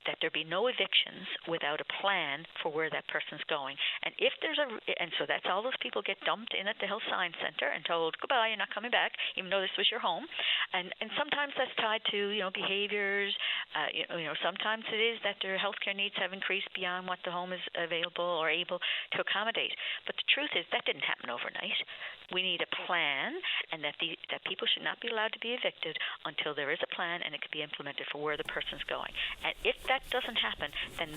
that there be no evictions without a plan for where that person's going. And if there's and so that's all those people get dumped in at the Hill Science Center and told, goodbye, you're not coming back, even though this was your home. And sometimes that's tied to, behaviors. Sometimes it is that their healthcare needs have increased beyond what the home is available or able to accommodate. But the truth is that didn't happen overnight. We need a plan, and that people should not be allowed to be evicted until there is a plan and it can be implemented for where the person's going. And if that doesn't happen, then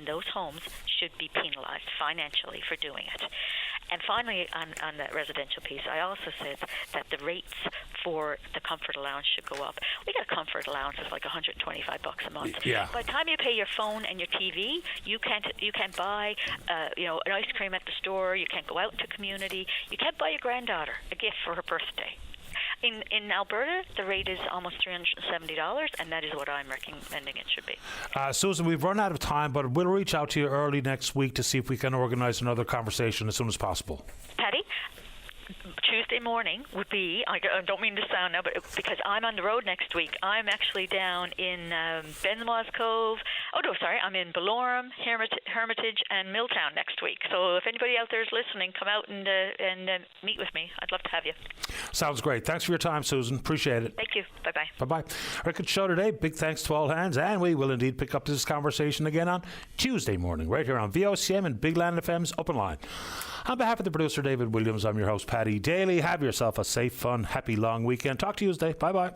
those homes should be penalized financially for doing it. And finally, on that residential piece, I also said that the rates for the comfort allowance should go up. We got a comfort allowance of like $125 a month. Yeah. By the time you pay your phone and your TV, you can't buy an ice cream at the store. You can't go out into community. You can't buy your granddaughter a gift for her birthday. In Alberta, the rate is almost $370, and that is what I'm recommending it should be. Susan, we've run out of time, but we'll reach out to you early next week to see if we can organize another conversation as soon as possible. Patty? Tuesday morning would be, I don't mean to sound now, but because I'm on the road next week. I'm actually down in Bensmoss Cove, Oh, no, sorry. I'm in Belorem, Hermitage, and Milltown next week. So if anybody out there is listening, come out and meet with me. I'd love to have you. Sounds great. Thanks for your time, Susan. Appreciate it. Thank you. Bye-bye. Bye-bye. Record show today. Big thanks to all hands. And we will indeed pick up this conversation again on Tuesday morning, right here on VOCM and Big Land FM's Up and Line. On behalf of the producer, David Williams, I'm your host, Paddy Daly. Have yourself a safe, fun, happy, long weekend. Talk to you Tuesday. Bye-bye.